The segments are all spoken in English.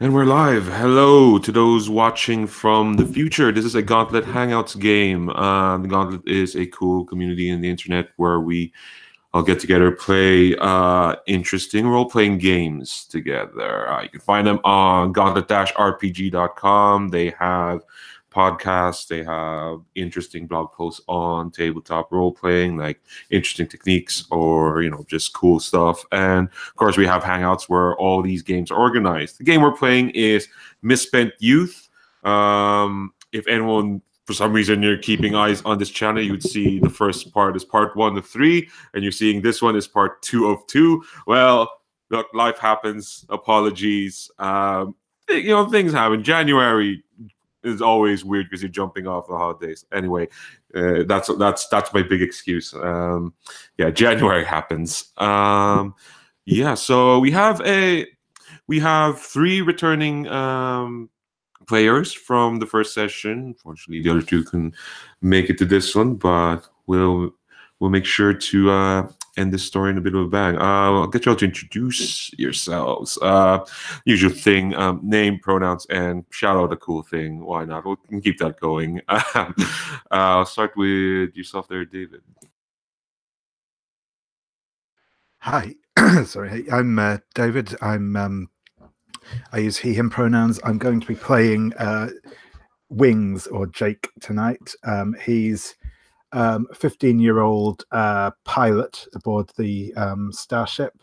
And we're live. Hello to those watching from the future. This is a Gauntlet Hangouts game. The Gauntlet is a cool community in the internet where we all get together, play interesting role-playing games together. You can find them on gauntlet-rpg.com. They have podcasts. They have interesting blog posts on tabletop role-playing, like interesting techniques or, just cool stuff. And of course, we have Hangouts where all these games are organized. The game we're playing is Misspent Youth. If anyone, for some reason, you're keeping eyes on this channel, you would see the first part is part 1 of 3, and you're seeing this one is part 2 of 2. Well, look, life happens. Apologies. Things happen. January is always weird because you're jumping off the holidays. Anyway, that's my big excuse. January happens. So we have 3 returning players from the first session. Unfortunately, the other 2 can make it to this one, but we'll make sure to end this story in a bit of a bang. I'll get you all to introduce yourselves. Usual thing, name, pronouns, and shout out a cool thing. Why not? We can keep that going. I'll start with yourself there, David. Hi. Sorry. I'm David. I use he, him pronouns. I'm going to be playing Wings, or Jake, tonight. He's a 15-year-old pilot aboard the starship.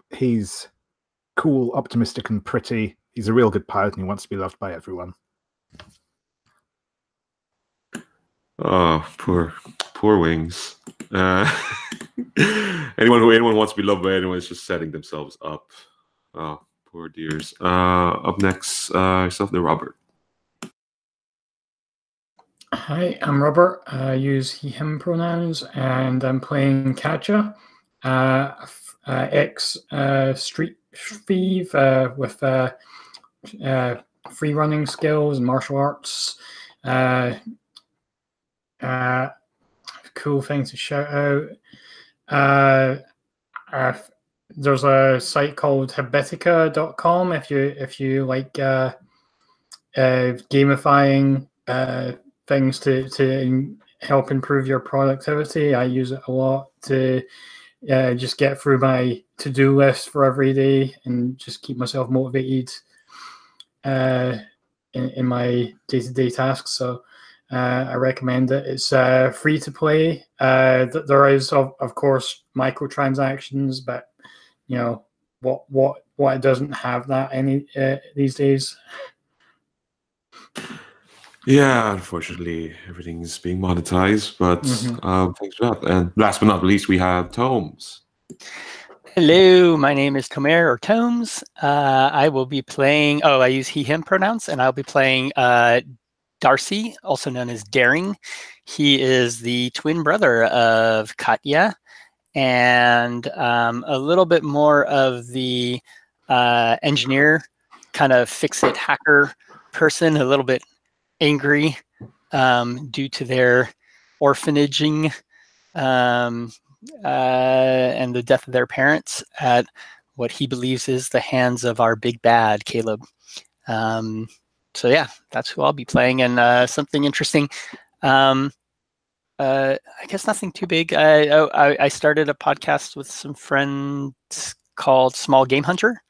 He's cool, optimistic, and pretty. He's a real good pilot, and he wants to be loved by everyone. Oh, poor Wings. Anyone wants to be loved by anyone is just setting themselves up. Oh, poor dears. Up next, yourself there, Robert. Hi, I'm Robert. I use he, him pronouns, and I'm playing Katja, ex-street thief with free running skills and martial arts. Cool thing to shout out. There's a site called habitica.com if you like gamifying things to help improve your productivity. I use it a lot to just get through my to-do list for every day and just keep myself motivated in my day-to-day tasks. So I recommend it. It's free to play. There is, of course, microtransactions, but what it doesn't have that any these days. Yeah, unfortunately, everything's being monetized, but thanks for that. And last but not least, we have Tomes. Hello, my name is Tomer, or Tomes. I will be playing, I use he, him pronouns, and I'll be playing Darcy, also known as Daring. He is the twin brother of Katja, and a little bit more of the engineer, kind of fix-it hacker person, a little bit angry due to their orphanaging and the death of their parents at what he believes is the hands of our big bad, Caleb. So yeah, that's who I'll be playing. And something interesting, I guess nothing too big. I started a podcast with some friends called Small Game Hunter.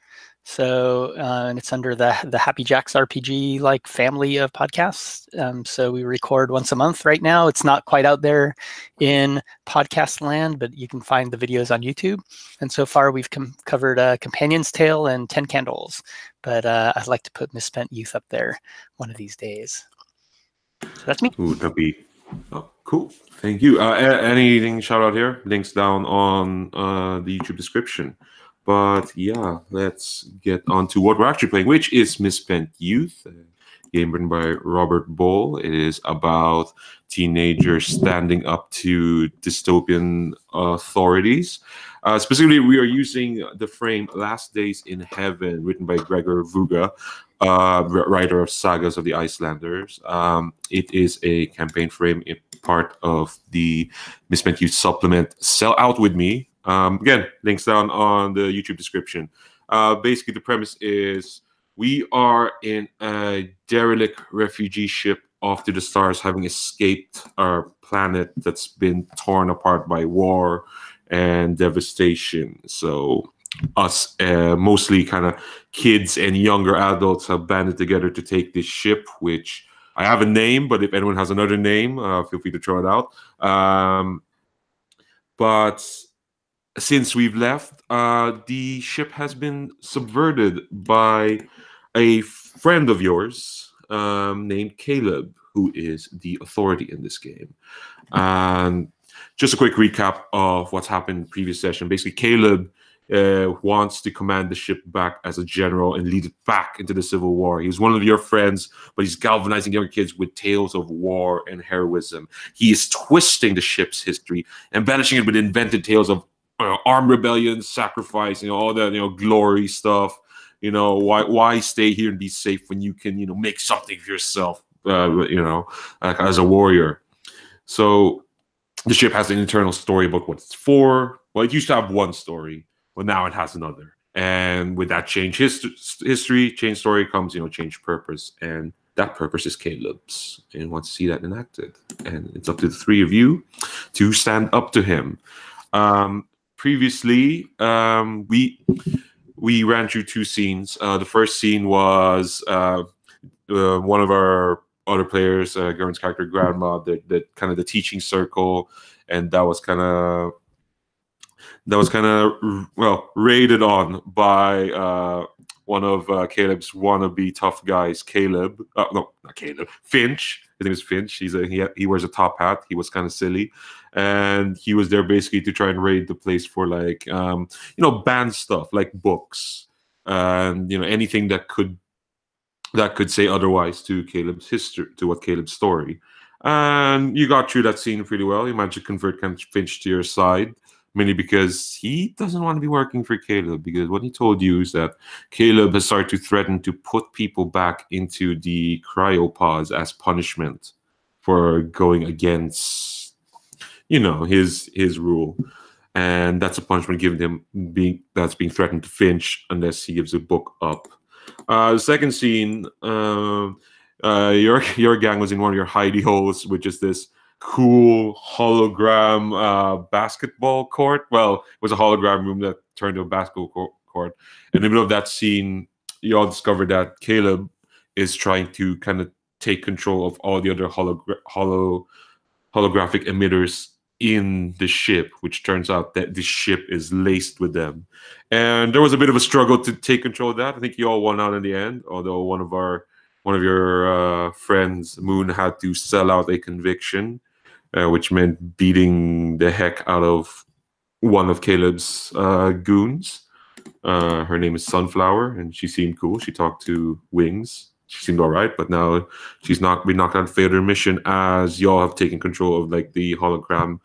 So and it's under the Happy Jacks RPG like family of podcasts. So we record once a month right now. It's not quite out there in podcast land, but you can find the videos on YouTube. And so far we've covered Companion's Tale and 10 Candles. But I'd like to put Misspent Youth up there one of these days. So that's me. Ooh, that'd be cool. Thank you. Anything shout out here? Links down on the YouTube description. But yeah, let's get on to what we're actually playing, which is Misspent Youth, a game written by Robert Ball. It is about teenagers standing up to dystopian authorities. Specifically, we are using the frame Last Days in Heaven, written by Gregor Vuga, writer of Sagas of the Icelanders. It is a campaign frame, part of the Misspent Youth supplement Sell Out With Me, Again, links down on the YouTube description. Basically, the premise is we are in a derelict refugee ship off to the stars, having escaped our planet that's been torn apart by war and devastation. So us, mostly kind of kids and younger adults, have banded together to take this ship, which I have a name, but if anyone has another name, feel free to throw it out. But since we've left, the ship has been subverted by a friend of yours named Caleb, who is the authority in this game. And just a quick recap of what's happened in the previous session. Basically, Caleb wants to command the ship back as a general and lead it back into the Civil War. He's one of your friends, but he's galvanizing younger kids with tales of war and heroism. He is twisting the ship's history, embellishing it with invented tales of armed rebellions, sacrifice, all the glory stuff. Why stay here and be safe when you can make something of yourself, as a warrior. So the ship has an internal story about what it's for. Well, it used to have one story, but now it has another. And with that change history, change story comes, change purpose. And that purpose is Caleb's, and wants to see that enacted. And it's up to the three of you to stand up to him. Previously, we ran through two scenes. The first scene was one of our other players, Gurn's character, Grandma, the kind of the teaching circle, and that was kind of raided on by one of Caleb's wannabe tough guys, Caleb. No, not Caleb. Finch. His name is Finch. He wears a top hat. He was kind of silly, and he was there basically to try and raid the place for banned stuff like books and anything that could say otherwise to Caleb's history, to what Caleb's story. And you got through that scene pretty well. You managed to convert kind of Finch to your side, mainly because he doesn't want to be working for Caleb, because what he told you is that Caleb has started to threaten to put people back into the cryopods as punishment for going against, his rule. And that's a punishment given him that's being threatened to Finch unless he gives a book up. The second scene, your gang was in one of your hidey holes, which is this cool hologram basketball court. Well, it was a hologram room that turned to a basketball court. In the middle of that scene, you all discovered that Caleb is trying to kind of take control of all the other holographic emitters in the ship, which turns out that the ship is laced with them. And there was a bit of a struggle to take control of that. I think you all won out in the end, although one of your friends, Moon, had to sell out a conviction, which meant beating the heck out of one of Caleb's goons. Her name is Sunflower, and she seemed cool. She talked to Wings. She seemed all right, but now she's not been knocked out and failed her mission, as y'all have taken control of the hologram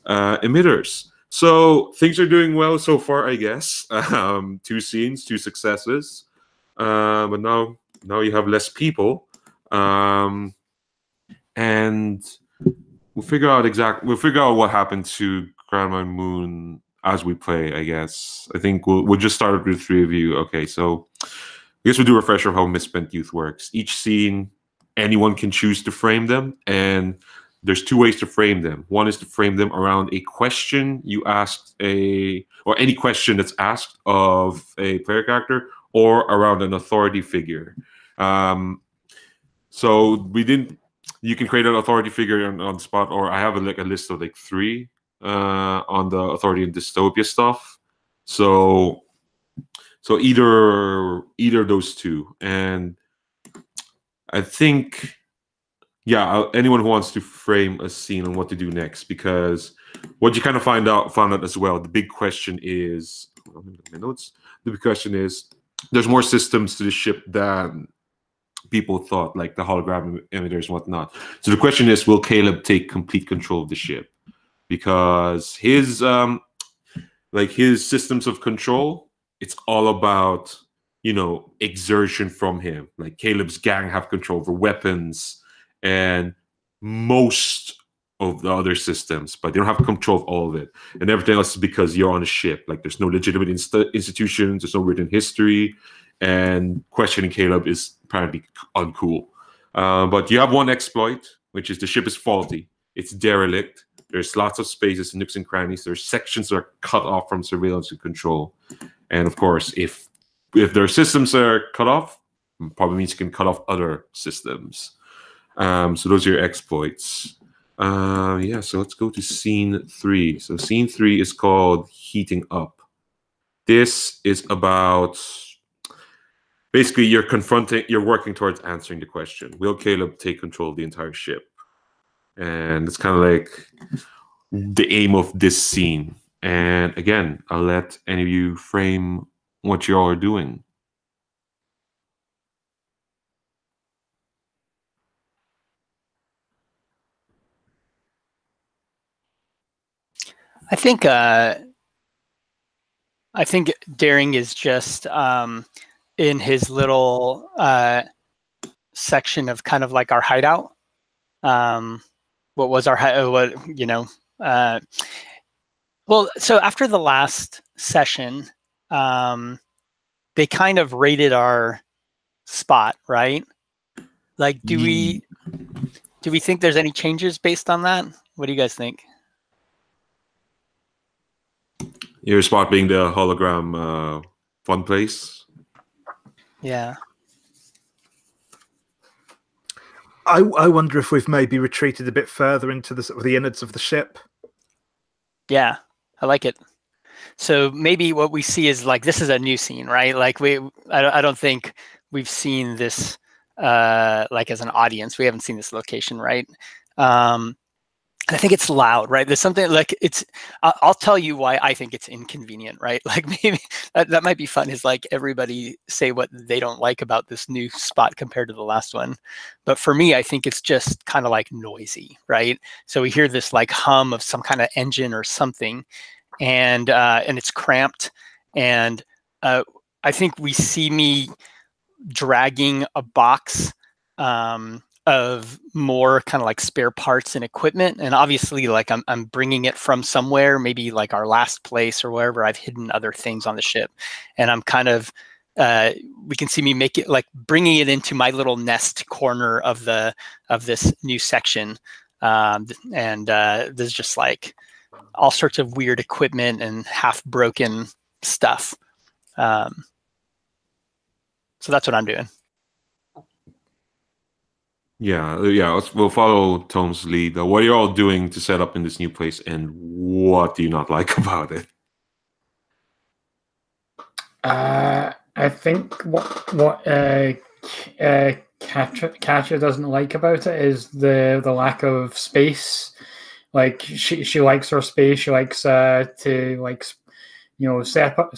emitters. So things are doing well so far, I guess. 2 scenes, 2 successes, but now you have less people, and we'll figure out what happened to Grandma and Moon as we play, I guess. I think we'll just start with the 3 of you. Okay, so I guess we'll do a refresher of how Misspent Youth works. Each scene, anyone can choose to frame them, and there's 2 ways to frame them. One is to frame them around a question you asked or any question that's asked of a player character, or around an authority figure. So you can create an authority figure on the spot, or I have a list of 3 on the authority and dystopia stuff. So either of those 2, and I think, anyone who wants to frame a scene on what to do next, because what you kind of found out as well, the big question is, my notes. The big question is, there's more systems to the ship than people thought, like the hologram emitters and whatnot. So the question is, will Caleb take complete control of the ship? Because his systems of control, it's all about exertion from him. Like Caleb's gang have control over weapons, and most of the other systems, but they don't have control of all of it. And everything else is because you're on a ship. Like there's no legitimate institutions, there's no written history, and questioning Caleb is apparently uncool. But you have one exploit, which is the ship is faulty. It's derelict. There's lots of spaces, nooks and crannies. There's sections that are cut off from surveillance and control. And of course, if their systems are cut off, probably means you can cut off other systems. So those are your exploits. Yeah, so let's go to scene 3. So scene 3 is called Heating Up. This is about basically you're working towards answering the question. Will Caleb take control of the entire ship? And it's kind of like the aim of this scene. And again, I'll let any of you frame what you all are doing. I think Daring is just in his little section of kind of like our hideout. What was our well, so after the last session, they kind of rated our spot, right? Like, do we think there's any changes based on that? What do you guys think? Your spot being the hologram fun place. Yeah. I wonder if we've maybe retreated a bit further into the sort of the innards of the ship. Yeah, I like it. So maybe what we see is like this is a new scene, right? Like I don't think we've seen this like as an audience. We haven't seen this location, right? I think it's loud, right? There's something like I'll tell you why I think it's inconvenient, right? Like maybe that might be fun is like everybody say what they don't like about this new spot compared to the last one. But for me, I think it's just kind of like noisy, right? So we hear this like hum of some kind of engine or something, and it's cramped. And I think we see me dragging a box of more kind of like spare parts and equipment, and obviously like I'm bringing it from somewhere, maybe like our last place or wherever I've hidden other things on the ship, and I'm kind of we can see me make it like bringing it into my little nest corner of this new section, and there's just like all sorts of weird equipment and half broken stuff. So that's what I'm doing. Yeah. We'll follow Tom's lead. What are you all doing to set up in this new place, and what do you not like about it? I think what Katja doesn't like about it is the lack of space. Like she likes her space. She likes to like set up.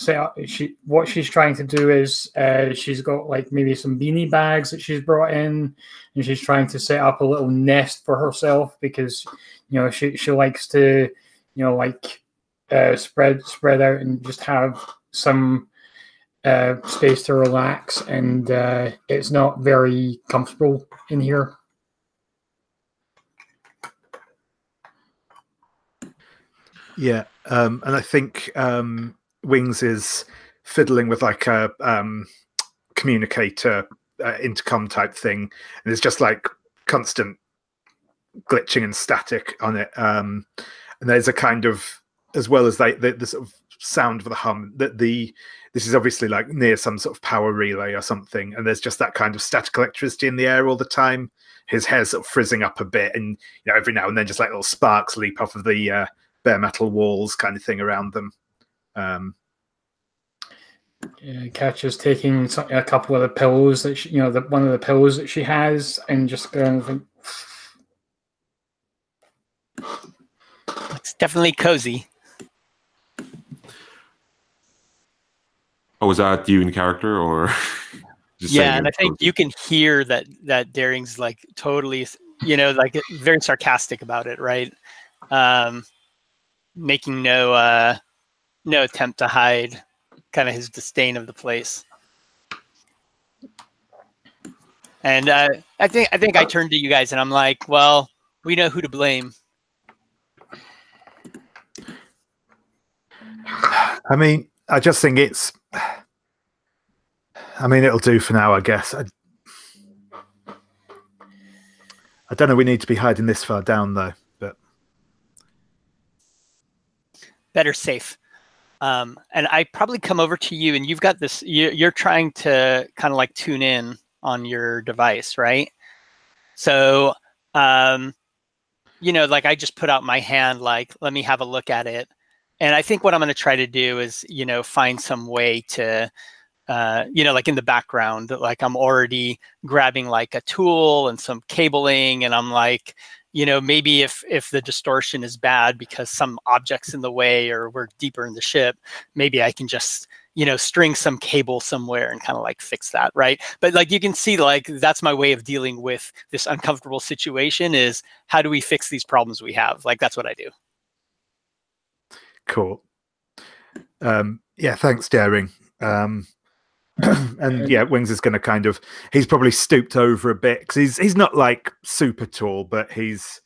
What she's trying to do is she's got like maybe some beanie bags that she's brought in, and she's trying to set up a little nest for herself because she likes to spread out and just have some space to relax, and it's not very comfortable in here. Yeah, and I think Wings is fiddling with like a communicator intercom type thing, and it's just like constant glitching and static on it. And there's a kind of, as well as the sort of sound of the hum, that this is obviously like near some sort of power relay or something, and there's just that kind of static electricity in the air all the time. His hair's sort of frizzing up a bit, and every now and then just like little sparks leap off of the bare metal walls kind of thing around them. Katja's taking a couple of the pillows that one of the pillows that she has, and just going like, it's definitely cozy. Oh, was that you in character, or? Yeah, and I think you can hear that Daring's like totally, like very sarcastic about it, right? Making no attempt to hide kind of his disdain of the place. And I think I turn to you guys and I'm like, well, we know who to blame. I mean, I just think it's. I mean, it'll do for now, I guess. I don't know. We need to be hiding this far down, though. But better safe. And I probably come over to you, and you've got this. You're trying to kind of like tune in on your device, right? So, like I just put out my hand, like, let me have a look at it. And I think what I'm going to try to do is, find some way to, like in the background, like I'm already grabbing like a tool and some cabling, and I'm like, maybe if the distortion is bad because some object's in the way or we're deeper in the ship, maybe I can just, string some cable somewhere and kind of like fix that, right? But like you can see, like that's my way of dealing with this uncomfortable situation is how do we fix these problems we have? Like that's what I do. Cool. Yeah, thanks, Daring. And yeah, Wings is going to he's probably stooped over a bit because he's not like super tall, but he's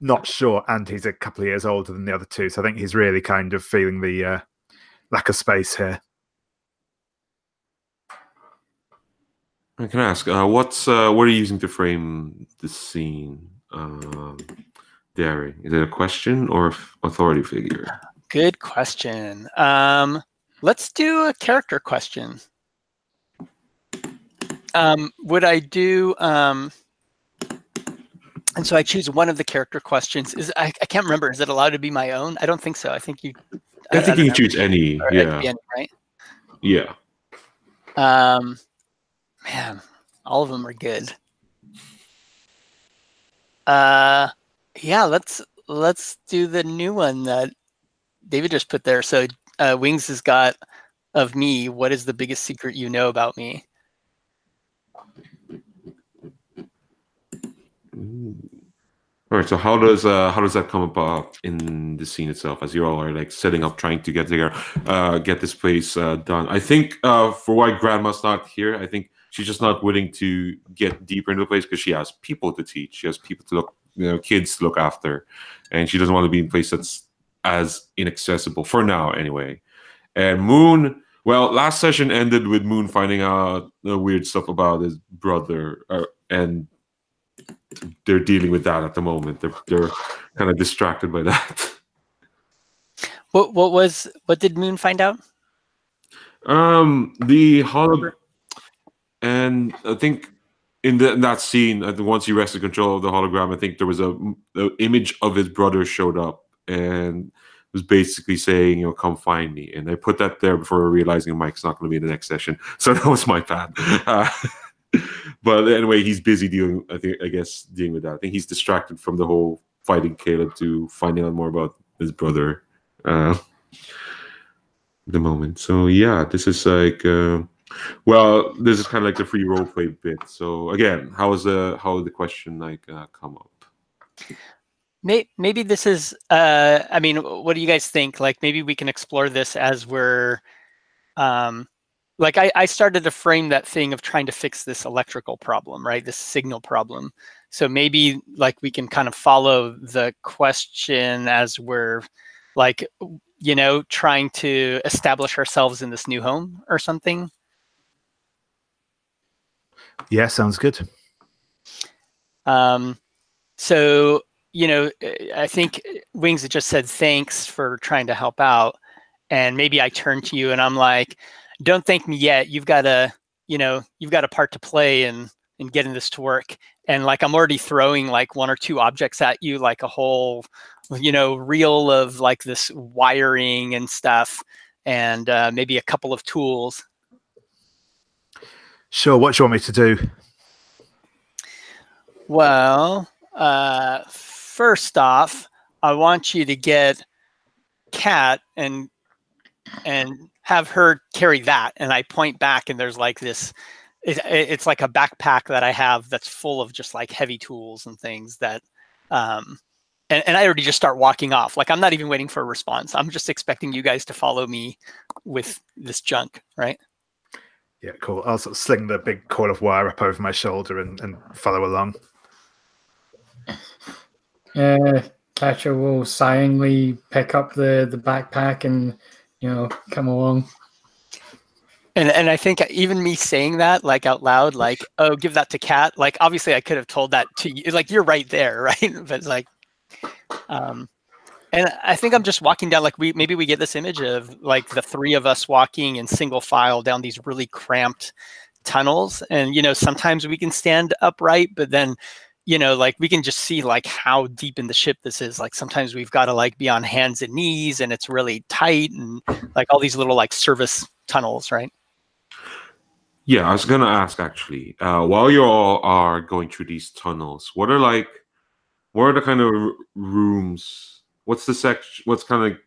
not short, and he's a couple of years older than the other two. So I think he's really kind of feeling the lack of space here. I can ask, what are you using to frame the scene, Daring? Is it a question or authority figure? Good question. Let's do a character question. Would I do? And so I choose one of the character questions. I can't remember. Is it allowed to be my own? I don't think so. I think you. I think you can choose any. Yeah. Any, right. Yeah. Man, all of them are good. Yeah, let's do the new one that David just put there. So Wings has got of me. What is the biggest secret you know about me? All right. So how does that come about in the scene itself, as you all are like setting up, trying to get together, get this place done? I think for why Grandma's not here, I think she's just not willing to get deeper into the place because she has people to teach. She has people to look, kids to look after, and she doesn't want to be in a place that's as inaccessible for now, anyway. And Moon. Well, last session ended with Moon finding out the weird stuff about his brother, and they're dealing with that at the moment. They're kind of distracted by that. What did Moon find out? The hologram, and I think in that scene, once he wrested control of the hologram, I think there was a image of his brother showed up and was basically saying, come find me. And I put that there before realizing Mike's not going to be in the next session. So that was my bad. But anyway, he's busy dealing with that. I think he's distracted from the whole fighting Caleb to finding out more about his brother at the moment. So yeah, this is like, this is kind of like the free role play bit. So again, how did the question come up? Maybe this is, what do you guys think? Like maybe we can explore this as we're, I started to frame that thing of trying to fix this electrical problem, right? This signal problem. So maybe like we can kind of follow the question as we're trying to establish ourselves in this new home or something. Yeah, sounds good. So, I think Wings had just said thanks for trying to help out. And maybe I turn to you and I'm like, don't thank me yet. You've got a part to play in getting this to work. And like I'm already throwing like one or two objects at you, like a whole, reel of like this wiring and stuff, and maybe a couple of tools. Sure. What do you want me to do? Well, first off, I want you to get Kat and have her carry that. And I point back and there's like this, it's like a backpack that I have that's full of just like heavy tools and things that, and I already just start walking off. Like I'm not even waiting for a response. I'm just expecting you guys to follow me with this junk, right? Yeah, cool. I'll sort of sling the big coil of wire up over my shoulder and follow along. Katja will sighingly pick up the backpack and come along. And I think even me saying that like out loud, like, oh, give that to Kat. Like, obviously I could have told that to you. Like, you're right there, right? But it's like, and I think I'm just walking down, like maybe we get this image of like the three of us walking in single file down these really cramped tunnels. And, sometimes we can stand upright, but then, like we can just see like how deep in the ship this is. Like sometimes we've got to like be on hands and knees and it's really tight and like all these little like service tunnels, right? Yeah, I was gonna ask actually. While you all are going through these tunnels, what are the kind of rooms? What's the section? What's kind of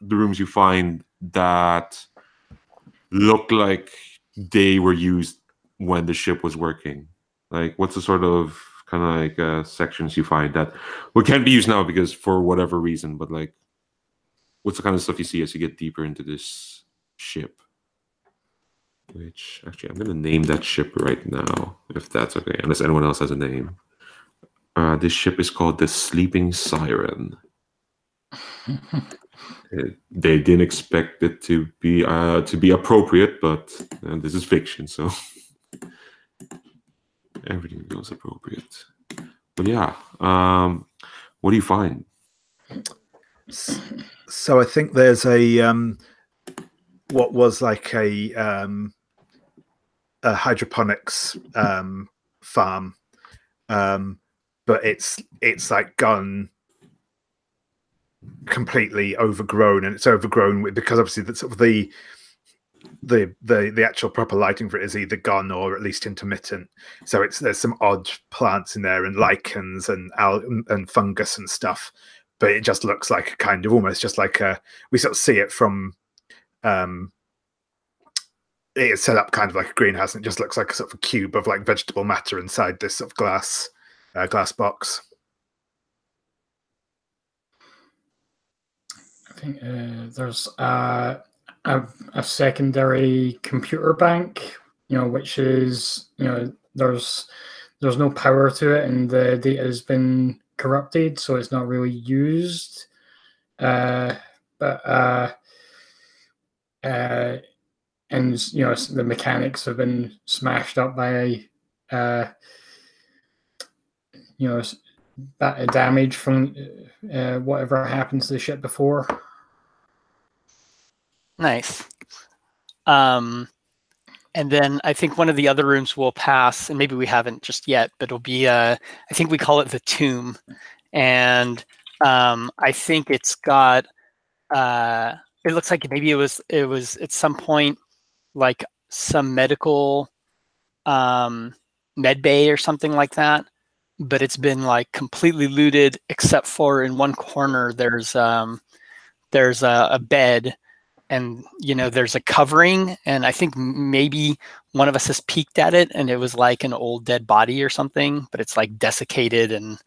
the rooms you find that look like they were used when the ship was working? Like, what's the sort of kind of like sections you find that can't be used now because for whatever reason? But like, what's the kind of stuff you see as you get deeper into this ship? Which, actually, I'm going to name that ship right now, if that's okay, unless anyone else has a name. This ship is called the Sleeping Siren. They didn't expect it to be appropriate, but this is fiction, so everything feels appropriate. But yeah, what do you find? So I think there's a what was like a hydroponics farm, but it's like gone completely overgrown, and it's overgrown because obviously the sort of the actual proper lighting for it is either gone or at least intermittent. So there's some odd plants in there and lichens and fungus and stuff, but it just looks like a kind of almost just like we sort of see it from it's set up kind of like a greenhouse, and it just looks like a sort of a cube of like vegetable matter inside this sort of glass box. I think there's a secondary computer bank, which is, there's no power to it, and the data has been corrupted, so it's not really used. And the mechanics have been smashed up by that damage from whatever happened to the ship before. Nice. And then I think one of the other rooms we'll pass, and maybe we haven't just yet, but it'll be I think we call it the tomb, and I think it's got it looks like maybe it was at some point like some medical med bay or something like that, but it's been like completely looted except for in one corner there's a bed, and there's a covering, and I think maybe one of us has peeked at it and it was like an old dead body or something, but it's like desiccated, and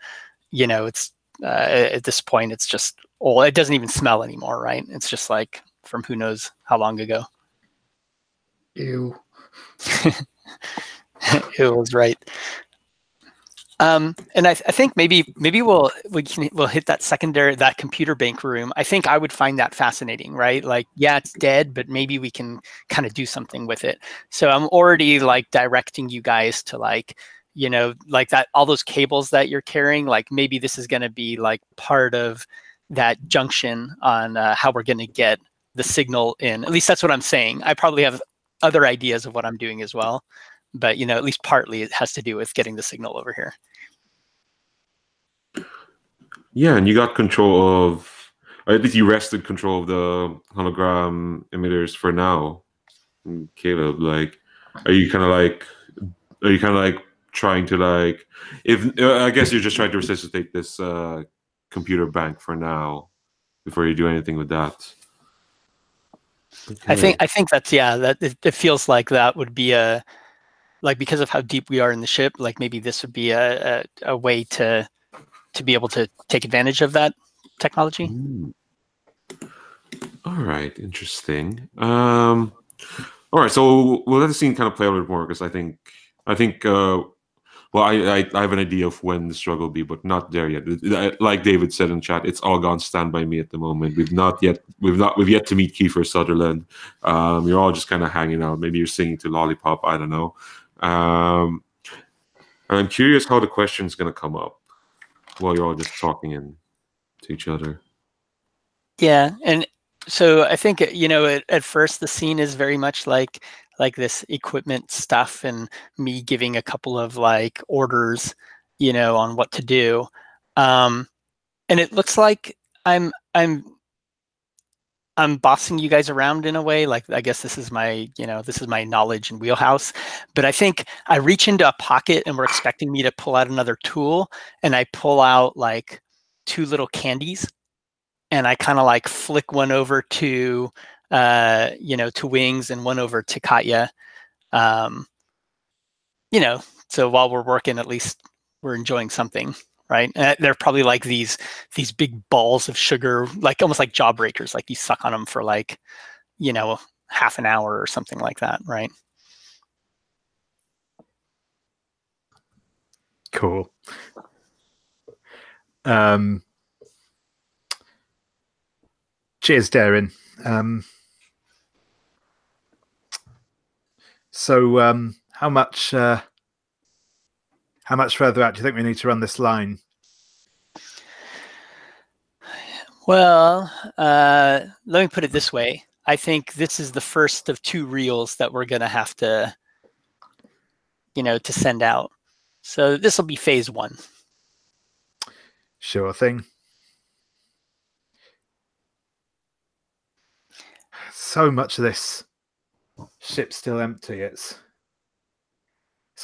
it's at this point it's just old. It doesn't even smell anymore, right? It's just like from who knows how long ago. Ew. It was right. And I think maybe we'll hit that computer bank room. I think I would find that fascinating, right? Like, yeah, it's dead, but maybe we can kind of do something with it. So I'm already like directing you guys to like that, all those cables that you're carrying, like maybe this is going to be like part of that junction on how we're going to get the signal in. At least that's what I'm saying. I probably have other ideas of what I'm doing as well, but at least partly it has to do with getting the signal over here. Yeah, and you got control of, or at least you wrested control of the hologram emitters for now. Caleb, like, are you kind of like trying to like, if I guess you're just trying to resuscitate this computer bank for now before you do anything with that. Okay. I think that's, yeah, that it feels like that would be a, like, because of how deep we are in the ship, like maybe this would be a way to be able to take advantage of that technology. All right, interesting. All right, so we'll let the scene kind of play a little bit more, because I think Well, I have an idea of when the struggle will be, but not there yet. Like David said in chat, it's all gone stand by me at the moment. We've yet to meet Kiefer Sutherland. You're all just kind of hanging out. Maybe you're singing to Lollipop. I don't know. And I'm curious how the question's going to come up while you're all just talking to each other. Yeah, and so I think, you know, at first the scene is very much like this equipment stuff and me giving a couple of like orders, you know, on what to do. And it looks like I'm bossing you guys around in a way. Like, I guess this is my knowledge and wheelhouse. But I think I reach into a pocket and we're expecting me to pull out another tool, and I pull out like 2 little candies, and I kind of like flick one over to to Wings and one over to Katya. So while we're working, at least we're enjoying something, right? They're probably like these big balls of sugar, like almost like jawbreakers, like you suck on them for like, half an hour or something like that, right? Cool. Cheers, Darren. So how much further out do you think we need to run this line? Well, let me put it this way. I think this is the first of 2 reels that we're going to have to, to send out. So this will be phase 1. Sure thing. So much of this ship's still empty. It's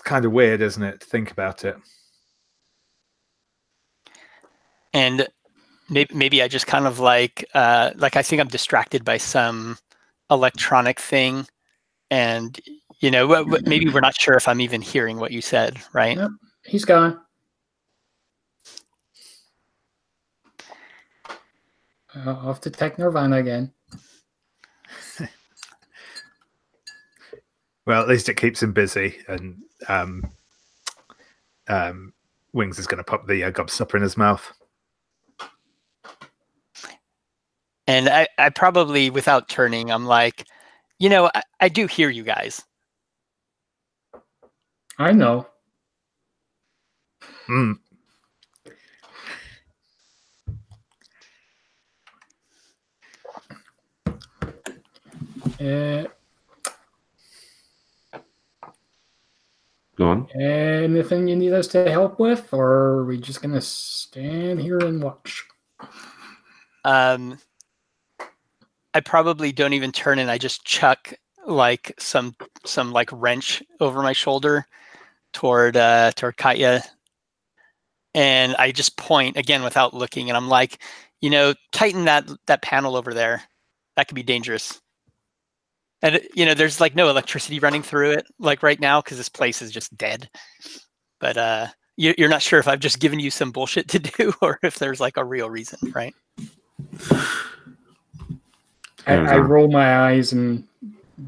kind of weird, isn't it, to think about it? And maybe I just kind of like I think I'm distracted by some electronic thing, and maybe we're not sure if I'm even hearing what you said, right? Yep, he's gone. Off to Tech Nirvana again. Well, at least it keeps him busy, and Wings is going to pop the gobstopper in his mouth. And I probably, without turning, I'm like, I do hear you guys. I know. Go on. Anything you need us to help with, or are we just going to stand here and watch? I probably don't even turn, and I just chuck like some like wrench over my shoulder toward Katya, and I just point again without looking, and I'm like, tighten that panel over there. That could be dangerous. And there's like no electricity running through it like right now because this place is just dead. But you're not sure if I've just given you some bullshit to do or if there's like a real reason, right? I roll my eyes and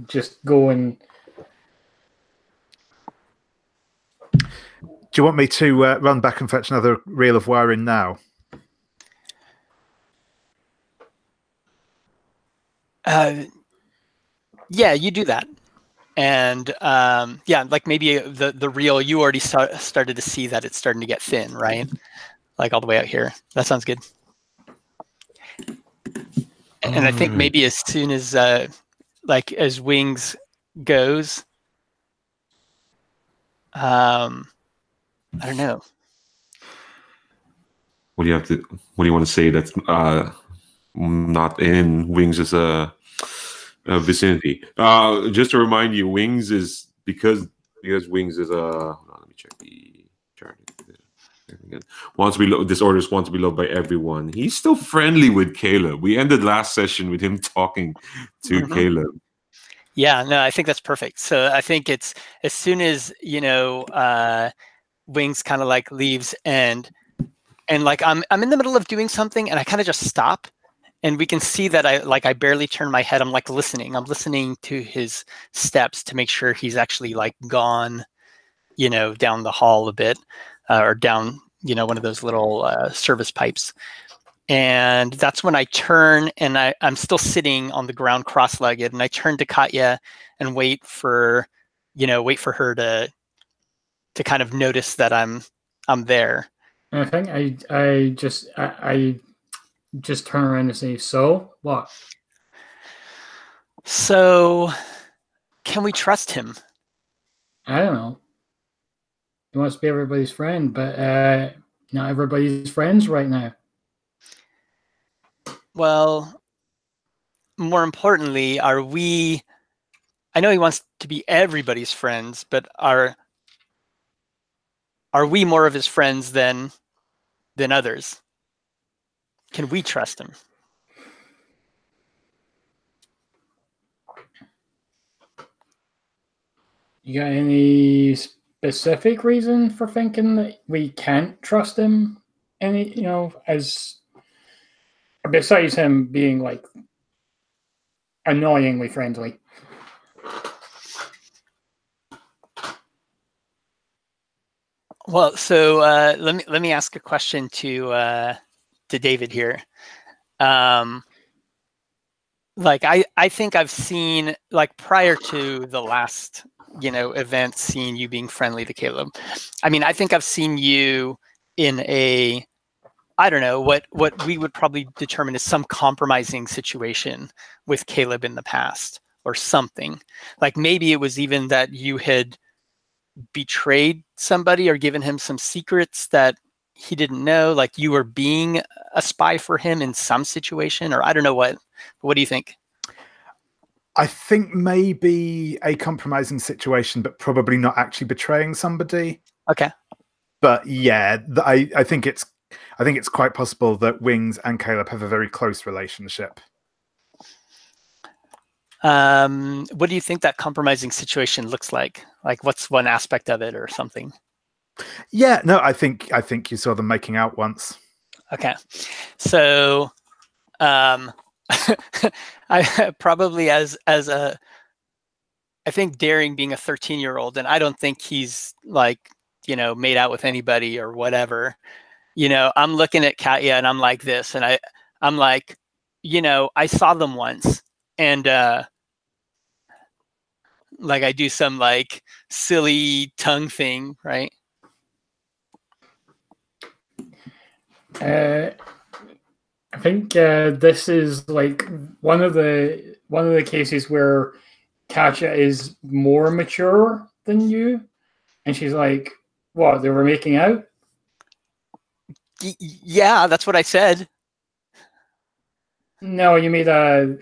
just go and. Do you want me to run back and fetch another reel of wiring now? Yeah, you do that. And like maybe the reel, you already started to see that it's starting to get thin, right? Like all the way out here. That sounds good. And I think maybe as soon as as Wings goes, I don't know. What do you want to say that's not in Wings' vicinity? Just to remind you, Wings is because Wings is hold on, let me check the chart again. This order wants to be loved by everyone. He's still friendly with Caleb. We ended last session with him talking to Caleb. Yeah, no, I think that's perfect. So I think it's as soon as Wings kind of like leaves and like I'm in the middle of doing something and I kind of just stop, and we can see that I barely turn my head. I'm like listening. I'm listening to his steps to make sure he's actually like gone, down the hall a bit, or down, one of those little service pipes. And that's when I turn, and I'm still sitting on the ground cross-legged, and I turn to Katya and wait for her to kind of notice that I'm there. And I think I just turn around and say, "So what?" So, can we trust him? I don't know. He wants to be everybody's friend, but not everybody's friends right now. Well, more importantly, I know he wants to be everybody's friends, but are we more of his friends than others? Can we trust him? You got any specific reason for thinking that we can't trust him? As besides him being like annoyingly friendly. Well, so let me ask a question to David here. Like I think I've seen, like, prior to the last event, seen you being friendly to Caleb. I mean, I think I've seen you in a, I don't know, what we would probably determine as some compromising situation with Caleb in the past, or something. Like maybe it was even that you had betrayed somebody or given him some secrets that he didn't know, like you were being a spy for him in some situation, or I don't know what. What do you think? I think maybe a compromising situation, but probably not actually betraying somebody. Okay. But yeah, I think it's quite possible that Wings and Caleb have a very close relationship. What do you think that compromising situation looks like? Like, what's one aspect of it or something? Yeah, no, I think you saw them making out once. Okay, so I probably as a, I think Daring being a 13-year-old, and I don't think he's like made out with anybody or whatever. I'm looking at Katya and I'm like this, and I'm like, I saw them once, and like I do some like silly tongue thing, right? I think this is like one of the cases where Katya is more mature than you, and she's like, "What? They were making out?" Yeah, that's what I said. No, you made a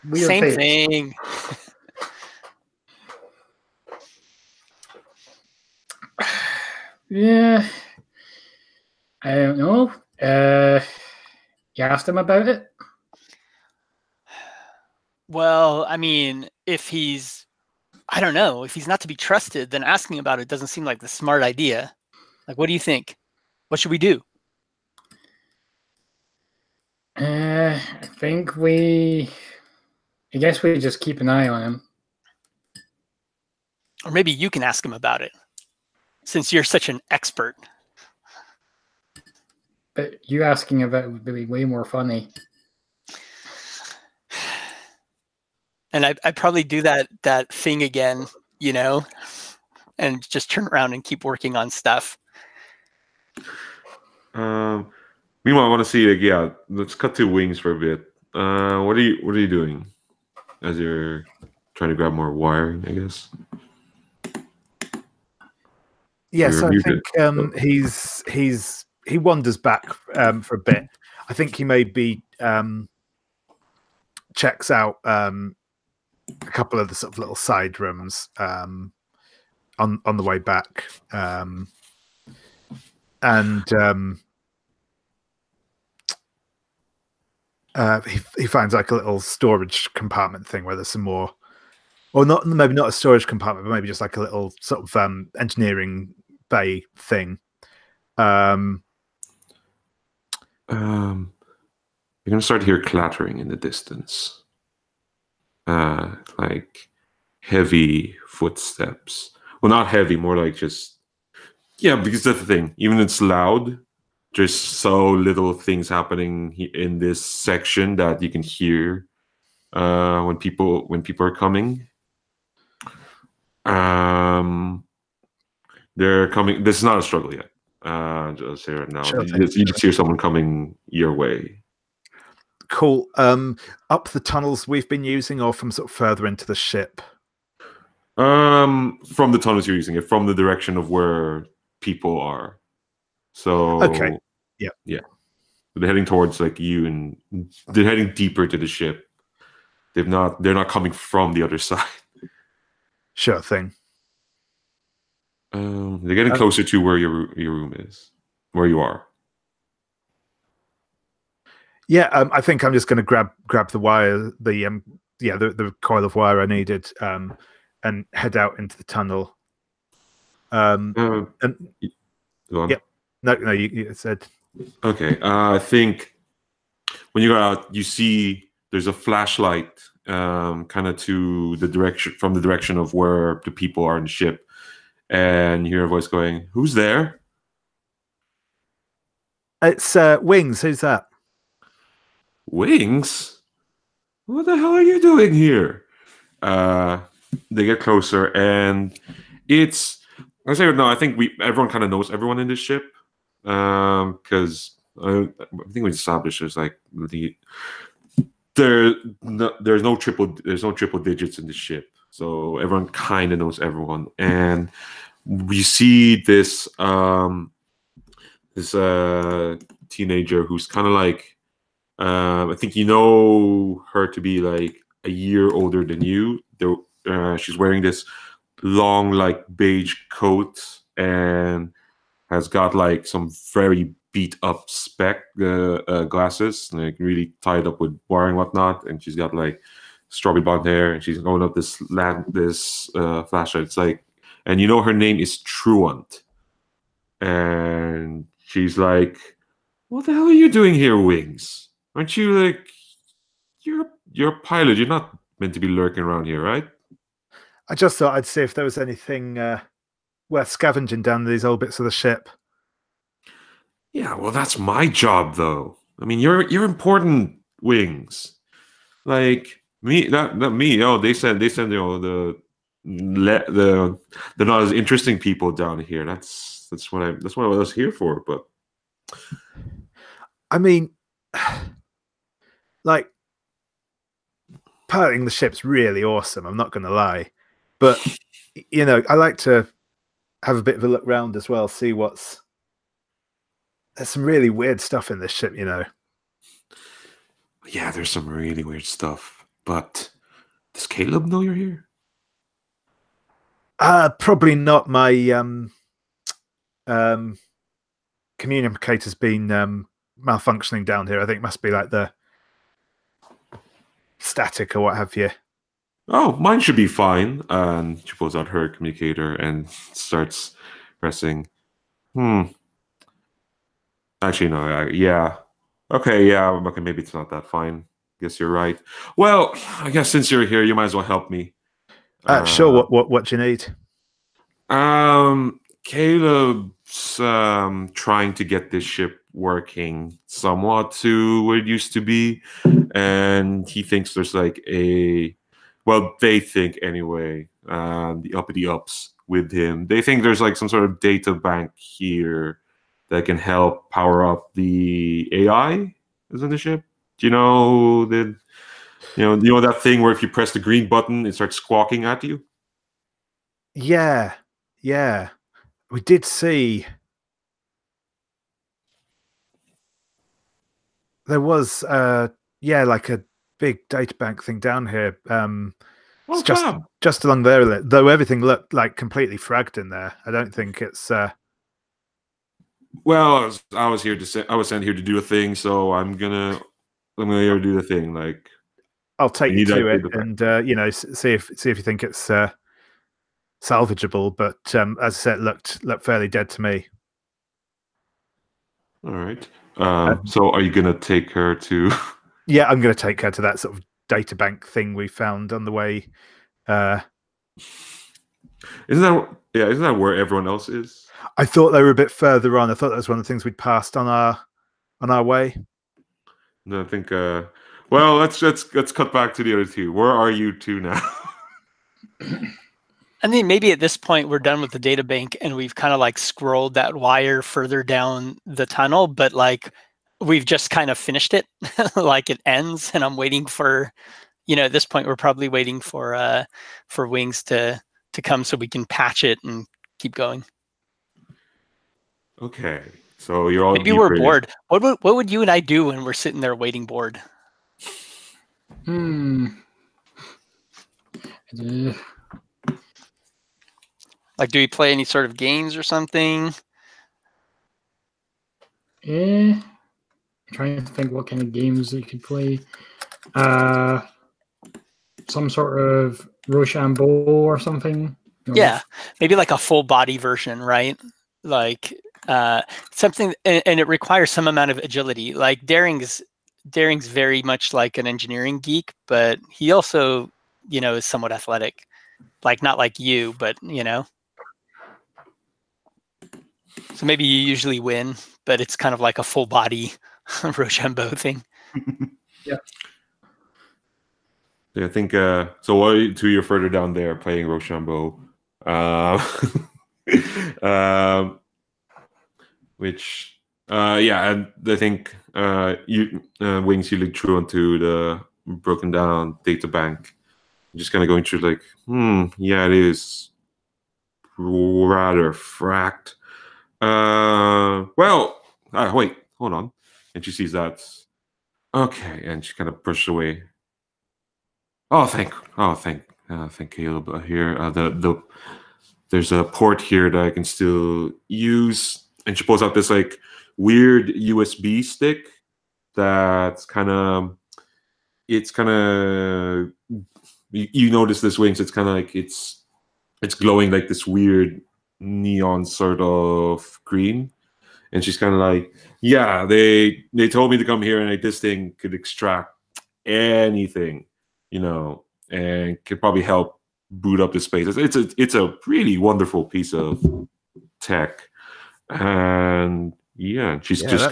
weird Same face. thing. Yeah, I don't know. You asked him about it? Well, I mean, I don't know, if he's not to be trusted, then asking about it doesn't seem like the smart idea. Like, what do you think? What should we do? I guess we just keep an eye on him. Or maybe you can ask him about it, since you're such an expert. But you asking about it would be way more funny. And I probably do that thing again, and just turn around and keep working on stuff. Meanwhile, I want to see, like, yeah, let's cut to Wings for a bit. What are you doing as you're trying to grab more wiring, I guess? Yes, I think he wanders back for a bit. I think he maybe checks out a couple of the sort of little side rooms on the way back, and he finds like a little storage compartment thing where there's some more, or maybe not a storage compartment, but maybe just like a little sort of engineering bay thing. You're gonna start to hear clattering in the distance, like heavy footsteps. Well, not heavy, more like just because that's the thing. Even it's loud, there's so little things happening in this section that you can hear when people are coming. They're coming. This is not a struggle yet. Just say right now, Sure you just hear someone coming your way. Cool. Up the tunnels we've been using, or from sort of further into the ship? From the tunnels you're using it, from the direction of where people are. So Okay. Yeah. They're heading towards like you, and they're heading deeper to the ship. They're not coming from the other side. Sure thing. They're getting closer to where your room is, where you are. Yeah, I think I'm just going to grab the wire, the coil of wire I needed, and head out into the tunnel. And Go on. yeah, no, you said. Okay, I think when you go out, you see there's a flashlight, kind of to the direction of where the people are in the ship, and you hear a voice going, "Who's there?" It's Wings. Who's that? Wings? What the hell are you doing here? They get closer, and it's. I say no. I think everyone kind of knows everyone in this ship, because I think we established there's no triple digits in the ship, so everyone kind of knows everyone, and we see this teenager who's kind of like, I think you know her to be like a year older than you. She's wearing this long like beige coat and has got like some very beat up glasses, like really tied up with wire and whatnot, and she's got like strawberry blonde hair, and she's going up this flashlight. It's like, and you know her name is Truant, and she's like, "What the hell are you doing here, Wings? Aren't you like you're a pilot? You're not meant to be lurking around here, right?" I just thought I'd see if there was anything worth scavenging down these old bits of the ship. Yeah, well, that's my job, though. I mean, you're important, Wings. Like me, not me. Oh, they send they're not as interesting people down here. That's what I was here for. But I mean, like, piloting the ship's really awesome. I'm not going to lie, but I like to have a bit of a look around as well, see there's some really weird stuff in this ship, Yeah, there's some really weird stuff. But does Caleb know you're here? Probably not. My communicator's been malfunctioning down here. I think it must be like the static or what have you. Oh, mine should be fine. And she pulls out her communicator and starts pressing. Actually, no. Yeah. Okay. Yeah. Okay. Maybe it's not that fine. Guess you're right. Well, I guess since you're here, you might as well help me. Sure. What do you need? Caleb's trying to get this ship working somewhat to where it used to be, and he thinks there's like they think anyway, the uppity ups with him. They think there's like some sort of data bank here that can help power up the AI that's in the ship. Do you know that thing where if you press the green button, it starts squawking at you? Yeah. We did see there was like a big data bank thing down here. It's just along there, though everything looked like completely fragged in there. I don't think it's Well, I was sent here to do a thing, so I'm gonna here to do the thing. Like, I'll take you to it and see if you think it's salvageable. But as I said, it looked fairly dead to me. All right. So are you gonna take her to? Yeah, I'm gonna take her to that sort of data bank thing we found on the way Isn't that where everyone else is? I thought they were a bit further on. I thought that was one of the things we'd passed on our way. No, I think. Well, let's cut back to the other two. Where are you two now? I mean, maybe at this point we're done with the data bank and we've kind of like scrolled that wire further down the tunnel, but like we've just kind of finished it, like it ends, and I'm waiting for, at this point we're probably waiting for Wings to come so we can patch it and keep going. Okay, so you're all maybe we're bored. What would you and I do when we're sitting there waiting bored? Like, do we play any sort of games or something? I'm trying to think what kind of games you could play. Some sort of Rochambeau or something. Yeah, maybe like a full body version, right? Like something, and it requires some amount of agility. Like Daring's very much like an engineering geek, but he also, is somewhat athletic. Like not like you, but So maybe you usually win, but it's kind of like a full body Rochambeau thing. Yeah. Yeah, I think so. What two you're further down there playing Rochambeau, which yeah, and I think you Wings, you look through onto the broken down data bank, just kind of going through like, yeah, it is rather fracked. Well, wait, hold on, and she sees that. Okay, and she kind of pushes away. Thank Caleb here. There's a port here that I can still use, and she pulls out this like weird USB stick that's kind of, you notice this, Wings. It's kind of like it's glowing like this weird neon sort of green, and she's kind of like, yeah, they told me to come here, and this thing could extract anything, and could probably help boot up the space. It's a really wonderful piece of tech, and yeah, she's just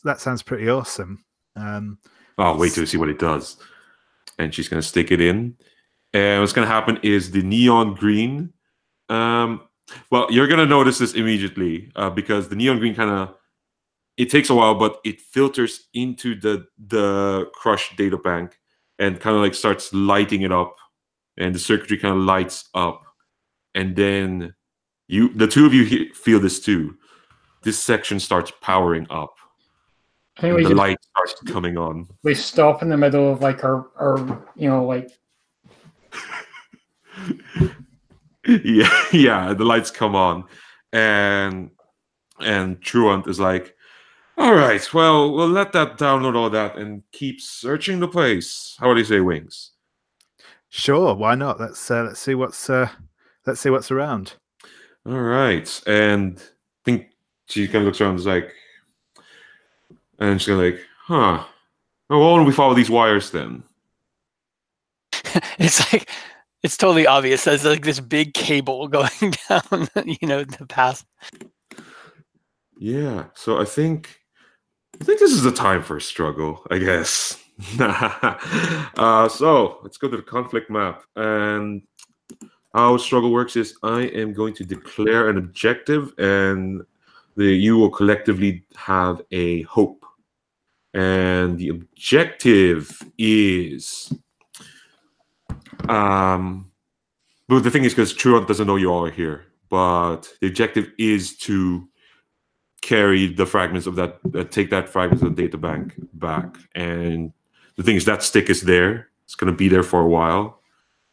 that sounds pretty awesome. I'll wait to see what it does, and she's gonna stick it in, and what's gonna happen is the neon green. Well, you're gonna notice this immediately because the neon green it takes a while, but it filters into the crushed data bank and kind of like starts lighting it up, and the circuitry kind of lights up, and then the two of you feel this too. This section starts powering up, and the light starts coming on. We stop in the middle of like our like. yeah, the lights come on, and Truant is like, all right, well, we'll let that download all that and keep searching the place. How do you say, Wings? Sure, why not? Let's see what's around. All right, and I think she kind of looks around, and is like, and she's kind of like, huh? Well, why don't we follow these wires then? It's like, it's totally obvious. There's like this big cable going down, the path. Yeah, so I think this is the time for a struggle, I guess. So let's go to the conflict map. And how struggle works is I am going to declare an objective, and you will collectively have a hope. And the objective is, but the thing is, because Truant doesn't know you all are here, but the objective is to carry the fragments of that, take that fragments of the data bank back. And the thing is, that stick is there. It's going to be there for a while.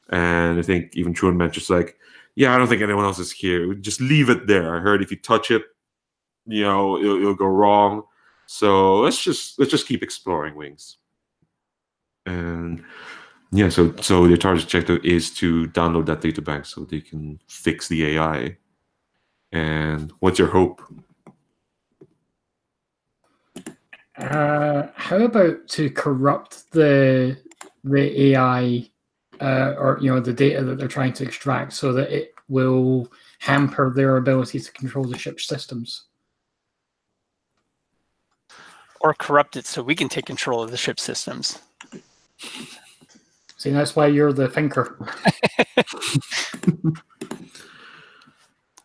And I think even Truant mentions like, yeah, I don't think anyone else is here. Just leave it there. I heard if you touch it, it'll go wrong. So let's just keep exploring, Wings. And yeah, so the target objective is to download that data bank so they can fix the AI. And what's your hope? How about to corrupt the AI or the data that they're trying to extract, so that it will hamper their ability to control the ship's systems. Or corrupt it so we can take control of the ship systems. See, that's why you're the thinker.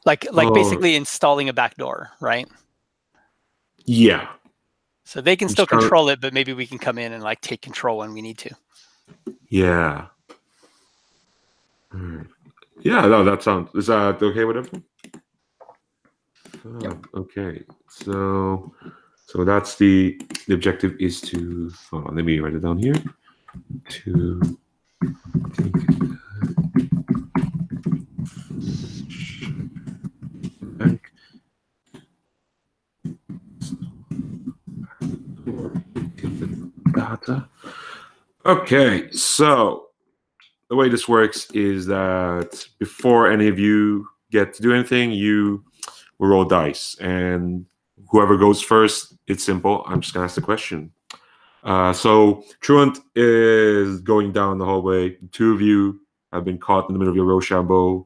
Like basically installing a backdoor, right? Yeah. So they can still control it, but maybe we can come in and like take control when we need to. Yeah. Yeah, no, is that okay with everyone? Yep. Okay. So that's the objective is to, hold on, let me write it down here. To take bank. Get the data. Okay, so the way this works is that before any of you get to do anything, you will roll dice, and whoever goes first, it's simple. I'm just gonna ask the question. So Truant is going down the hallway. The two of you have been caught in the middle of your Rochambeau.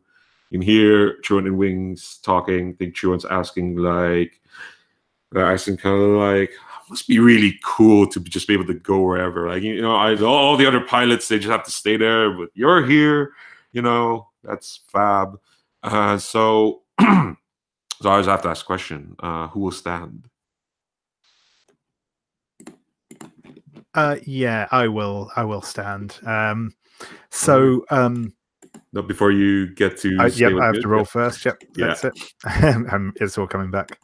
You can hear Truant and Wings talking. I think Truant's asking kind of like, must be really cool to just be able to go wherever. Like, all the other pilots, they just have to stay there, but you're here, that's fab. So I always have to ask a question. Who will stand? Yeah, I will stand. No, before you get to I have to roll first. Yep, Yeah. that's it. It's all coming back.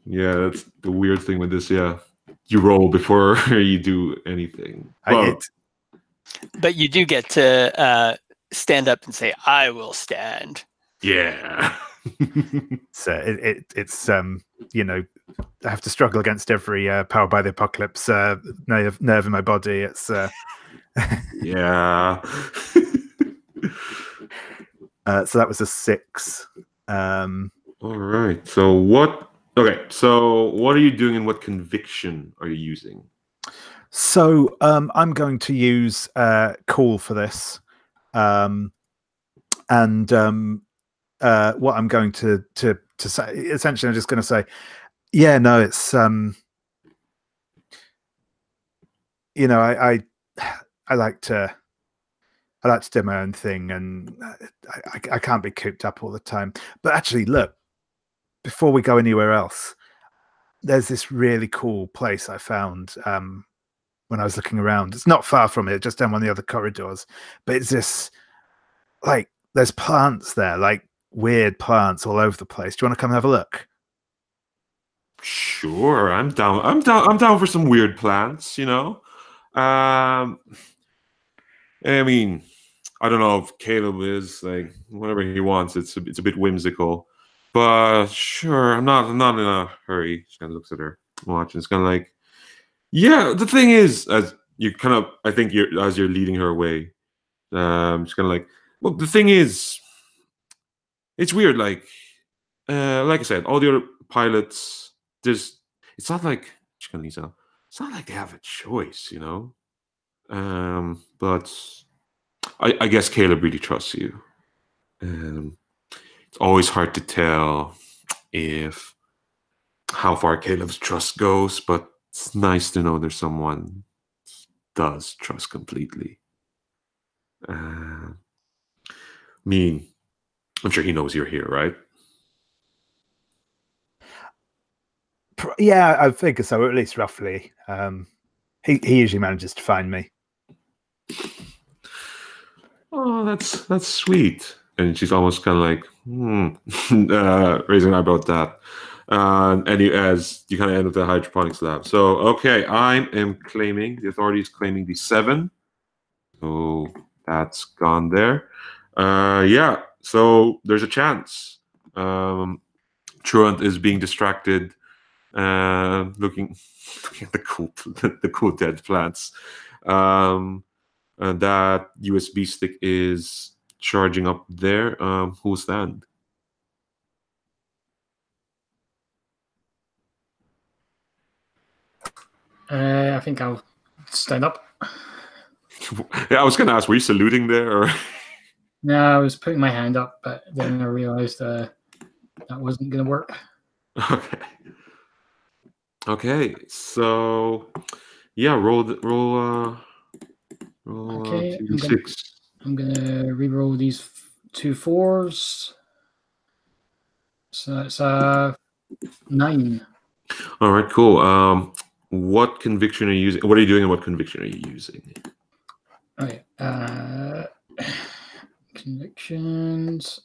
Yeah, that's the weird thing with this. Yeah, you roll before you do anything. But you do get to stand up and say, "I will stand." Yeah. So it's I have to struggle against every Powered by the Apocalypse nerve in my body. It's yeah. So that was a 6. All right. So what? Okay. So what are you doing, and what conviction are you using? So I'm going to use call for this, and what I'm going to say, essentially, I'm just going to say, yeah, no, it's I like to do my own thing, and I can't be cooped up all the time. But actually, look, before we go anywhere else, there's this really cool place I found when I was looking around. It's not far from it, just down one of the other corridors. But it's this, like, there's plants there, like weird plants all over the place. Do you want to come have a look? Sure, I'm down. I'm down for some weird plants. I mean, I don't know if Caleb is like whatever he wants. It's a bit whimsical, but sure. I'm not in a hurry. She kind of looks at her watch, and it's kind of like, yeah. The thing is, as you kind of, I think as you're leading her away, she's kind of like, well, the thing is, it's weird. Like I said, all the other pilots, it's not like it's not like they have a choice, But I guess Caleb really trusts you. It's always hard to tell how far Caleb's trust goes, but it's nice to know there's someone he does trust completely. I'm sure he knows you're here, right? Yeah, I figure so, or at least roughly. He usually manages to find me. Oh, that's sweet. And she's almost kind of like, raising an eyebrow at that. And as you kind of end with the hydroponics lab. So, okay, I am claiming, the authority is claiming the 7. So that's gone there. Yeah, so there's a chance. Truant is being distracted, looking at the cool dead plants. That USB stick is charging up there. Who'll stand? I think I'll stand up. Yeah, I was gonna ask, were you saluting there? Or No, I was putting my hand up, but then I realized that wasn't going to work. okay. Okay, so yeah, roll Okay, 2d6. I'm gonna re-roll these 2 4s. So it's 9. All right, cool. What conviction are you using? What are you doing, and what conviction are you using? Okay. Convictions.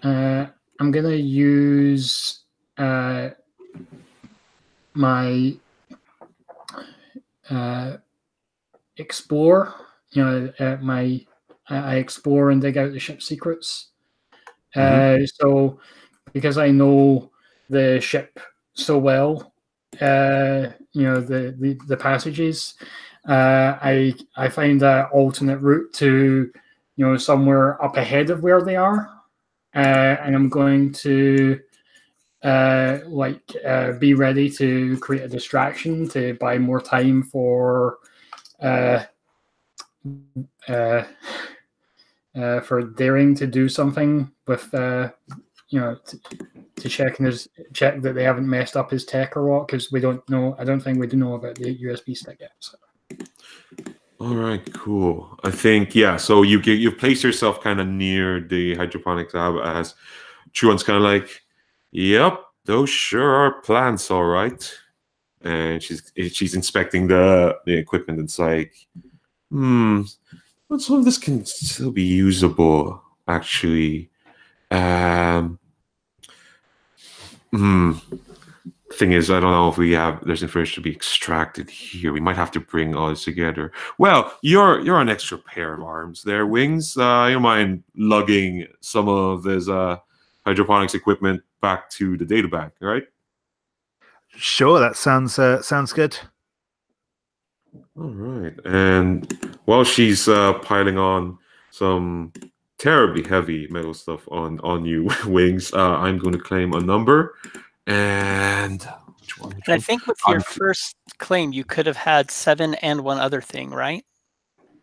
I'm gonna use my explore. I explore and dig out the ship secrets. So because I know the ship so well, the passages, I find an alternate route to somewhere up ahead of where they are, and I'm going to be ready to create a distraction to buy more time for daring to do something with to check that they haven't messed up his tech or what, because we don't know. I don't think we do know about the USB stick yet. So. All right, cool. I think yeah. So you place yourself kind of near the hydroponics lab as Chuan's kind of like, "Yep, those sure are plants, all right." And she's inspecting the equipment. And it's like, but some of this can still be usable, actually. Thing is, I don't know if there's information to be extracted here. We might have to bring all this together. Well, you're an extra pair of arms there, Wings. You don't mind lugging some of this hydroponics equipment back to the data bank, right? Sure, that sounds good. All right. And while she's piling on some terribly heavy metal stuff on you, Wings, I'm going to claim a number. And which one? And I think with your first claim, you could have had 7 and one other thing, right?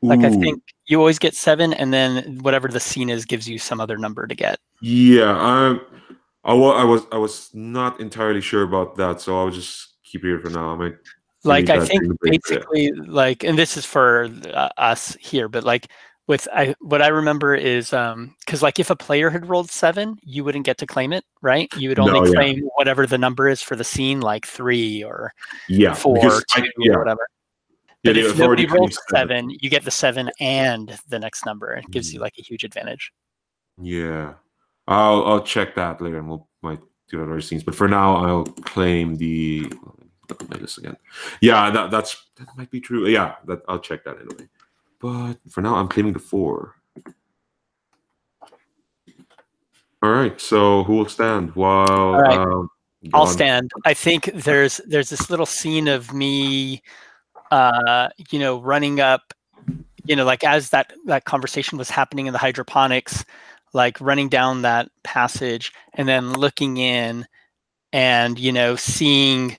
Like, I think you always get 7, and then whatever the scene is gives you some other number to get. Yeah, I was not entirely sure about that, so I'll just keep it here for now. I think basically, and this is for us here, but what I remember is because if a player had rolled 7, you wouldn't get to claim it, right? You would only claim whatever the number is for the scene, like 3 or 4 or 2 or whatever. But if nobody rolls 7, you get the 7 and the next number. It gives you a huge advantage. Yeah, I'll check that later, and might do that other scenes. But for now, I'll claim the. Look at my list again. Yeah, that might be true. Yeah, I'll check that anyway. But for now, I'm claiming the 4. All right. So who will stand? While I'll stand. I think there's this little scene of me, running up, as that conversation was happening in the hydroponics, running down that passage and then looking in, and seeing.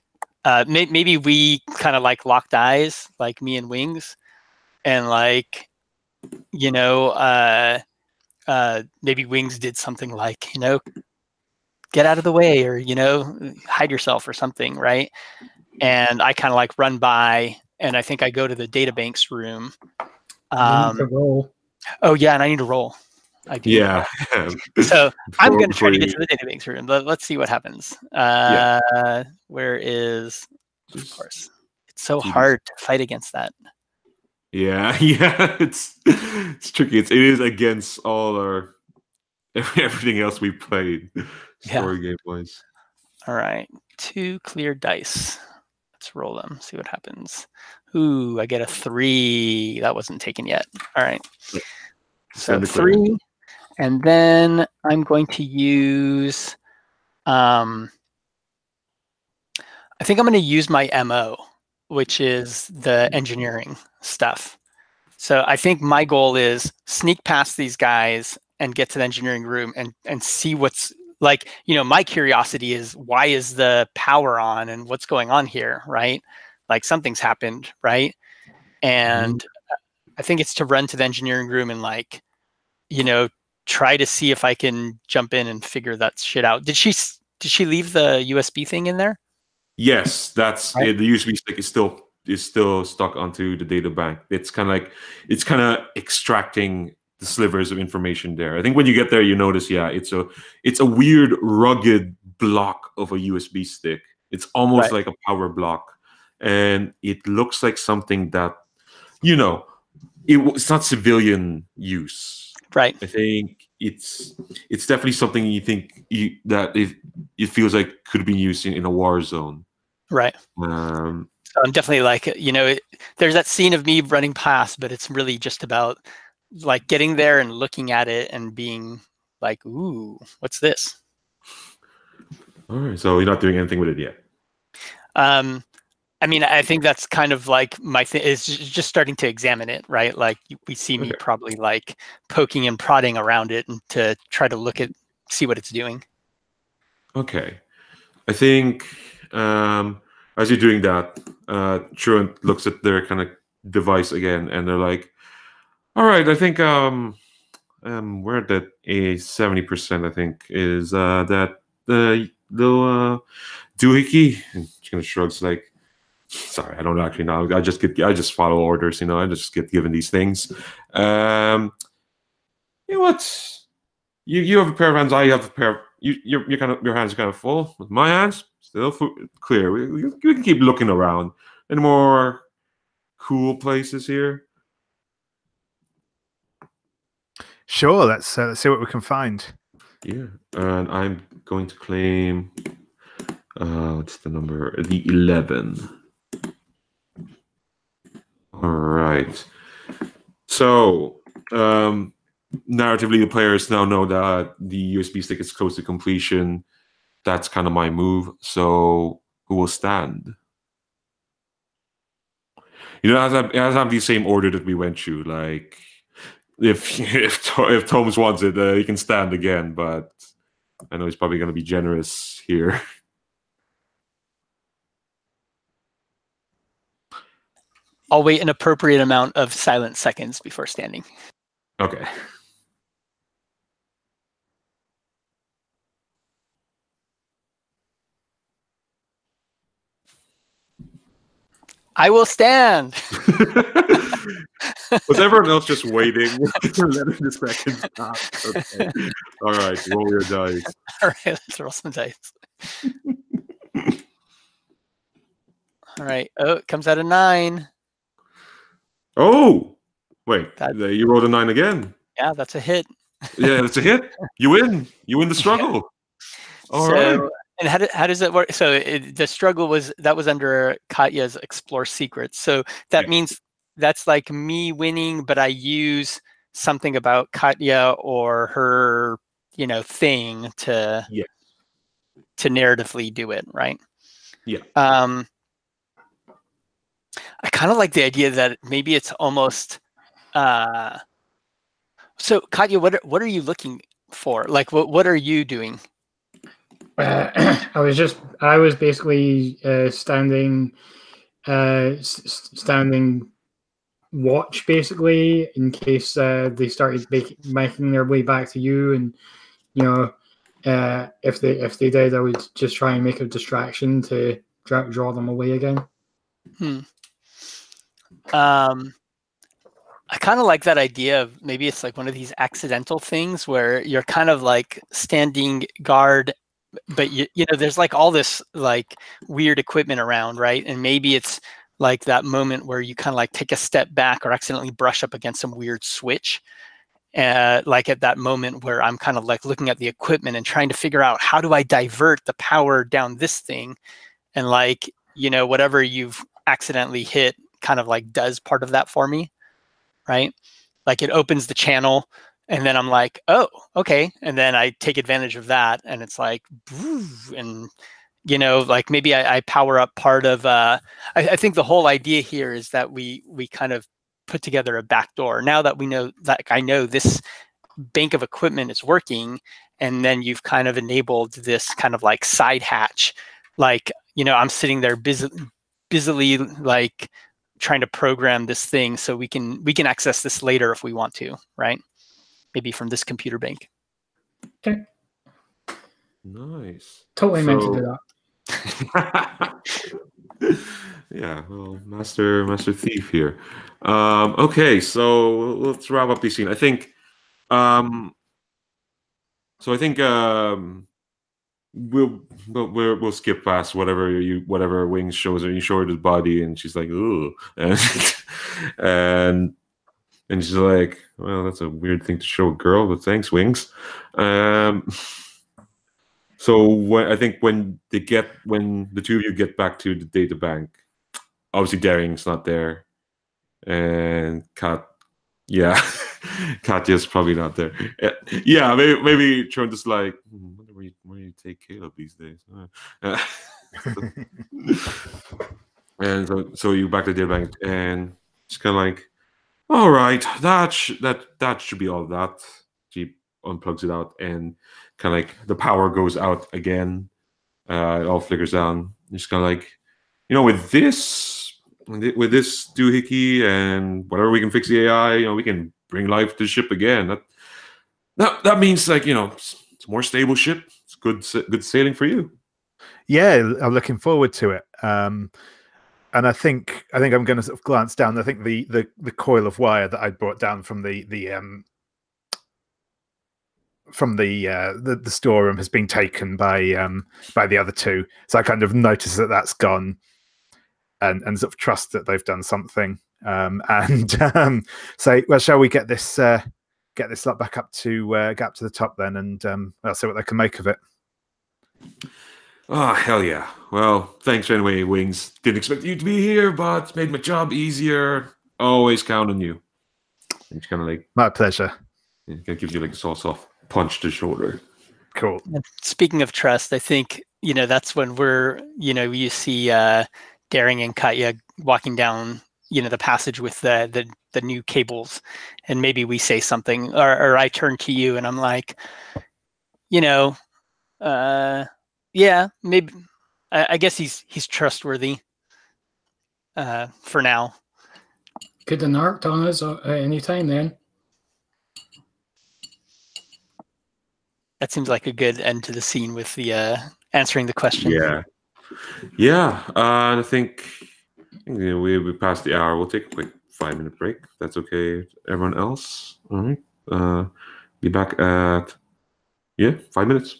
Maybe we kind of locked eyes, like me and Wings, and maybe Wings did something get out of the way, or hide yourself or something, right? And I kind of run by, and I think I go to the databanks room. You need to roll. Oh yeah, and I need to roll. I do. Yeah. So I'm going to try to get to the databanks room. Let's see what happens. Where is? Of course, it's so hard to fight against that. Yeah, it's tricky. It is against all everything else we played, story game wise. All right, 2 clear dice. Let's roll them. See what happens. Ooh, I get a 3. That wasn't taken yet. All right. So 3, and then I'm going to use. I think I'm going to use my MO, which is the engineering stuff. So I think my goal is sneak past these guys and get to the engineering room and see what's my curiosity is, why is the power on and what's going on here, right? Something's happened, right? and I think it's to run to the engineering room and like, try to see if I can jump in and figure that shit out. Did she leave the USB thing in there? Yes, that's Right. it. The USB stick is still stuck onto the data bank. It's kind of extracting the slivers of information there. I think when you get there, you notice, yeah, it's a weird, rugged block of a USB stick. It's almost Right. like a power block, and it looks like something that, it's not civilian use. Right. I think it's definitely something you think that it feels like could be used in a war zone. Right. Um, So I'm definitely like, there's that scene of me running past, but it's really just about like getting there and looking at it and being like, ooh, what's this? all right, so you're not doing anything with it yet. I mean, I think that's kind of like my thing is just starting to examine it, right? Like we see me probably like poking and prodding around it and to try to see what it's doing. Okay. I think as you're doing that, Truant looks at their kind of device again, and they're like, all right, I think we're at that 70%, I think, is that the little doohickey. And she kind of shrugs like, sorry, I don't actually know. I just follow orders, I just get given these things. You know what? You have a pair of hands. I have a pair. Your hands are kind of full. With my hands still clear. We can keep looking around. Any more cool places here? Sure, let's see what we can find. Yeah, and I'm going to claim. What's the number? The 11. All right. So, narratively, the players now know that the USB stick is close to completion. That's kind of my move. So, who will stand? It has to have the same order that we went through. Like, if Thomas wants it, he can stand again. But I know he's probably going to be generous here. I'll wait an appropriate amount of silent seconds before standing. Okay. I will stand. Was everyone else just waiting? Letting the seconds pass. Okay. All right, roll your dice. All right, let's roll some dice. All right. Oh, it comes out a 9. Oh, wait. You rolled a 9 again. Yeah, that's a hit. Yeah, that's a hit. You win. You win the struggle. Yeah. All right. And how does it work? So the struggle was under Katya's Explore Secrets. So that means that's like me winning, but I use something about Katya or her, thing to narratively do it, right? Yeah. I kind of like the idea that maybe it's almost. So Katya, what are you looking for? Like, what are you doing? I was basically standing watch, basically, in case they started making their way back to you, and if they did, I would just try and make a distraction to draw them away again. I kind of like that idea of maybe it's like one of these accidental things where you're kind of like standing guard, but there's like all this like weird equipment around, right? And maybe it's like that moment where you kind of like take a step back or accidentally brush up against some weird switch. Like at that moment where I'm kind of like looking at the equipment and trying to figure out how do I divert the power down this thing, and like, whatever you've accidentally hit kind of like does part of that for me, right? Like it opens the channel and then I'm like, oh, okay. And then I take advantage of that and it's like, and like maybe I power up part of, I think the whole idea here is that we kind of put together a backdoor. Now that we know that I know this bank of equipment is working, and then you've kind of enabled this kind of like side hatch. Like, I'm sitting there busily like trying to program this thing so we can access this later if we want to, right? Maybe from this computer bank. Okay. Nice. Totally meant to do that. Yeah, well, master thief here. Okay, so let's wrap up this scene. I think. So I think we'll skip past whatever Wings shows her. You show her the body, and she's like, "Ooh," and she's like, "Well, that's a weird thing to show a girl, but thanks, Wings." So I think when the two of you get back to the data bank, obviously Daring's not there, and yeah, Katya's probably not there. Yeah, maybe Tron just like, wonder where you take Caleb these days. And so you back to the data bank, and it's kind of like, all right, that should be all of that. She unplugs it out, and kind of like the power goes out again. It all flickers down. It's kind of like, with this doohickey and whatever we can fix the AI, we can bring life to the ship again. That means like it's a more stable ship. It's good sailing for you. Yeah, I'm looking forward to it. And I think I'm going to sort of glance down. I think the coil of wire that I brought down from the storeroom has been taken by the other two. So I kind of notice that that's gone, and sort of trust that they've done something. And say, well, shall we get this lot back up to the top then, and I'll see what they can make of it. Oh, hell yeah. Well, thanks anyway, Wings. Didn't expect you to be here, but made my job easier. Always count on you. And it's kind of like, my pleasure. It kind of gives you like a soft punch to the shoulder. Cool. Speaking of trust, I think, that's when you see Daring and Katya walking down, the passage with the new cables, and maybe we say something, or I turn to you and I'm like, yeah, maybe. I guess he's trustworthy for now. Could have narked on us at any time then. That seems like a good end to the scene with the answering the question. Yeah. And I think we passed the hour. We'll take a quick 5-minute break. That's okay. Everyone else, all right. Be back at 5 minutes.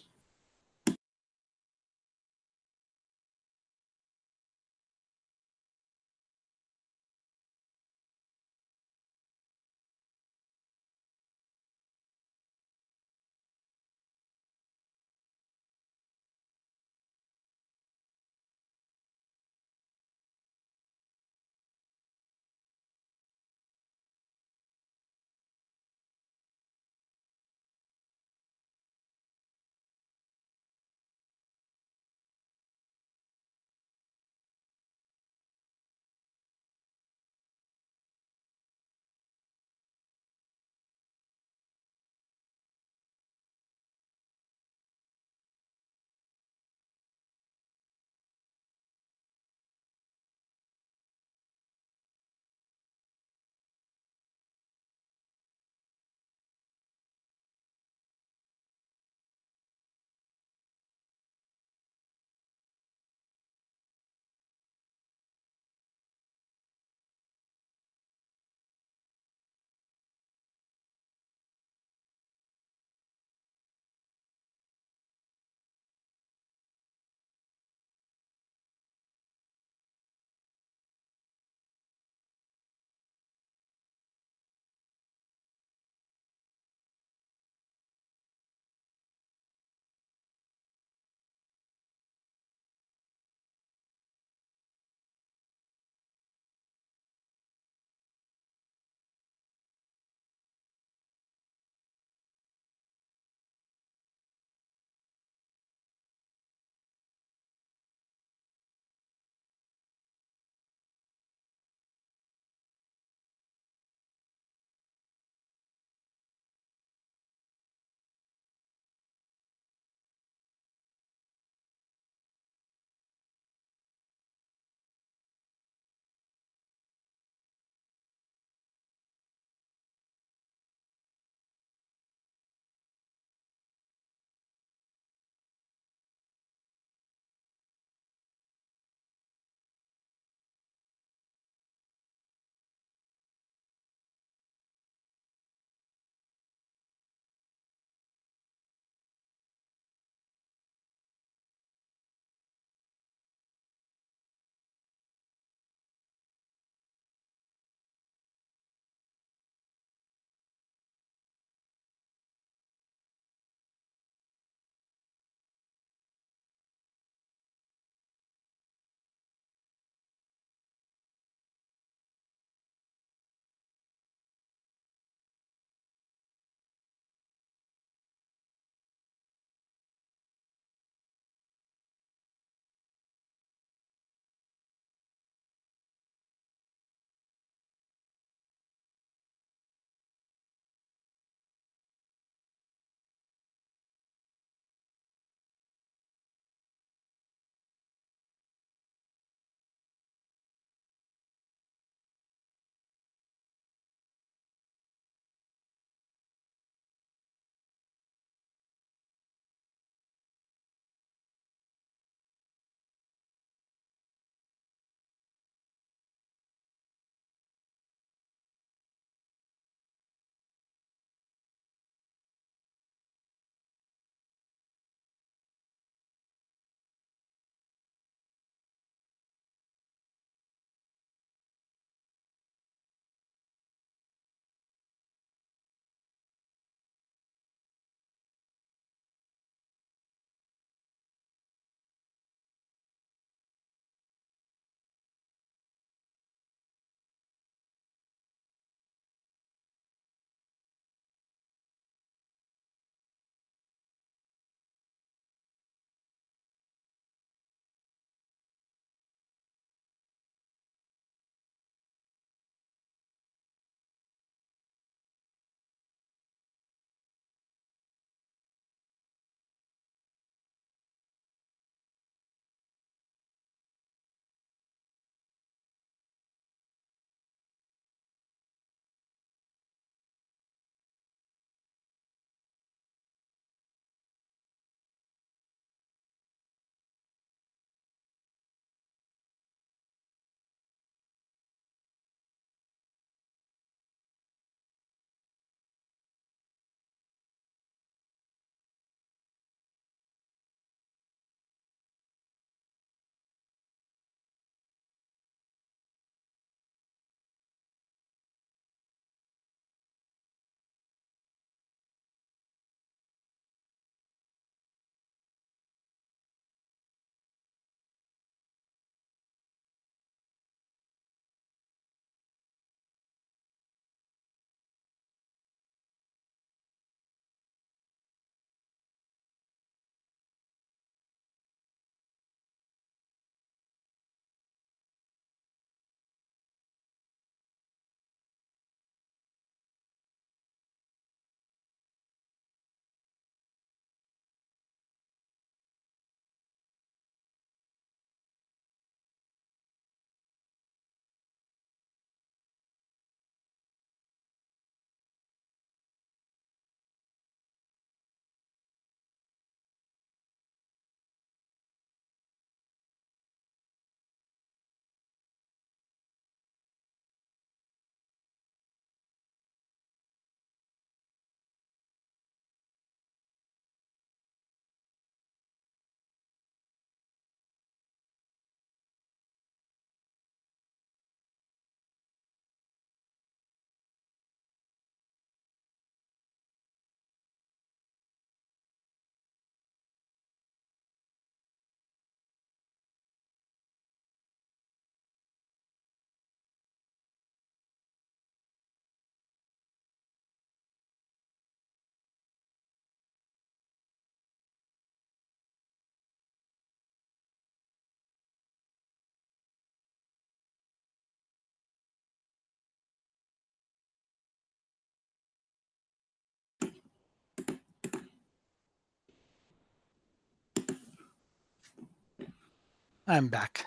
I'm back.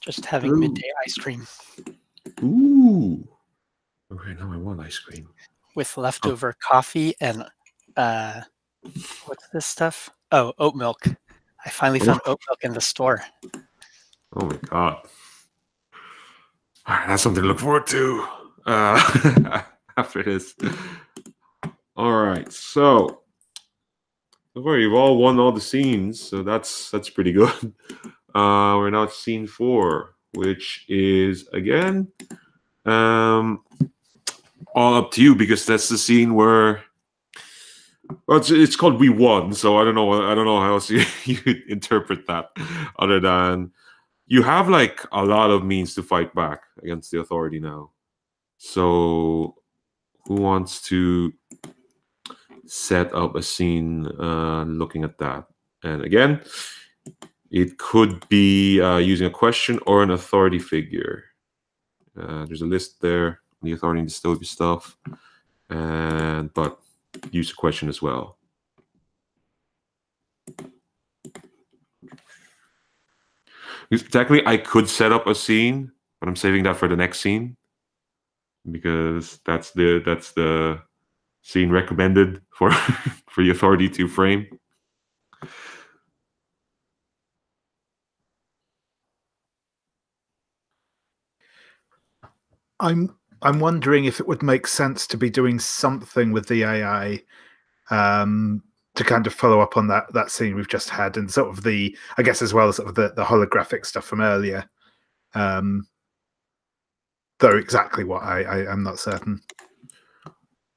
Just having Ooh. midday ice cream Ooh. Okay, now I want ice cream. with leftover coffee and what's this stuff? Oh, oat milk. I finally found oat milk in the store. Oh my god. All right, that's something to look forward to after this. All right, so you've all won all the scenes, so that's pretty good. We're now at scene 4, which is again all up to you because that's the scene where. Well, it's called We Won, so I don't know how else you interpret that, other than you have like a lot of means to fight back against the authority now. So, who wants to set up a scene looking at that? And again, it could be using a question or an authority figure. There's a list there, the authority and dystopia stuff, but use a question as well. Technically, I could set up a scene, but I'm saving that for the next scene because that's the scene recommended for for the authority to frame. I'm wondering if it would make sense to be doing something with the AI to kind of follow up on that scene we've just had, and sort of I guess as well as sort of the holographic stuff from earlier. Though exactly what I'm not certain.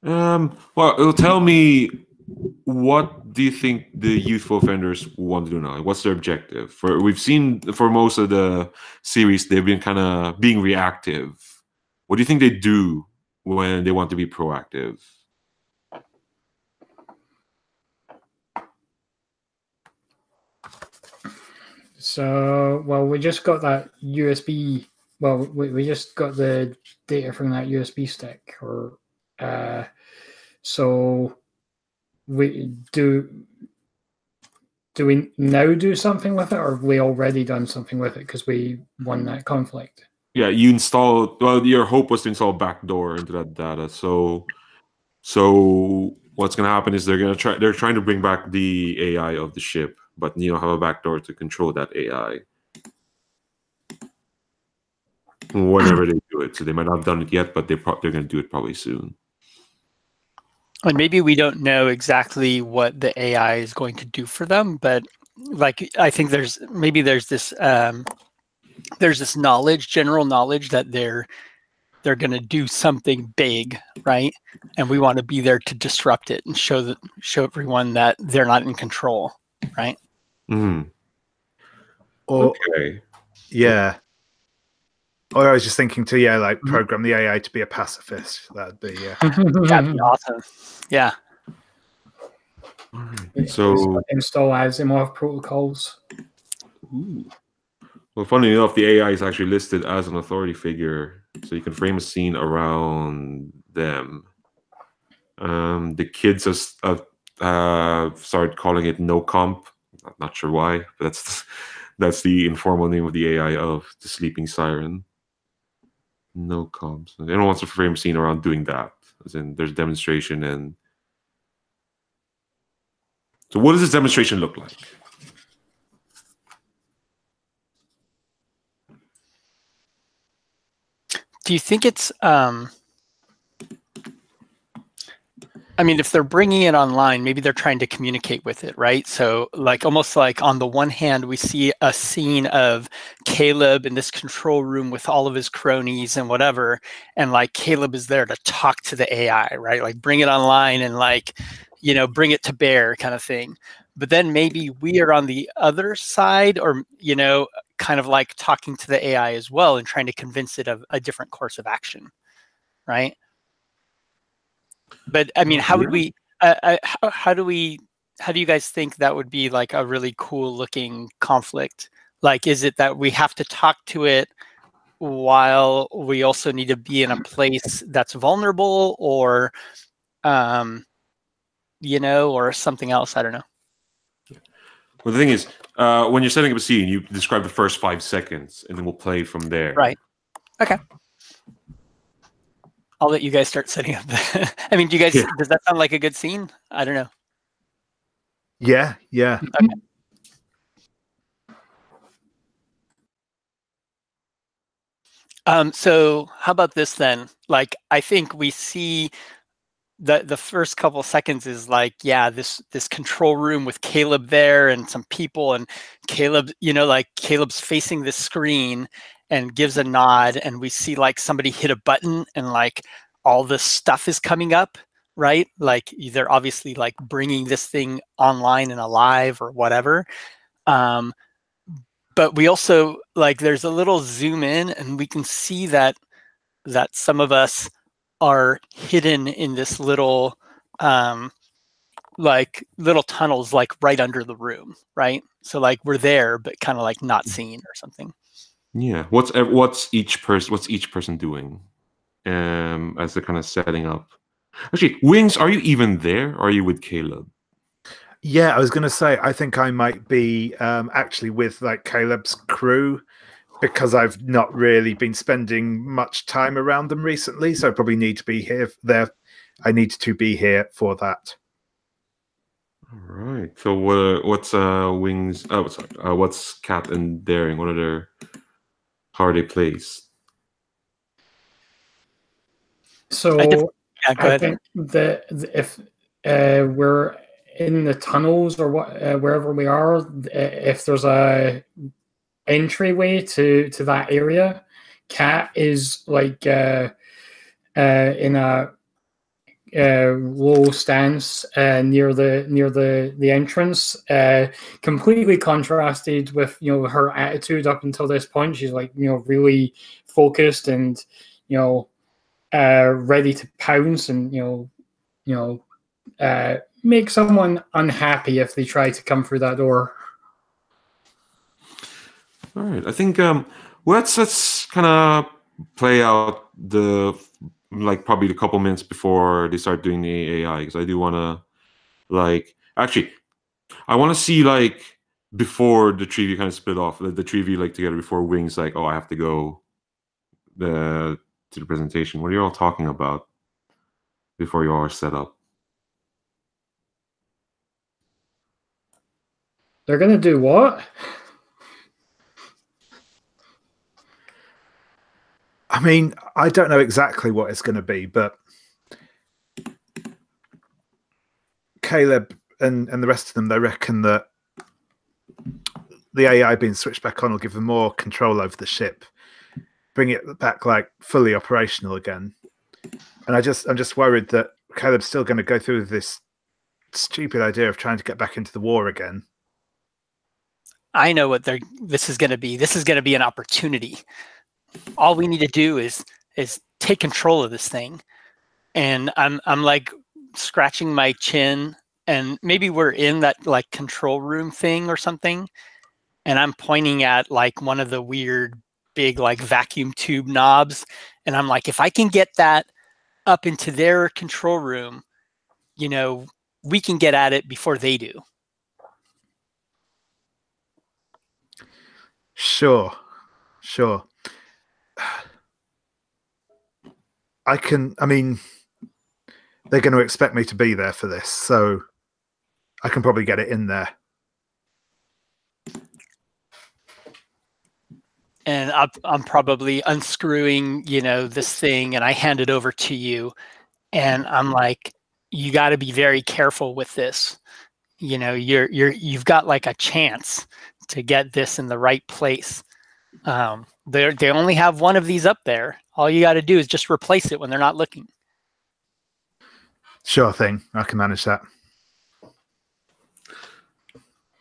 Well, it'll tell me, what do you think the youthful offenders want to do now? What's their objective? We've seen for most of the series they've been kind of being reactive. What do you think they do when they want to be proactive? So, well, we just got that USB. Well, we just got the data from that USB stick, or so we do. Do we now do something with it, or have we already done something with it because we won that conflict? Yeah, you install. Well, your hope was to install a backdoor into that data. So what's going to happen is they're trying to bring back the AI of the ship, but you don't have a backdoor to control that AI whenever they do it. So they might not have done it yet, but they're going to do it probably soon. And maybe we don't know exactly what the AI is going to do for them, but like I think there's this general knowledge that they're going to do something big, right? And we want to be there to disrupt it and show everyone that they're not in control, right? Mm. Okay. Yeah. Or I was just thinking to like program the AI to be a pacifist. That'd be That'd be awesome. Yeah. So install Asimov protocols. Ooh. Well, funny enough, the AI is actually listed as an authority figure, so you can frame a scene around them. The kids have started calling it no comp. Not sure why, but that's the informal name of the AI of the Sleeping Siren. No comps. Anyone wants to frame a scene around doing that, as in there's a demonstration. And so what does this demonstration look like? Do you think it's I mean, if they're bringing it online, maybe they're trying to communicate with it, right? So like almost like on the one hand, we see a scene of Caleb in this control room with all of his cronies and whatever. And like Caleb is there to talk to the AI, right? Like bring it online and like, bring it to bear kind of thing. But then maybe we are on the other side, or, kind of like talking to the AI as well and trying to convince it of a different course of action, right? But I mean, how would we? How do you guys think that would be like a really cool looking conflict? Like, is it that we have to talk to it while we also need to be in a place that's vulnerable, or, or something else? I don't know. Well, the thing is, when you're setting up a scene, you describe the first 5 seconds, and then we'll play from there. Right. Okay. I'll let you guys start setting up. I mean, do you guys? Yeah. Does that sound like a good scene? I don't know. Yeah, yeah. Okay. So how about this then? Like, I think we see the first couple seconds is like, yeah, this control room with Caleb there and some people, and Caleb, like Caleb's facing the screen and gives a nod, and we see like somebody hit a button and like all this stuff is coming up, right? Like they're obviously like bringing this thing online and alive or whatever. But we also like there's a little zoom in, and we can see that some of us are hidden in this little like little tunnels like right under the room, right? So like we're there but kind of like not seen or something. Yeah. What's each person doing as they're kind of setting up? Actually, Wings, are you even there, or are you with Caleb? Yeah, I was going to say, I think I might be actually with like Caleb's crew, because I've not really been spending much time around them recently. So I probably need to be here there. I need to be here for that. All right. So what's Wings? Oh, sorry. What's Cat and Daring? How are they placed? So I think that if we're in the tunnels or wherever we are, if there's a entryway to that area, Cat is like in a low stance near the entrance, completely contrasted with her attitude up until this point. She's like really focused and ready to pounce and make someone unhappy if they try to come through that door. All right. I think let's kind of play out probably a couple minutes before they start doing the AI, because I do want to actually I want to see like before the three of you kind of split off, the three of you like together before Wings like, oh, I have to go to the presentation. What are you all talking about before you all are set up? They're gonna do what? I mean, I don't know exactly what it's going to be, but Caleb and the rest of them, they reckon that the AI being switched back on will give them more control over the ship, bring it back like fully operational again. And I'm just worried that Caleb's still going to go through this stupid idea of trying to get back into the war again. I know what this is going to be. This is going to be an opportunity. All we need to do is take control of this thing. And I'm like scratching my chin, and maybe we're in that like control room thing or something, and I'm pointing at like one of the weird big like vacuum tube knobs, and I'm like, if I can get that up into their control room, we can get at it before they do. Sure. I mean, they're going to expect me to be there for this, so I can probably get it in there. And I'm probably unscrewing, this thing, and I hand it over to you, and I'm like, you got to be very careful with this. You've got like a chance to get this in the right place. They only have one of these up there. All you got to do is just replace it when they're not looking. Sure thing. I can manage that.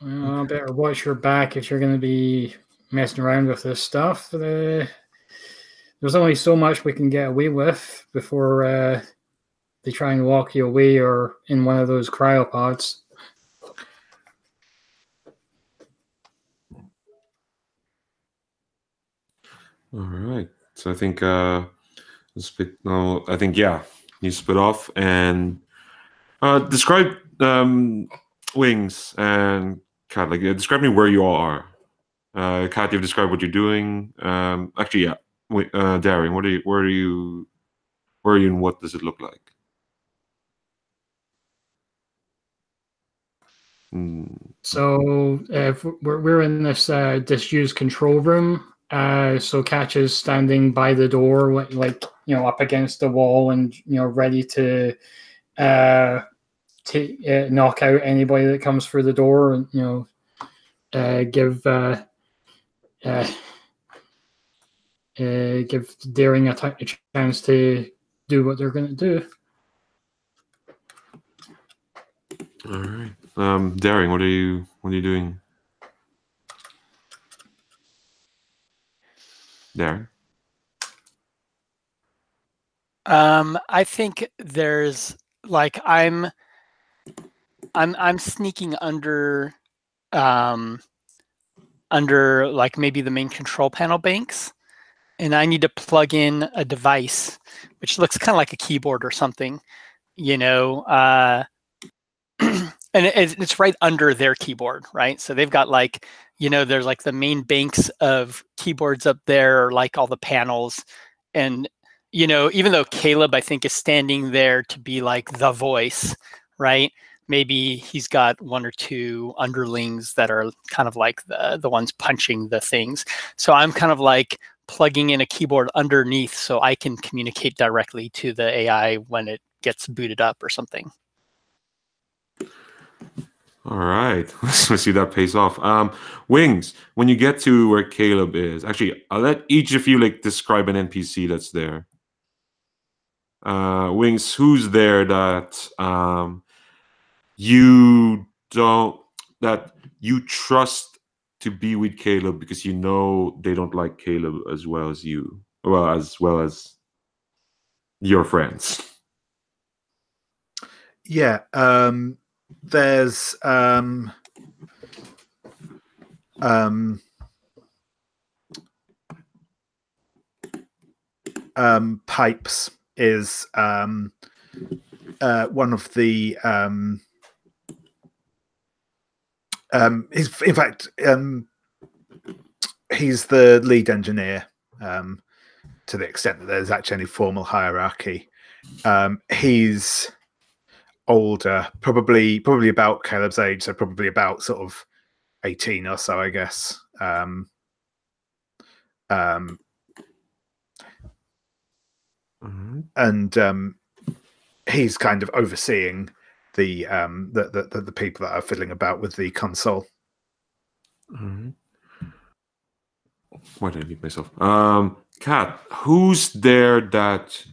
Well, better watch your back if you're going to be messing around with this stuff. There's only so much we can get away with before they try and lock you away or in one of those cryopods. All right. So I think you split off and describe Wings and Kat, like describe me where you all are. Kat, you've described what you're doing. Actually, yeah. Wait, Darian, where are you, and what does it look like? So we're in this disused control room. So Catch is standing by the door, like up against the wall, and ready to knock out anybody that comes through the door, and give Daring a chance to do what they're going to do. All right, Daring, what are you doing? Daring? I think there's like I'm sneaking under like maybe the main control panel banks, and I need to plug in a device which looks kind of like a keyboard or something, and it's right under their keyboard, right? So they've got like, there's like the main banks of keyboards up there, or like all the panels. And, even though Caleb, I think, is standing there to be like the voice, right? Maybe he's got one or two underlings that are kind of like the ones punching the things. So I'm kind of like plugging in a keyboard underneath so I can communicate directly to the AI when it gets booted up or something. All right, let's see that pays off. Wings, when you get to where Caleb is, actually, I'll let each of you like describe an NPC that's there. Wings, who's there that you trust to be with Caleb because they don't like Caleb as well as you, as well as your friends. Yeah. There's Pipes is one of the in fact he's the lead engineer, to the extent that there's actually any formal hierarchy. He's older, probably about Caleb's age, so probably about sort of 18 or so, I guess. And he's kind of overseeing the people that are fiddling about with the console. Why did I mute myself? Kat, who's there that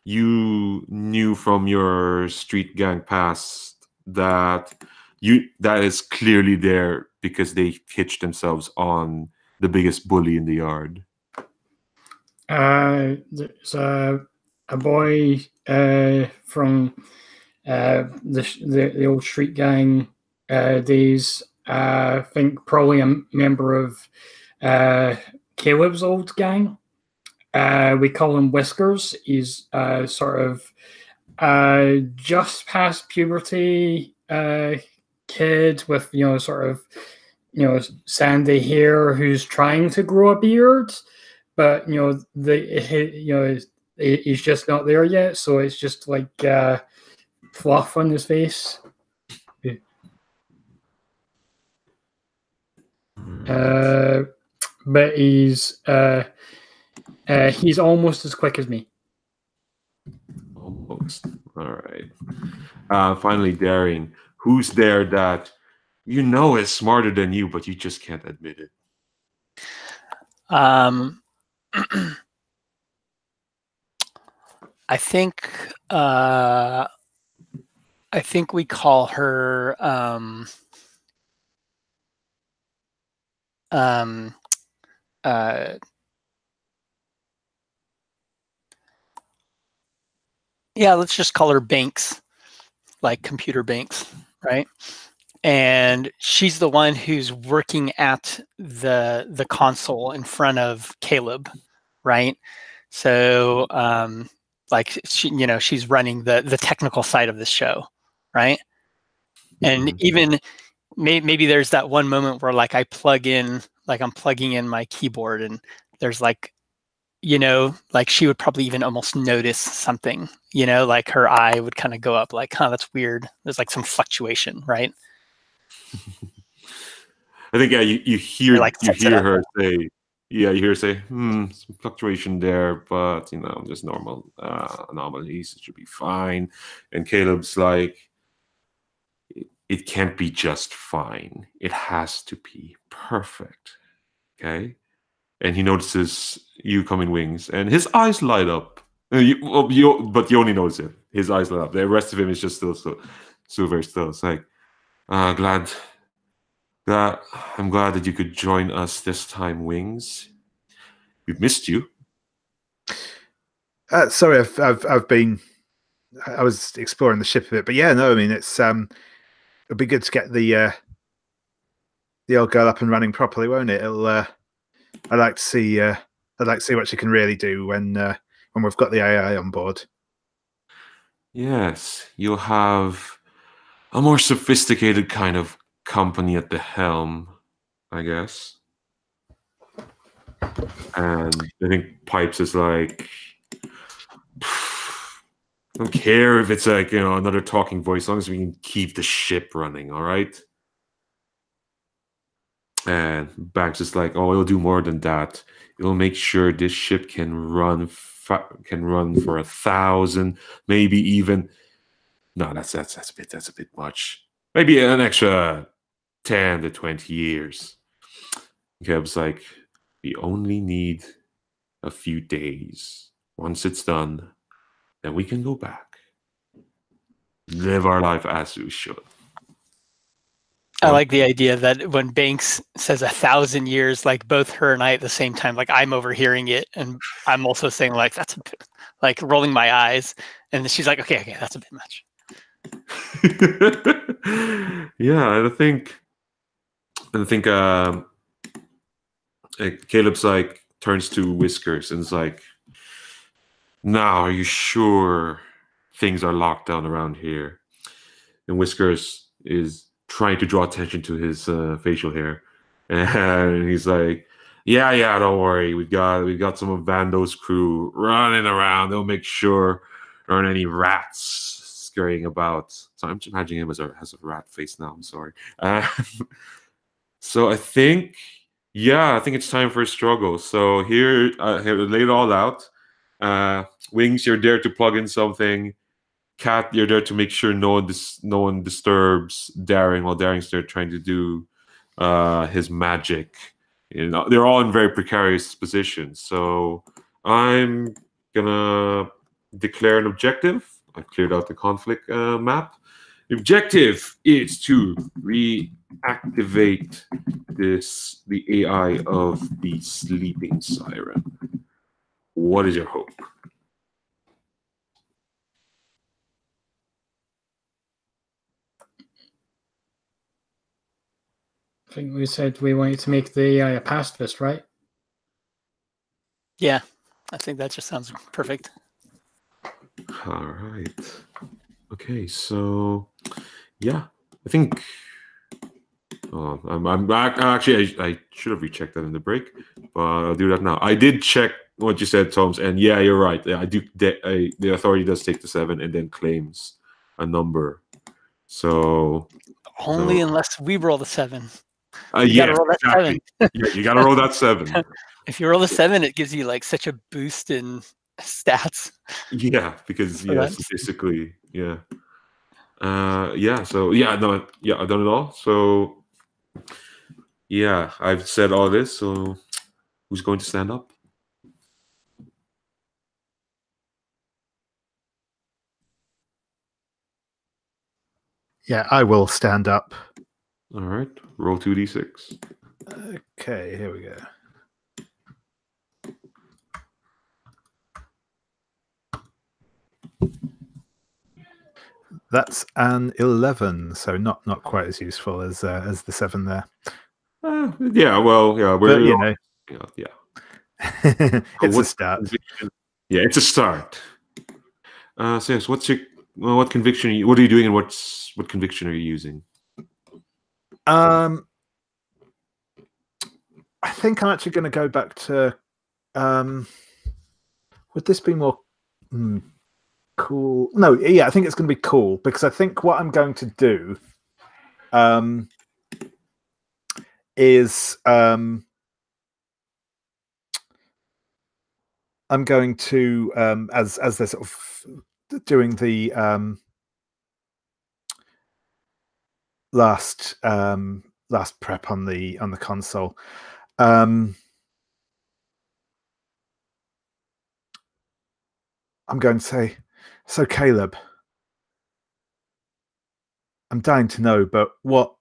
you knew from your street gang past that is clearly there because they hitched themselves on the biggest bully in the yard? There's a boy from the old street gang days. I think probably a member of Caleb's old gang. We call him Whiskers. He's sort of just past puberty kid with sort of sandy hair who's trying to grow a beard, but he's just not there yet. So it's just like fluff on his face. But he's almost as quick as me. Almost. All right. Finally, Daring, who's there that is smarter than you, but you just can't admit it? I think we call her yeah, let's just call her Banks, like computer Banks, right? And she's the one who's working at the console in front of Caleb, right? So like she's running the technical side of the show, right? And even maybe there's that one moment where like I'm plugging in my keyboard, and there's like, like she would probably even almost notice something, like her eye would kind of go up like, huh, that's weird. There's like some fluctuation, right? I think you hear Or, like, sets it up. her say, you hear her say, some fluctuation there, but just normal anomalies. It should be fine. And Caleb's like, it can't be just fine. It has to be perfect. Okay. And he notices you coming, Wings, and his eyes light up. But you only notice it. His eyes light up. The rest of him is just still very still. It's like, I'm glad that you could join us this time, Wings. We've missed you. Sorry, I was exploring the ship a bit, but yeah, no, I mean it'd be good to get the old girl up and running properly, won't it? I'd like to see what she can really do when we've got the AI on board. Yes, you'll have a more sophisticated kind of company at the helm, I guess. And I think Pipes is like, I don't care if it's like, another talking voice, as long as we can keep the ship running, all right? And Banks is like, oh, it'll do more than that. It'll make sure this ship can run for 1,000, maybe even. No, that's a bit much. Maybe an extra 10 to 20 years. Kev's like, we only need a few days. Once it's done, then we can go back, live our life as we should. I like the idea that when Banks says 1,000 years, like both her and I at the same time, like I'm overhearing it, and I'm also saying like that's a bit, like rolling my eyes, and she's like, okay, that's a bit much. Yeah, I think Caleb's like turns to Whiskers and is like, now are you sure things are locked down around here? And Whiskers is trying to draw attention to his facial hair, and he's like, yeah, don't worry, we got some of Vando's crew running around. They'll make sure there aren't any rats scurrying about. So I'm just imagining him as a rat face now. I'm sorry. So I think it's time for a struggle. So here lay it all out. Wings, you're there to plug in something. Cat, you're there to make sure no one disturbs Daring while Daring's there trying to do his magic. They're all in very precarious positions. So I'm gonna declare an objective. I've cleared out the conflict map. The objective is to reactivate the AI of the Sleeping Siren. What is your hope? I think we said we wanted to make the AI a pacifist, right? Yeah, I think that just sounds perfect. All right. Okay, so yeah, I think. I'm actually. I should have rechecked that in the break, but I'll do that now. I did check what you said, Toms, and yeah, you're right. I do. The authority does take the 7 and then claims a number. So only unless we roll the 7. Yeah, exactly. You got to roll that 7. If you roll a 7, it gives you like such a boost in stats. Yeah, because statistically, yeah. So I've done it all. So yeah, I've said all this. So who's going to stand up? Yeah, I will stand up. All right, roll 2d6. Okay, here we go. That's an 11, so not quite as useful as the 7 there. We're it's a start. Yeah, it's a start. So yes, what conviction? What are you doing, and what conviction are you using? I think I'm actually going to go back to. Would this be more cool? No, yeah, I think it's going to be cool because I think what I'm going to do is I'm going to as they're sort of doing the last prep on the console. I'm going to say, so Caleb, I'm dying to know, but what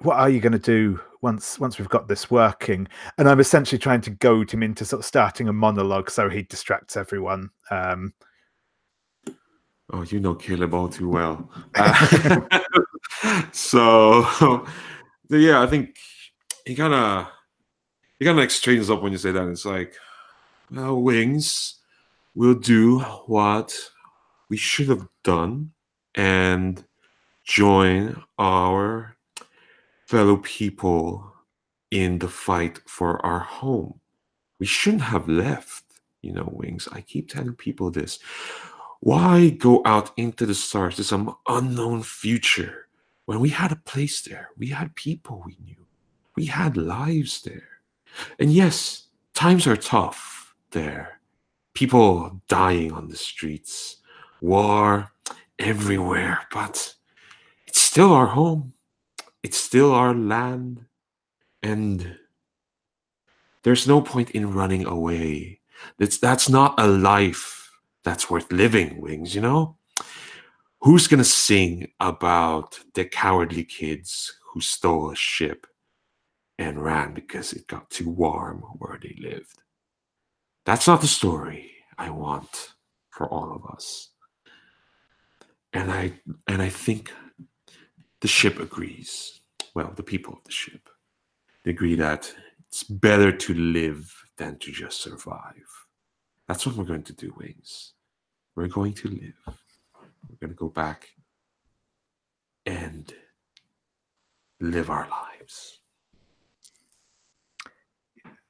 are you going to do once we've got this working? And I'm essentially trying to goad him into sort of starting a monologue so he distracts everyone. Oh, you know Caleb all too well. So yeah, I think he kind of like straightens up when you say that. It's like, well, Wings, we'll do what we should have done and join our fellow people in the fight for our home. We shouldn't have left, Wings. I keep telling people this. Why go out into the stars to some unknown future when we had a place there? We had people we knew. We had lives there. And yes, times are tough there. People dying on the streets, war everywhere, but it's still our home. It's still our land. And there's no point in running away. That's not a life that's worth living, Wings, Who's going to sing about the cowardly kids who stole a ship and ran because it got too warm where they lived? That's not the story I want for all of us. And I think the ship agrees. Well, the people of the ship. They agree that it's better to live than to just survive. That's what we're going to do, Wings. We're going to live. We're going to go back and live our lives.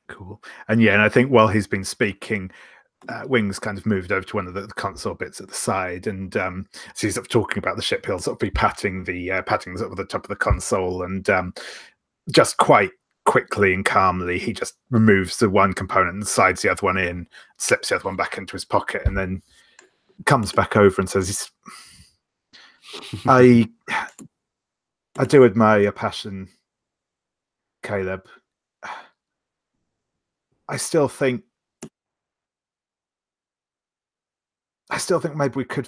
Cool. And yeah, and I think while he's been speaking, Wings kind of moved over to one of the console bits at the side, and so he's sort of talking about the ship. He'll sort of be patting the sort of the top of the console, and just quite quickly and calmly, he just removes the one component and slides the other one in, slips the other one back into his pocket, and then comes back over and says, I do admire your passion, Caleb. I still think maybe we could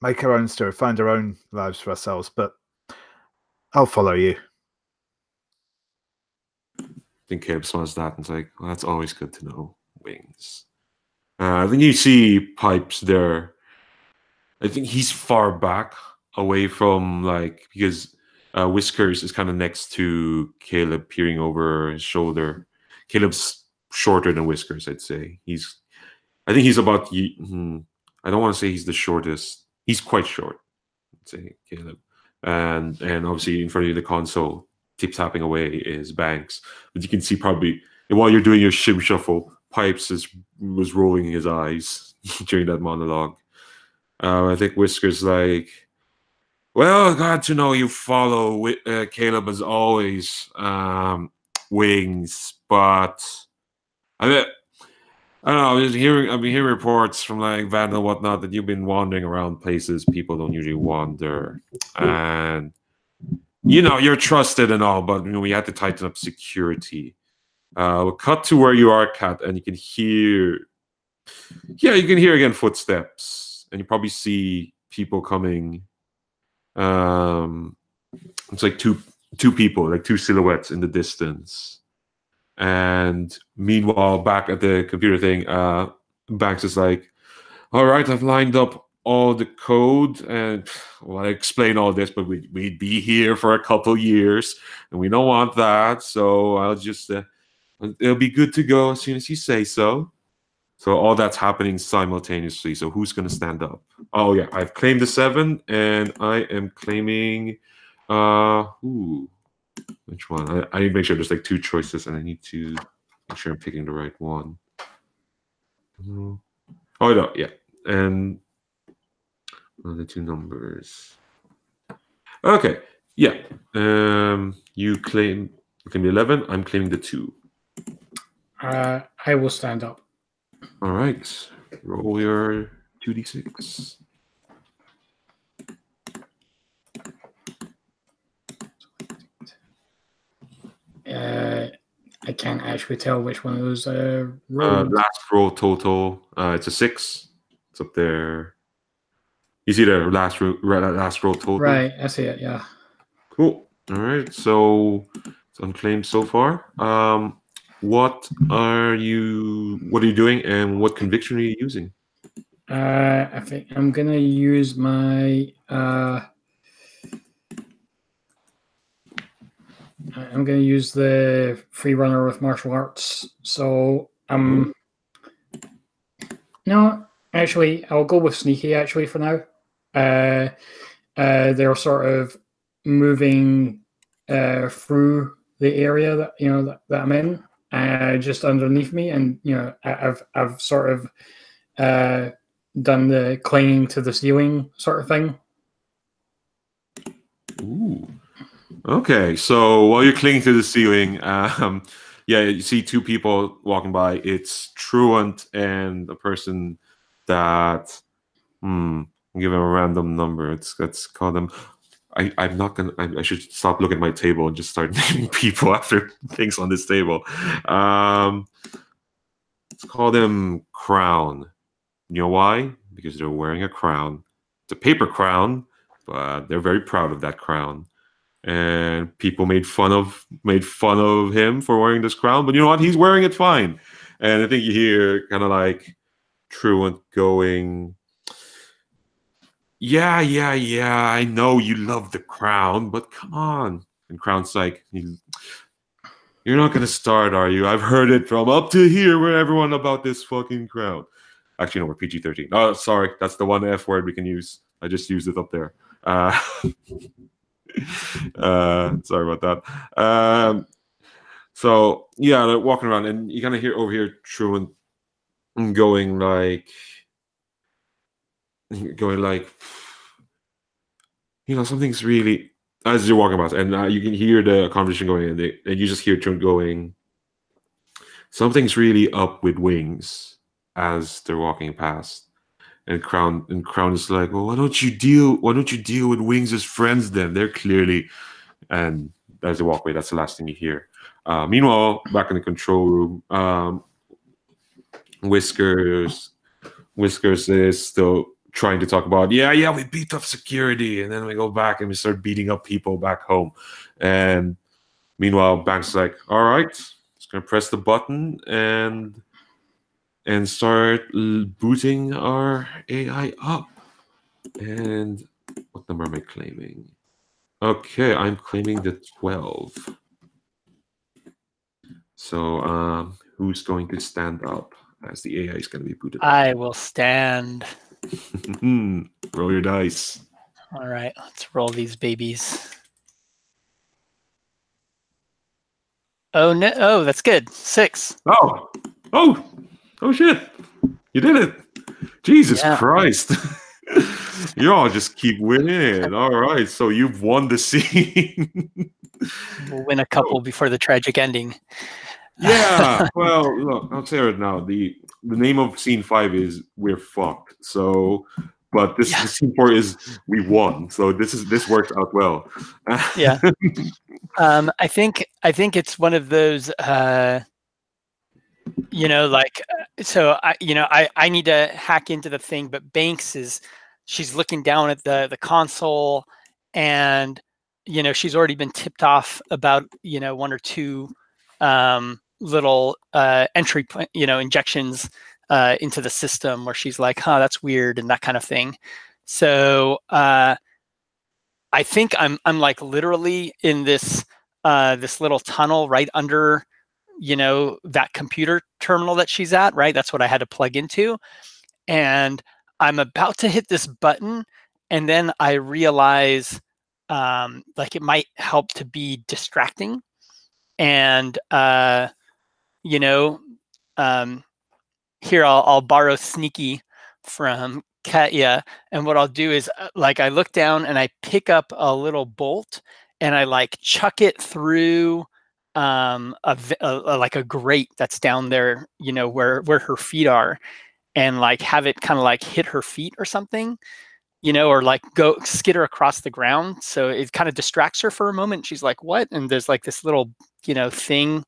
make our own story, find our own lives for ourselves, but I'll follow you. I think Caleb smiles that and is like, well, that's always good to know, Wings. Then you see Pipes there. I think he's far back away from, because Whiskers is kind of next to Caleb, peering over his shoulder. Caleb's shorter than Whiskers, I'd say. I think he's about, I don't want to say he's the shortest. He's quite short, I'd say, Caleb. And obviously in front of you, the console, tip-tapping away is Banks. But you can see probably, while you're doing your shim shuffle, Pipes was rolling his eyes during that monologue. I think Whiskers like, well, glad to know you follow Caleb as always, Wings. But I don't know. I've been hearing reports from Vandal and whatnot that you've been wandering around places people don't usually wander, and you're trusted and all, but we had to tighten up security. We'll cut to where you are, Kat, and you can hear again footsteps, and you probably see people coming. It's like two people, like two silhouettes in the distance. And meanwhile, back at the computer thing, Banks is like, all right, I've lined up all the code, and I explain all this, but we'd be here for a couple years, and we don't want that, so I'll just it'll be good to go as soon as you say so. So all that's happening simultaneously. So who's going to stand up? Oh yeah, I've claimed the 7, and I am claiming. Which one? I need to make sure there's like 2 choices, and I need to make sure I'm picking the right one. Oh no, yeah, and the 2 numbers. Okay, yeah. You claim the 11. I'm claiming the 2. I will stand up. All right. Roll your 2d6. I can't actually tell which one of those rolled. Last roll total. It's a 6. It's up there. You see the last roll total? Right, I see it. Yeah. Cool. All right. So it's unclaimed so far. What are you doing, and what conviction are you using? I think I'm gonna use my. I'm gonna use the free runner with martial arts. So no, actually, I'll go with sneaky. Actually, for now, they're sort of moving through the area that that I'm in, just underneath me, and I've sort of done the clinging to the ceiling sort of thing. Ooh. Okay, so while you're clinging to the ceiling, yeah, you see 2 people walking by. It's Truant and a person that, I'll give him a random number. Let's call them. I'm not gonna. I should stop looking at my table and just start naming people after things on this table. Let's call them Crown. You know why? Because they're wearing a crown. It's a paper crown, but they're very proud of that crown. And people made fun of him for wearing this crown, but you know what? He's wearing it fine. And I think you hear kind of like Truant going, yeah, I know you love the crown, but come on. And Crown's like, you're not gonna start, are you? I've heard it from up to here where everyone about this fucking crown. Actually, no, we're PG-13. Oh, sorry, that's the one F word we can use. I just used it up there. Sorry about that. So yeah, they're walking around, and you kind of hear over here Truant going like, something's really, as you're walking past, and you can hear the conversation going, and you just hear Truant going, something's really up with Wings, as they're walking past. And Crown is like, well, why don't you deal with Wings' friends then? They're clearly. And as they walk away, that's the last thing you hear. Meanwhile, back in the control room, Whiskers is still trying to talk about, yeah, we beat up security, and then we go back and we start beating up people back home. And meanwhile, Banks like, all right, just gonna press the button and start booting our AI up. And what number am I claiming? Okay, I'm claiming the 12. So, who's going to stand up as the AI is going to be booted up? I will stand. Roll your dice. All right, let's roll these babies. Oh no! Oh, that's good. 6. Oh shit! You did it! Jesus Christ! You all just keep winning. All right, so you've won the scene. We'll win a couple before the tragic ending. Yeah, well, look, I'll say it now. The name of scene 5 is We're Fucked. So, but this scene 4 is We Won. So this works out well. Yeah. I think it's one of those. So I need to hack into the thing, but Banks she's looking down at the console, and she's already been tipped off about 1 or 2 little entry injections into the system where she's like, that's weird, and that kind of thing. So I think I'm like literally in this this little tunnel right under that computer terminal that she's at, right? That's what I had to plug into. And I'm about to hit this button, and then I realize like it might help to be distracting. And here I'll borrow sneaky from Katya, and what I'll do is like I look down and I pick up a little bolt and I like chuck it through like a grate that's down there, where her feet are, and like have it kind of like hit her feet or something, or like go skitter across the ground. So it kind of distracts her for a moment. She's like, what? And there's like this little, thing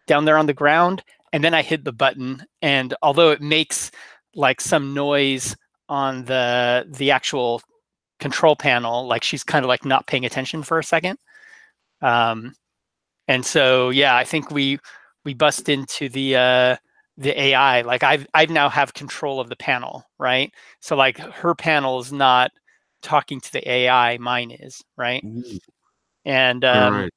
down there on the ground. And then I hit the button. And although it makes like some noise on the actual control panel, like she's kind of like not paying attention for a second. And so, yeah, I think we bust into the AI. Like I've now have control of the panel, right? So like her panel is not talking to the AI, mine is, right? And Right.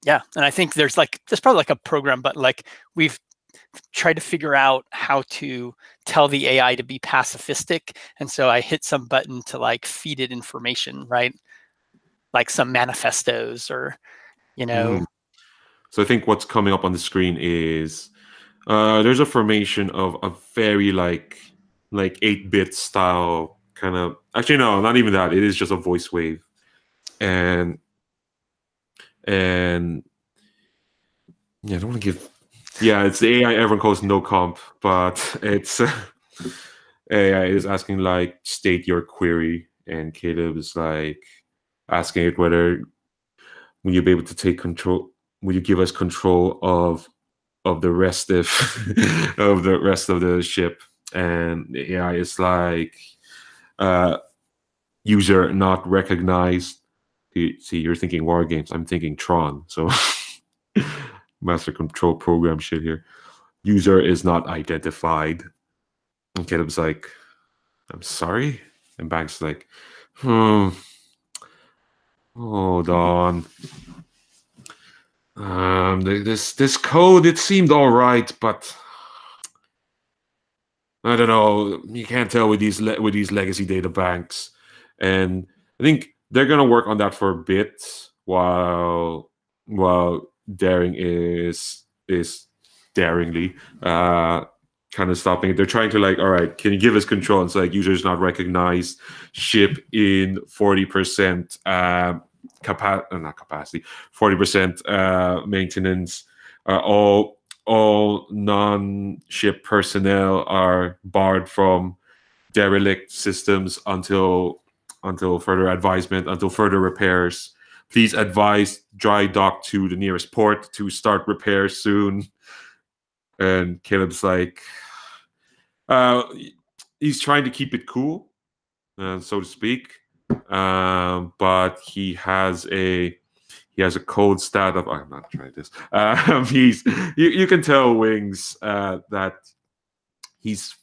yeah, and I think there's probably like a program, but like we've tried to figure out how to tell the AI to be pacifistic, and so I hit some button to like feed it information, right? Like some manifestos or So I think what's coming up on the screen is there's a formation of a very like 8-bit style kind of. Actually, no, not even that. It is just a voice wave, and yeah, I don't want to give. Yeah, it's the AI everyone calls no comp, but it's AI is asking like state your query, and Caleb is like asking it whether will you be able to take control. Will you give us control of the rest of of the rest of the ship? And the AI is like user not recognized. See, you're thinking war games. I'm thinking Tron. So master control program shit here. User is not identified. And Caleb's like, I'm sorry. And Bank's like, hold on. This code, it seemed all right, but I don't know. You can't tell with these legacy data banks, and I think they're gonna work on that for a bit while Daring is daringly kind of stopping it. They're trying to like, all right, can you give us control? And it's like users not recognized, ship in 40% not capacity, 40% maintenance. All non-ship personnel are barred from derelict systems until further advisement, until further repairs. Please advise dry dock to the nearest port to start repairs soon. And Caleb's like, he's trying to keep it cool, so to speak. But he has a cold stat of. I'm not trying this. You can tell Wings that he's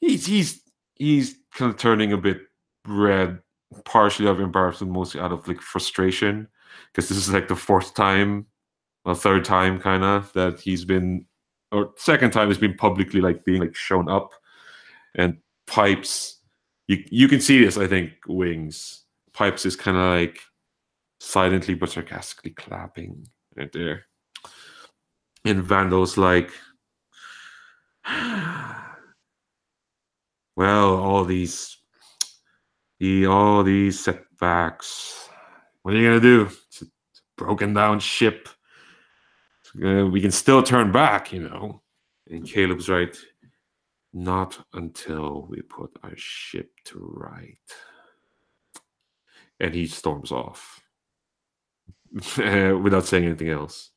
kind of turning a bit red, partially out of embarrassment, mostly out of like frustration, because this is like the third time kind of that he's been, or second time has been publicly like being like shown up, and Pipes. You can see this, I think, Wings. Pipes is kind of like silently but sarcastically clapping right there. And Vandal's like, well, all these setbacks. What are you gonna do? It's a broken down ship. We can still turn back, And Caleb's right. Not until we put our ship to right. And he storms off without saying anything else.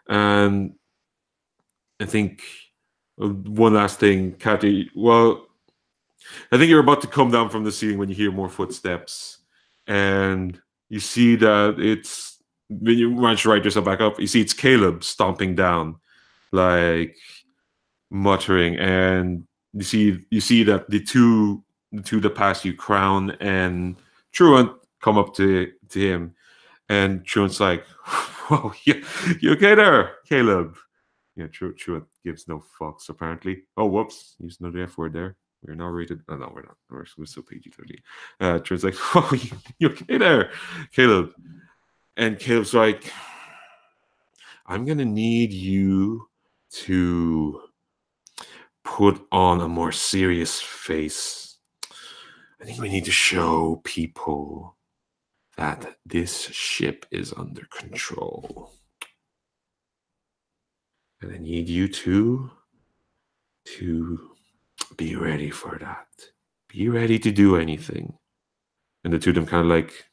And I think one last thing, Kathy. Well, I think you're about to come down from the ceiling when you hear more footsteps, and you see that it's when you manage to right yourself back up. You see it's Caleb stomping down, like muttering, and you see that the two that pass you, Crown and Truant, come up to him, and Truant's like, "Whoa, you okay there, Caleb?" Yeah, Truett gives no fucks, apparently. Oh, whoops. Used another F word there. We're now rated. Oh, no, we're not. We're still PG-13. Truett's like, "Oh, you okay there, Caleb?" And Caleb's like, "I'm going to need you to put on a more serious face. I think we need to show people that this ship is under control. And I need you to be ready for that. Be ready to do anything." And the two of them kind of like,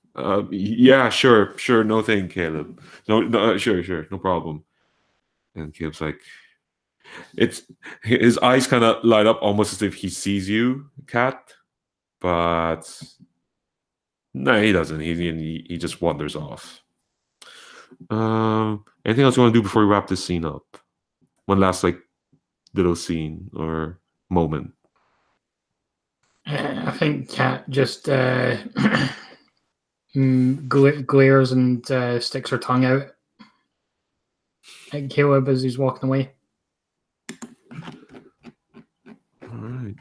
"Yeah, sure, no thing, Caleb. No, sure, no problem." And Caleb's like, it's his eyes kind of light up almost as if he sees you, Cat, but no, he doesn't. He just wanders off. Anything else you want to do before we wrap this scene up? One last like little scene or moment. I think Kat just glares and sticks her tongue out at Caleb as he's walking away. All right.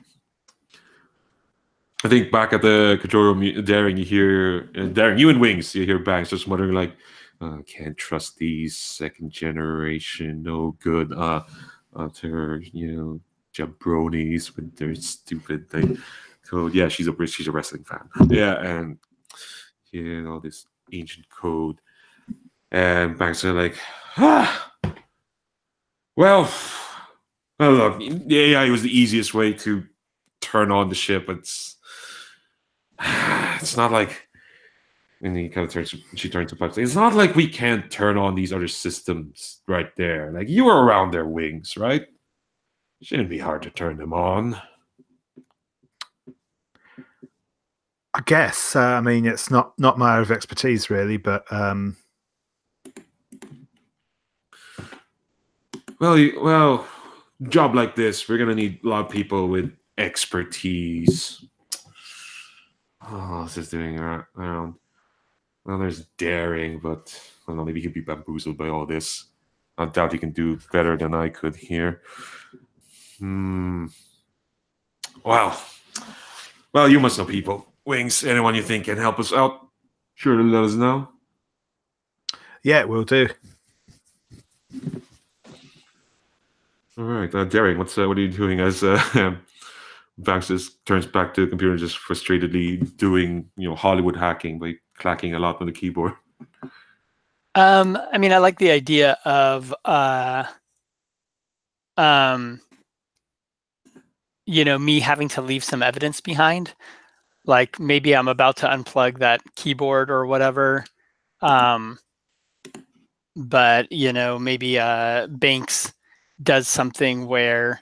I think back at the control room, Daring, you hear Daring, you and Wings, you hear Banks just muttering like, "Can't trust these second generation, no good, to jabronis with their stupid thing." So yeah, she's a wrestling fan. Yeah, and all this ancient code, and Banks are like, well, look, the AI was the easiest way to turn on the ship. It's not like, and he kind of she turns to Puck. It's not like we can't turn on these other systems right there. Like, you were around their Wings, right? It shouldn't be hard to turn them on. I guess. I mean, it's not my area of expertise really, but well, job like this, we're gonna need a lot of people with expertise. Oh, what's this doing around? Well, there's Daring, but I don't know, maybe he could be bamboozled by all this. I doubt he can do better than I could here. Well, you must know people. Wings, anyone you think can help us out, sure to let us know. Yeah, we'll do. All right, Daring, what are you doing as Banks just turns back to the computer and just frustratedly doing, Hollywood hacking by clacking a lot on the keyboard? I mean, I like the idea of me having to leave some evidence behind. Like, maybe I'm about to unplug that keyboard or whatever. But maybe Banks does something where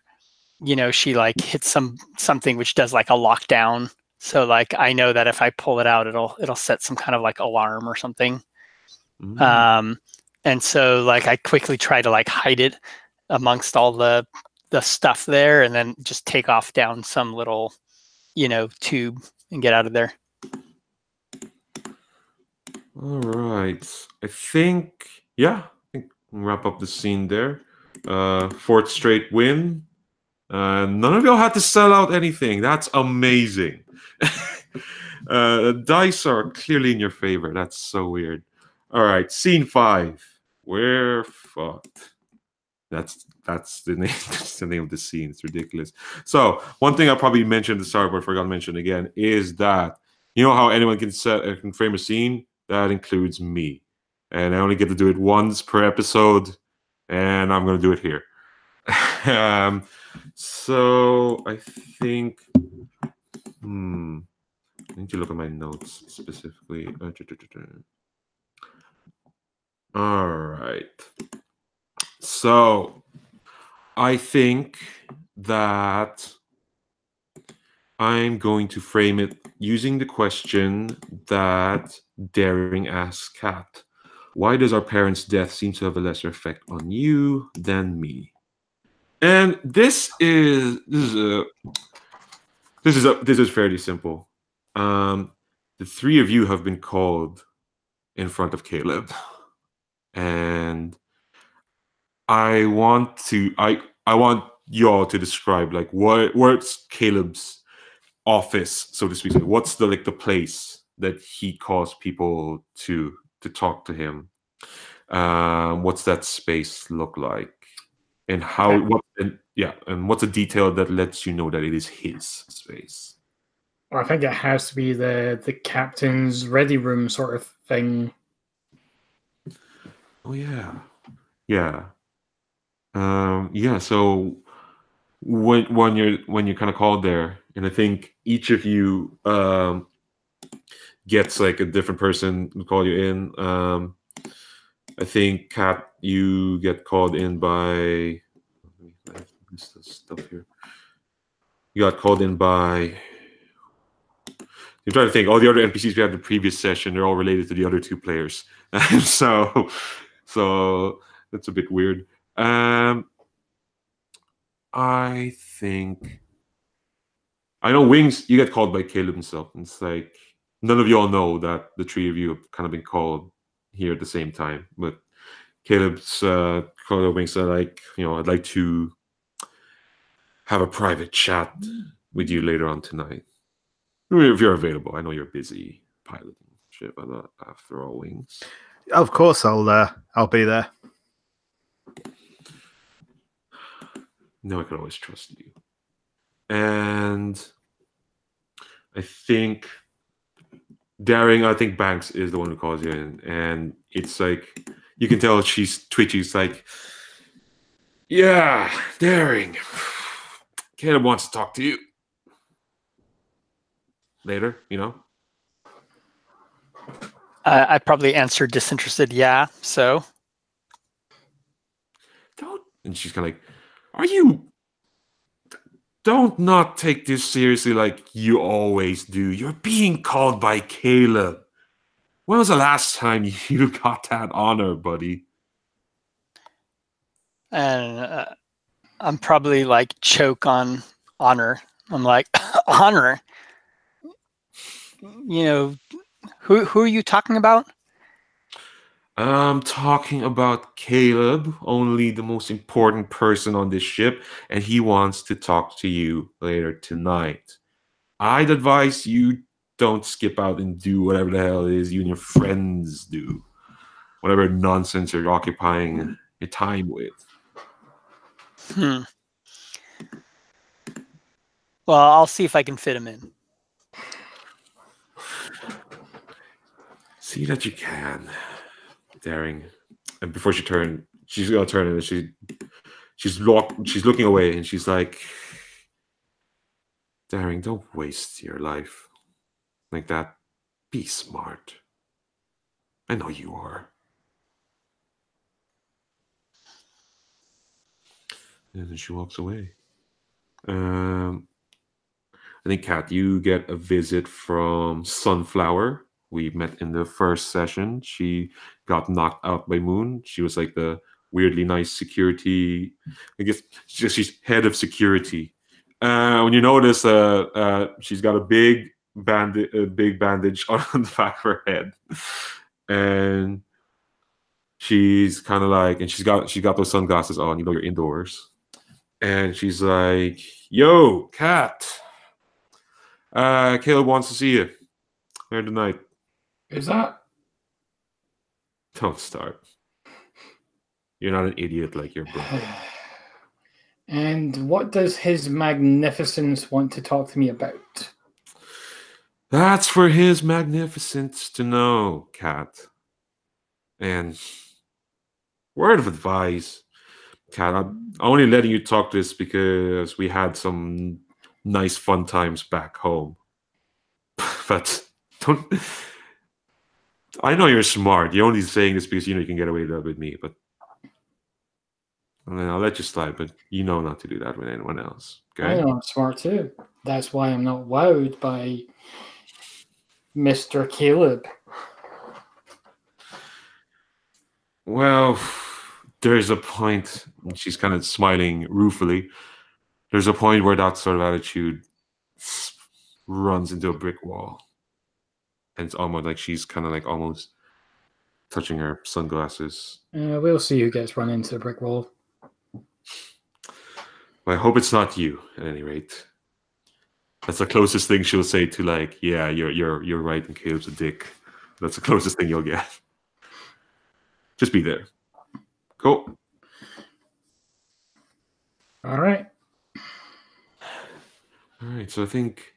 she like hits something which does like a lockdown. So like I know that if I pull it out, it'll set some kind of like alarm or something. And so like I quickly try to like hide it amongst all the stuff there, and then just take off down some little tube and get out of there. All right, I think we'll wrap up the scene there. Fourth straight win. None of y'all had to sell out anything. That's amazing. Dice are clearly in your favor. That's so weird. All right, scene 5. We're fucked. That's the name. That's the name of the scene. It's ridiculous. So one thing I probably mentioned at the start, but I forgot to mention again, is that how anyone can frame a scene. That includes me, and I only get to do it once per episode, and I'm going to do it here. So I think I need to look at my notes specifically. All right. So I think that I'm going to frame it using the question that Daring asks Kat. Why does our parents' death seem to have a lesser effect on you than me? And this is fairly simple. The three of you have been called in front of Caleb. and I want y'all to describe like where's Caleb's office, so to speak. Like, what's the place that he calls people to talk to him? What's that space look like? And and what's a detail that lets you know that it is his space? Well, I think it has to be the captain's ready room sort of thing. Oh yeah, yeah, yeah. So when you're kind of called there, and I think each of you gets like a different person to call you in. I think Kat, you get called in by. Let me list this stuff here. You got called in by. I'm trying to think. All the other NPCs we had in the previous session, they're all related to the other two players. so that's a bit weird. I think I know Wings. You get called by Caleb himself. And it's like none of you all know that the three of you have kind of been called here at the same time. But Caleb's called Wings. Like, I'd like to have a private chat with you later on tonight, if you're available. I know you're busy piloting shit, but after all, Wings. Of course, I'll be there. No, I can always trust you. And I think Banks is the one who calls you in, and it's like you can tell she's twitchy. It's like, yeah, Daring. Caleb wants to talk to you later. I probably answered disinterested. Yeah. So. Don't. And she's kind of like, are you? Don't not take this seriously like you always do. You're being called by Caleb. When was the last time you got that honor, buddy? And I'm probably like choke on honor. I'm like, honor? Who are you talking about? I'm talking about Caleb, only the most important person on this ship, and he wants to talk to you later tonight. I'd advise you don't skip out and do whatever the hell it is you and your friends do. Whatever nonsense you're occupying your time with. Well, I'll see if I can fit him in. See that you can. Daring. And before she's gonna turn and she's looking away and she's like, Daring, don't waste your life like that. Be smart. I know you are. And then she walks away. I think, Kat, you get a visit from Sunflower. We met in the first session. She got knocked out by Moon. She was like the weirdly nice security. I guess she's head of security. When you notice, she's got a big bandage on the back of her head, and she's kind of like, and she got those sunglasses on. You're indoors, and she's like, "Yo, Kat, Caleb wants to see you here tonight." Is that? Don't start. You're not an idiot like your brother. And what does His Magnificence want to talk to me about? That's for His Magnificence to know, Kat. And word of advice, Kat, I'm only letting you talk this because we had some nice fun times back home. But don't... I know you're smart. You're only saying this because you can get away with me, but I'll let you slide, but you know not to do that with anyone else. Okay? I know I'm smart too. That's why I'm not wowed by Mr. Caleb. Well, there's a point, and she's kind of smiling ruefully. There's a point where that sort of attitude runs into a brick wall. And it's almost like she's kind of like almost touching her sunglasses. We'll see who gets run into the brick wall. Well, I hope it's not you, at any rate. That's the closest thing she'll say to like, yeah, you're right, and Caleb's a dick. That's the closest thing you'll get. Just be there. Cool. All right. All right. So I think,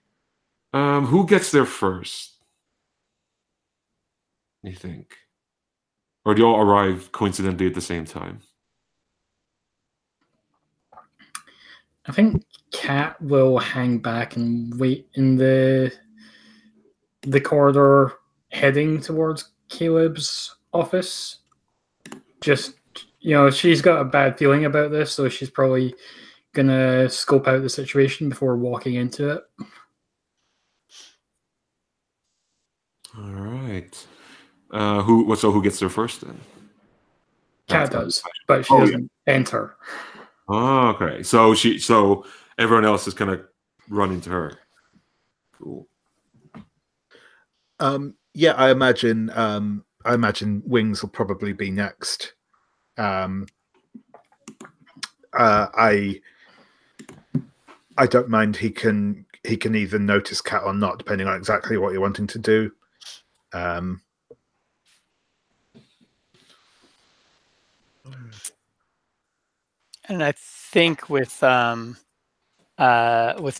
who gets there first? You think, or do you all arrive coincidentally at the same time? I think Kat will hang back and wait in the corridor heading towards Caleb's office. Just, she's got a bad feeling about this, so she's probably gonna scope out the situation before walking into it. All right. Who gets there first then? Kat does, but she doesn't enter. Oh, okay. So everyone else is gonna run into her. Cool. Yeah, I imagine Wings will probably be next. I don't mind. He can either notice Cat or not, depending on exactly what you're wanting to do. And I think with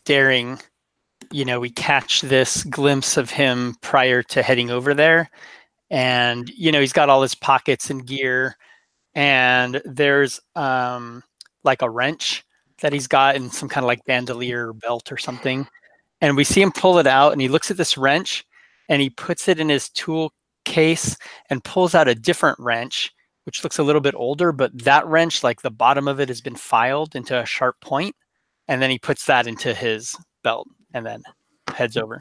Daring, we catch this glimpse of him prior to heading over there, and he's got all his pockets and gear, and there's like a wrench that he's got in some kind of like bandolier belt or something, and we see him pull it out, and he looks at this wrench, and he puts it in his tool case and pulls out a different wrench, which looks a little bit older, but that wrench, like the bottom of it has been filed into a sharp point, and then he puts that into his belt and then heads over.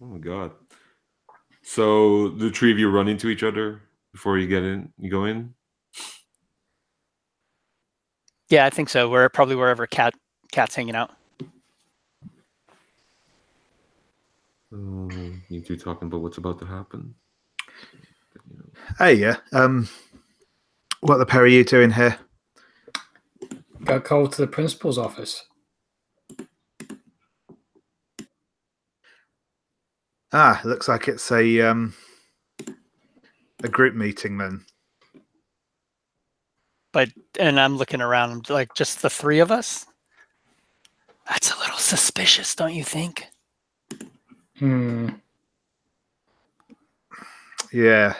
Oh my god. So the three of you run into each other before you get in? You go in? Yeah, I think so. We're probably wherever Cat's hanging out. You two talking about what's about to happen? Hey, yeah. What the pair are you doing here? Got called to the principal's office. Looks like it's a group meeting then. And I'm looking around, like just the three of us. That's a little suspicious, don't you think? Yeah.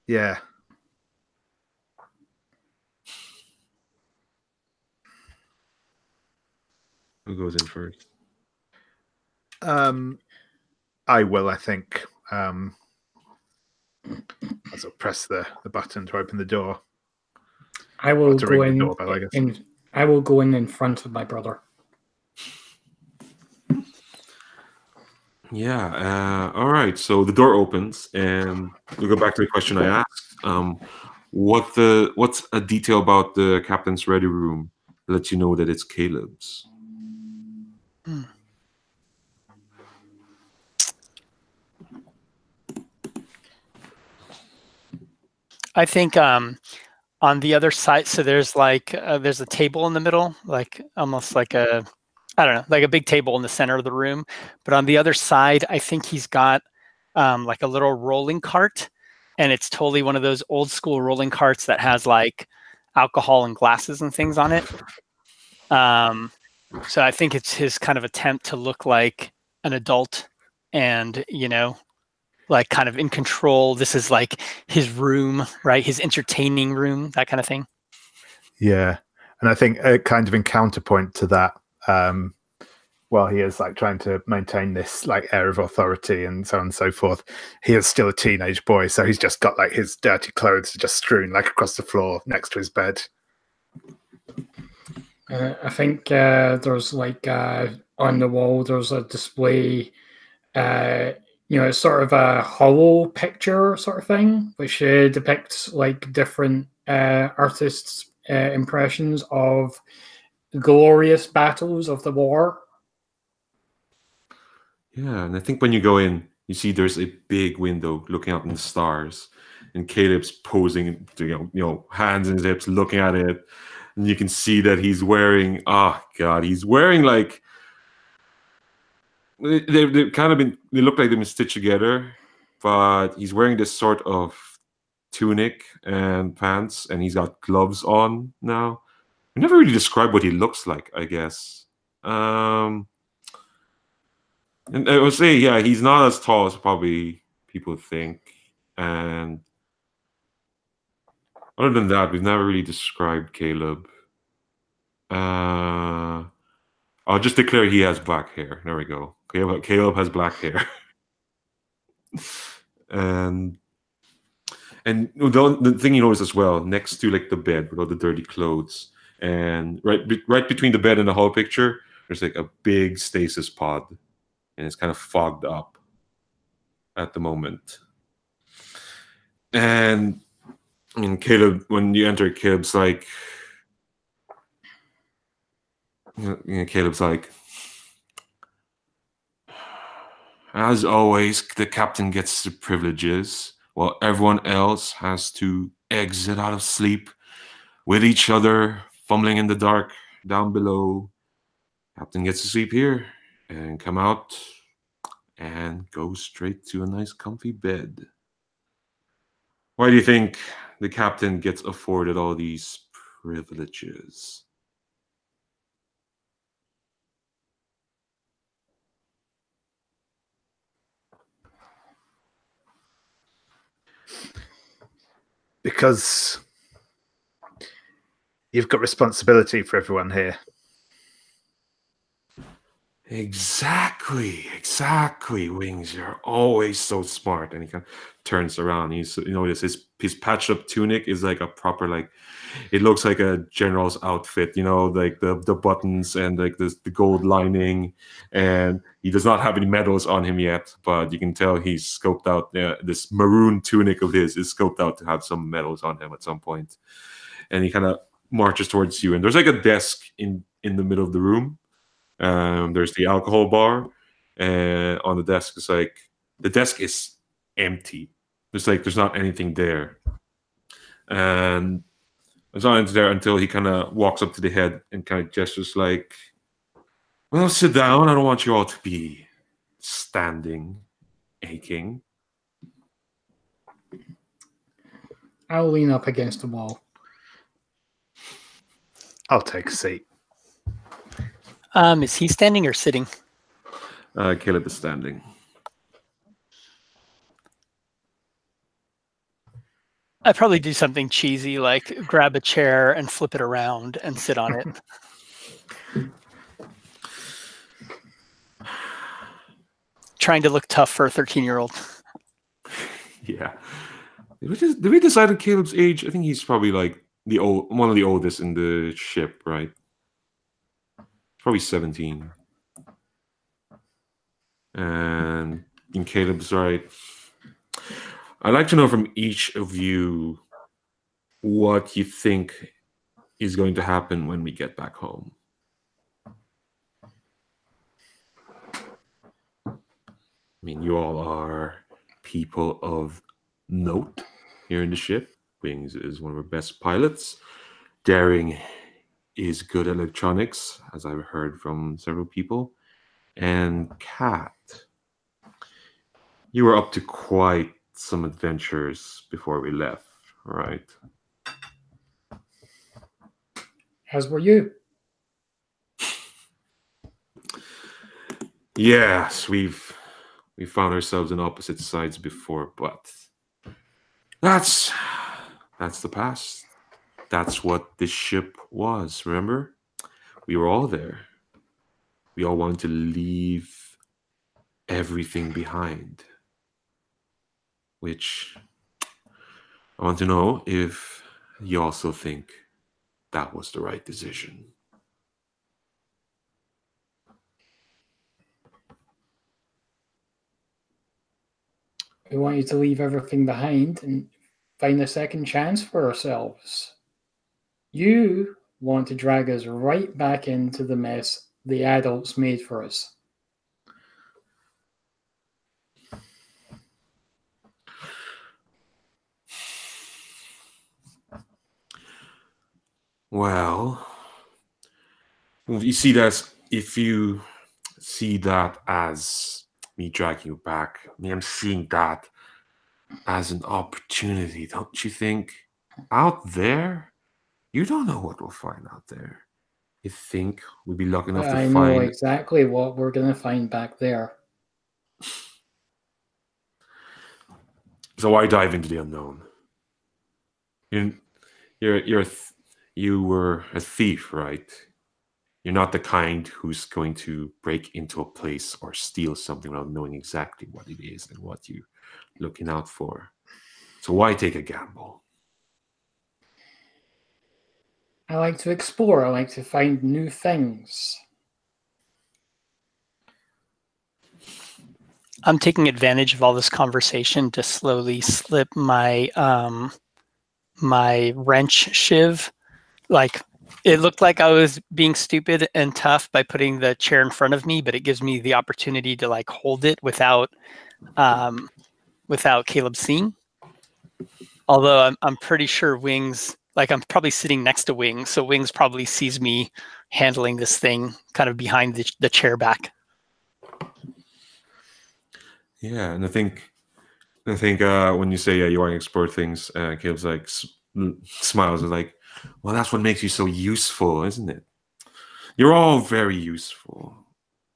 Yeah. Who goes in first? I will, I think. As I press the button to open the door. I will go in. I will go in front of my brother. Yeah. All right. So the door opens, and we go back to the question I asked. What's a detail about the captain's ready room that lets you know that it's Caleb's? I think on the other side, so there's like there's a table in the middle, like almost like a, I don't know, like a big table in the center of the room. But on the other side, I think he's got like a little rolling cart, and it's totally one of those old school rolling carts that has like alcohol and glasses and things on it. So I think it's his kind of attempt to look like an adult and, like kind of in control. This is like his room, right? His entertaining room, that kind of thing. Yeah. And I think kind of in counterpoint to that, while he is like trying to maintain this like air of authority and so on and so forth, he is still a teenage boy. So he's just got like his dirty clothes just strewn like across the floor next to his bed. I think there's like on the wall, there's a display, it's sort of a hollow picture sort of thing, which depicts like different artists' impressions of glorious battles of the war. Yeah, and I think when you go in, you see there's a big window looking out in the stars, and Caleb's posing, hands in his hips, looking at it, and you can see that he's wearing. Oh God, he's wearing like they've kind of been. They look like they've been stitched together, but he's wearing this sort of tunic and pants, and he's got gloves on now. We never really described what he looks like, I guess. And I would say, yeah, he's not as tall as probably people think. And other than that, we've never really described Caleb. I'll just declare he has black hair. There we go. Caleb has black hair. and the thing you notice as well, next to like the bed with all the dirty clothes, and right between the bed and the whole picture, there's like a big stasis pod, and it's kind of fogged up at the moment. And I mean, Caleb, when you enter, Caleb's like, as always, the captain gets the privileges, while everyone else has to exit out of sleep with each other, fumbling in the dark down below. Captain gets to sleep here and come out and go straight to a nice comfy bed. Why do you think the captain gets afforded all these privileges? Because you've got responsibility for everyone here. Exactly. Wings, you're always so smart. And he kind of turns around. You notice his patched up tunic is like a proper, like, it looks like a general's outfit. Like the buttons and like the gold lining. And he does not have any medals on him yet, but you can tell he's scoped out. This maroon tunic of his is scoped out to have some medals on him at some point. And he kind of marches towards you. And there's like a desk in the middle of the room. There's the alcohol bar, and on the desk is like the desk is empty. There's not anything there, and there's not anything there until he kind of walks up to the head and kind of gestures like, "Well, sit down. I don't want you all to be standing, aching." I'll lean up against the wall. I'll take a seat. Is he standing or sitting? Caleb is standing. I'd probably do something cheesy like grab a chair and flip it around and sit on it. Trying to look tough for a 13-year-old. Yeah. Did we decide on Caleb's age? I think he's probably like one of the oldest in the ship, right? Probably 17. And in Caleb's right. I'd like to know from each of you what you think is going to happen when we get back home. I mean, you all are people of note here in the ship. Wings is one of our best pilots. Daring is good at electronics, as I've heard from several people. And Kat, you were up to quite some adventures before we left, right? As were you. Yes, we found ourselves on opposite sides before, but that's the past. That's what this ship was, remember? We were all there. We all wanted to leave everything behind. Which I want to know if you also think that was the right decision. We want you to leave everything behind and find a second chance for ourselves. You want to drag us right back into the mess the adults made for us. Well, you see that if you see that as me dragging you back, I'm seeing that as an opportunity, don't you think? Out there, you don't know what we'll find out there. You think we'll be lucky enough to I know find. exactly what we're going to find back there. So why dive into the unknown? You were a thief, right? You're not the kind who's going to break into a place or steal something without knowing exactly what it is and what you're looking out for. So why take a gamble? I like to explore. I like to find new things. I'm taking advantage of all this conversation to slowly slip my my wrench shiv. Like, it looked like I was being stupid and tough by putting the chair in front of me, but it gives me the opportunity to like hold it without Caleb seeing. Although I'm pretty sure Wings, like I'm probably sitting next to Wings, so Wings probably sees me handling this thing kind of behind the chair back. Yeah, and I think when you say you want to explore things, Caleb's like smiles and like, well, that's what makes you so useful, isn't it? You're all very useful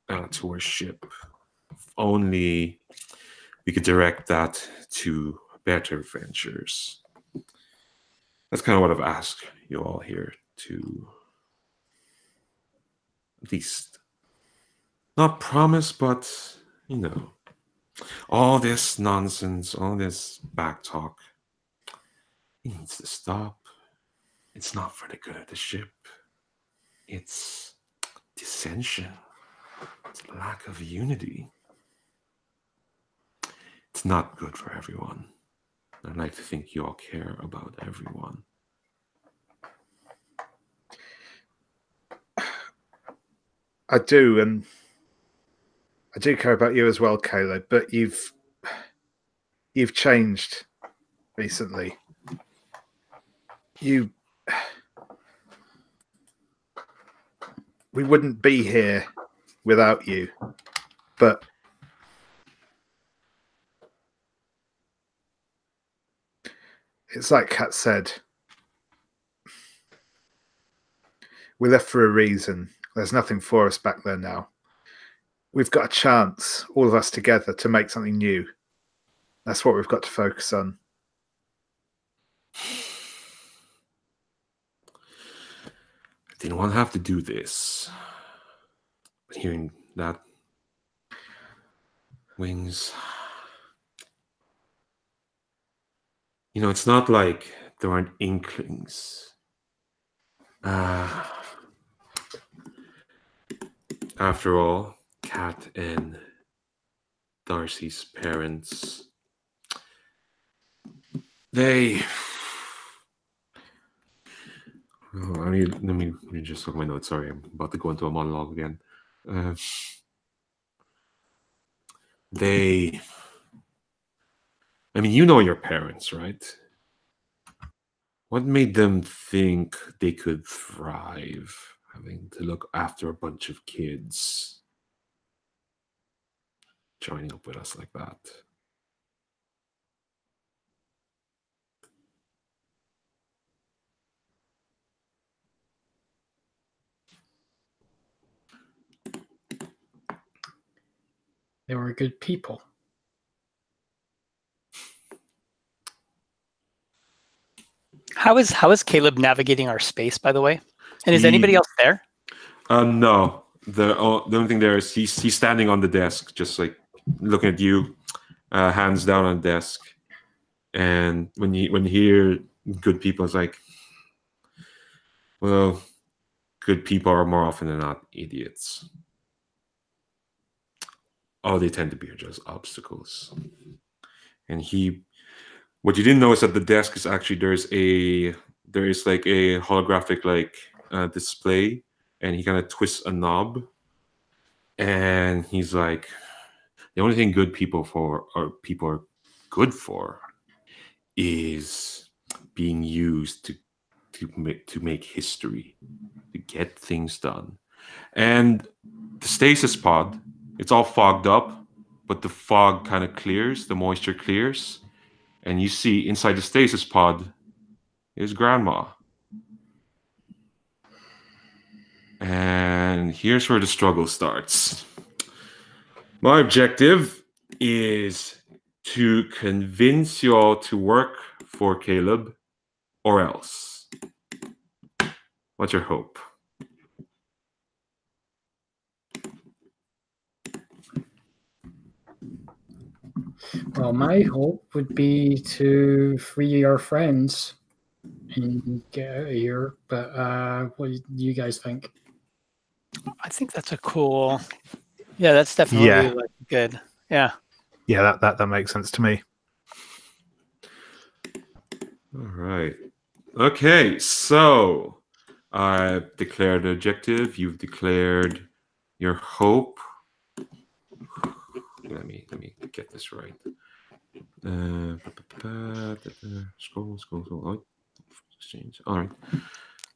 to our ship. If only we could direct that to better ventures. That's kind of what I've asked you all here to at least not promise, but all this nonsense, all this back talk, it needs to stop. It's not for the good of the ship. It's dissension. It's a lack of unity. It's not good for everyone. I'd like to think you all care about everyone. I do, and I do care about you as well, Caleb, but you've changed recently. We wouldn't be here without you, but it's like Kat said, we left for a reason. There's nothing for us back there now. We've got a chance, all of us together, to make something new. That's what we've got to focus on. I didn't want to have to do this. But hearing that, Wings, it's not like there aren't inklings. After all, Kat and Darcy's parents, they... let me just look at my notes. Sorry, I'm about to go into a monologue again. You know your parents, right? What made them think they could thrive having to look after a bunch of kids joining up with us like that? They were good people. How is Caleb navigating our space, by the way? And is anybody else there? No. The only thing there is he's standing on the desk, just like looking at you, hands down on the desk. And when you hear good people, it's like, well, good people are more often than not idiots. All they tend to be are just obstacles. And what you didn't know is that the desk is actually there is like a holographic display, and he kind of twists a knob, and he's like, the only thing people are good for is being used to to make history, to get things done. And the stasis pod, it's all fogged up, but the fog kind of clears, the moisture clears, and you see inside the stasis pod is Grandma. And here's where the struggle starts. My objective is to convince you all to work for Caleb, or else. What's your hope? Well, my hope would be to free our friends and get out of here. But what do you guys think? I think that's a cool. Yeah, that's definitely like good. Yeah. Yeah, that makes sense to me. All right. Okay, so I've declared the objective. You've declared your hope. Let me get this right. Scroll. Oh, exchange. All right.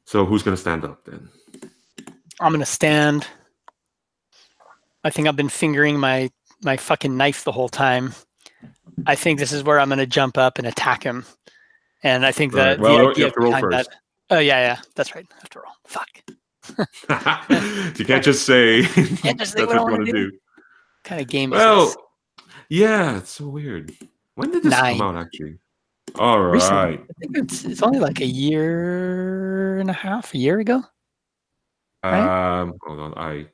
So who's going to stand up then? I'm going to stand. I think I've been fingering my fucking knife the whole time. I think this is where I'm going to jump up and attack him. And I think that well, the idea you have to roll behind first. that. Oh yeah, that's right. I have to roll. Fuck. You can't just say Can't just say that's what you want to do. What kind of game is Well, this? yeah, it's so weird. When did this 9. come out, actually? All right. Recently. I think it's only like a year and a half, a year ago. Right? Hold on. I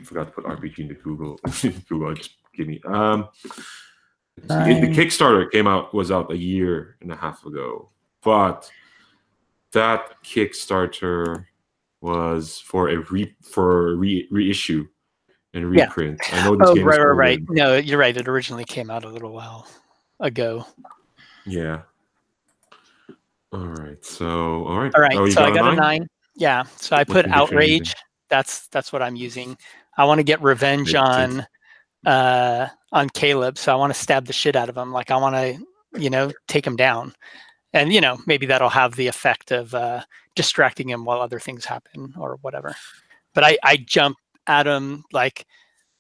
forgot to put RPG into Google. Google, just give me. The Kickstarter was out a year and a half ago, but that Kickstarter was for a reissue and reprint. Yeah. I know this game is right. No, you're right. It originally came out a little while ago. Yeah. All right. So All right. Oh, so I got 9? a 9. Yeah. So I put outrage. That's what I'm using. I want to get revenge on Caleb. So I want to stab the shit out of him. Like I want to, take him down. And, maybe that'll have the effect of distracting him while other things happen or whatever. But I jump at him like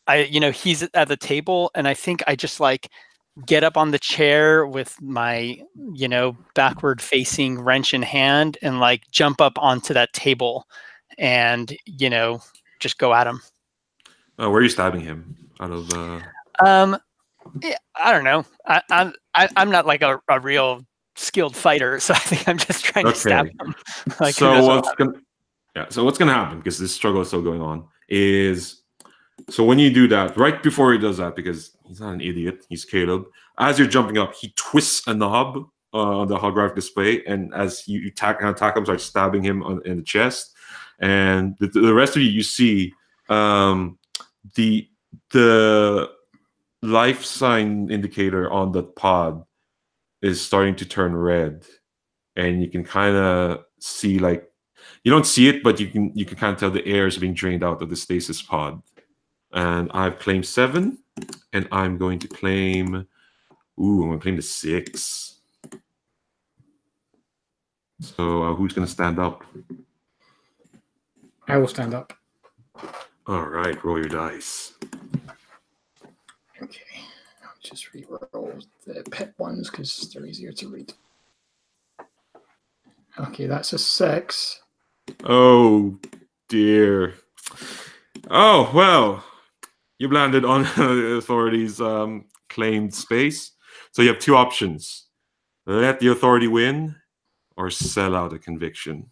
he's at the table, and I think I just like get up on the chair with my, backward facing wrench in hand and like jump up onto that table and, just go at him. Where are you stabbing him? Out of I don't know. I'm not like a real skilled fighter, so I think I'm just trying to stab him. Like, so what's gonna happen, because this struggle is still going on, is so when you do that, right before he does that, because he's not an idiot, he's Caleb, as you're jumping up, he twists a knob on the holographic display, and as you attack him, start stabbing him in the chest, and the rest of you see the life sign indicator on the pod is starting to turn red, and you can kind of see, like, you don't see it, but you can kind of tell the air is being drained out of the stasis pod. And I've claimed 7, and I'm going to claim. I'm going to claim the 6. So who's going to stand up? I will stand up. All right, roll your dice. Okay, I'll just re-roll the pet ones because they're easier to read. Okay, that's a 6. Oh dear. Oh well, you've landed on the authorities' claimed space. So you have 2 options: let the authority win, or sell out a conviction.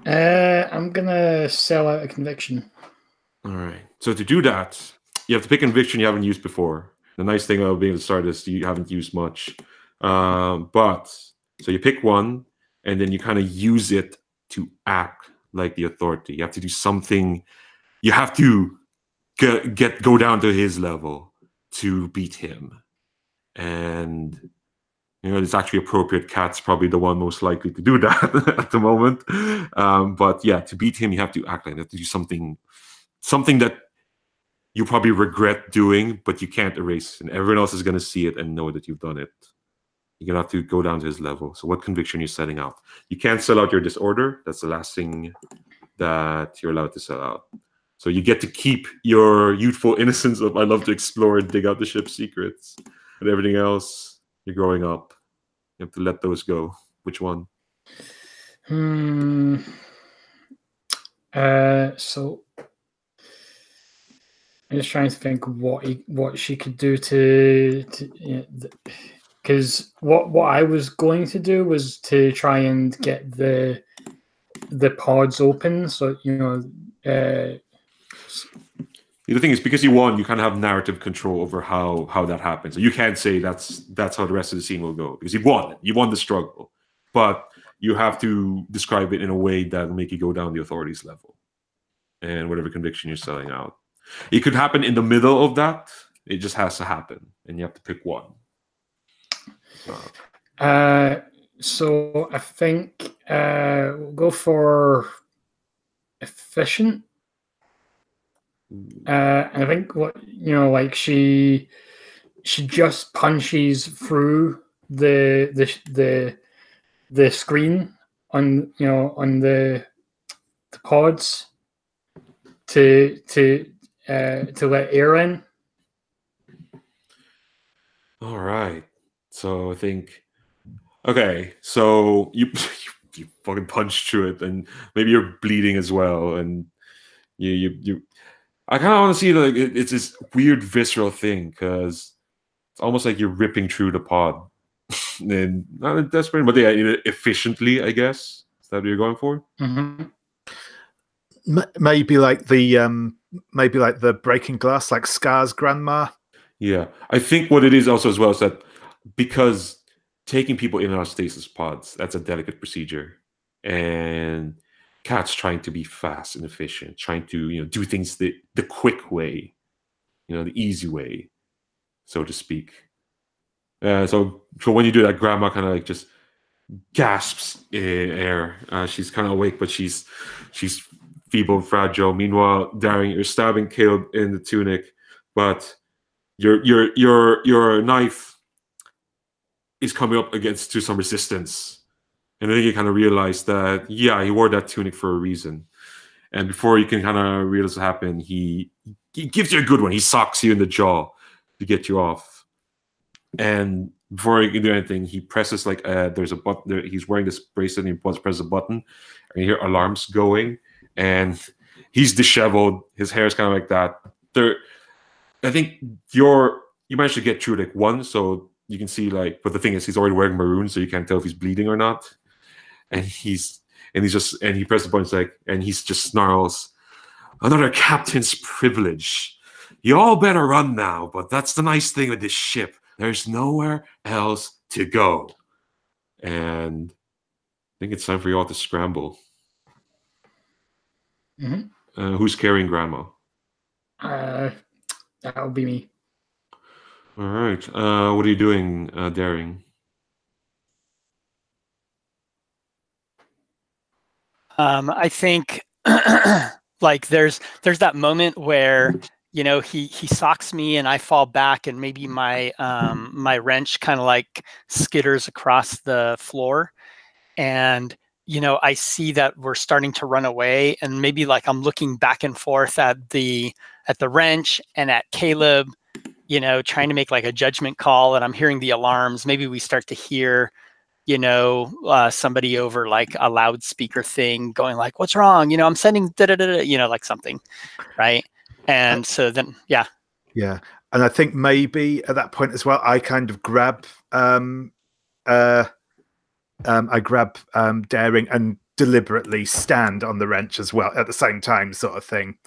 I'm gonna sell out a conviction. All right. So to do that, you have to pick a conviction you haven't used before. The nice thing about being able to start is you haven't used much. But so you pick one, and then you kind of use it to act like the authority. You have to do something. You have to go down to his level to beat him. And it's actually appropriate. Cat's probably the one most likely to do that at the moment. But yeah, to beat him, you have to act like that. To do something that you probably regret doing, but you can't erase, and everyone else is going to see it and know that you've done it. You're going to have to go down to his level. So what conviction are you setting out? You can't sell out your disorder. That's the last thing that you're allowed to sell out. So you get to keep your youthful innocence of I love to explore and dig out the ship's secrets. But everything else, you're growing up. You have to let those go. Which one? So I'm just trying to think what she could do to because what I was going to do was to try and get the pods open. So The thing is, because you won, you kind of have narrative control over how that happens. So you can't say that's how the rest of the scene will go because you won. You won the struggle, but you have to describe it in a way that will make you go down the authorities level and whatever conviction you're selling out. It could happen in the middle of that. It just has to happen, and you have to pick one. So I think we'll go for efficient. And I think like she just punches through the screen on the pods to let air in. All right. So I think, okay. So you fucking punch through it, and maybe you're bleeding as well, and you. I kind of want to see like it's this weird visceral thing because it's almost like you're ripping through the pod, and not desperate, but yeah, efficiently. I guess is that what you're going for? Mm-hmm. Maybe like the breaking glass, like Scar's grandma. Yeah, I think what it is also as well is that because taking people in and out of stasis pods, that's a delicate procedure, and Cat's trying to be fast and efficient, trying to do things the quick way, the easy way, so to speak. So when you do that, Grandma kind of like just gasps in air. She's kind of awake, but she's feeble and fragile. Meanwhile, Daring, you're stabbing Caleb in the tunic, but your knife is coming up against some resistance. And then you kind of realize that, yeah, he wore that tunic for a reason. And before you can kind of realize what happened, he gives you a good one. He socks you in the jaw to get you off. And before he can do anything, he presses like there's a button. He's wearing this bracelet and he presses a button. And you hear alarms going. And he's disheveled. His hair is kind of like that. I think you managed to get through like one, so you can see like, but the thing is, he's already wearing maroon, so you can't tell if he's bleeding or not. And he presses the button, and he just snarls, "Another captain's privilege. You all better run now, but that's the nice thing with this ship. There's nowhere else to go." And I think it's time for you all to scramble. Mm-hmm. Who's carrying Grandma? That would be me. All right. What are you doing, Daring? I think like there's that moment where he socks me and I fall back, and maybe my my wrench kind of like skitters across the floor, and I see that we're starting to run away, and maybe like I'm looking back and forth at the wrench and at Caleb, trying to make like a judgment call, and I'm hearing the alarms. Maybe we start to hear somebody over like a loudspeaker thing going like, "What's wrong? I'm sending like something," right? And so then, yeah. And I think maybe at that point as well, I kind of grab Daring and deliberately stand on the wrench as well at the same time, sort of thing,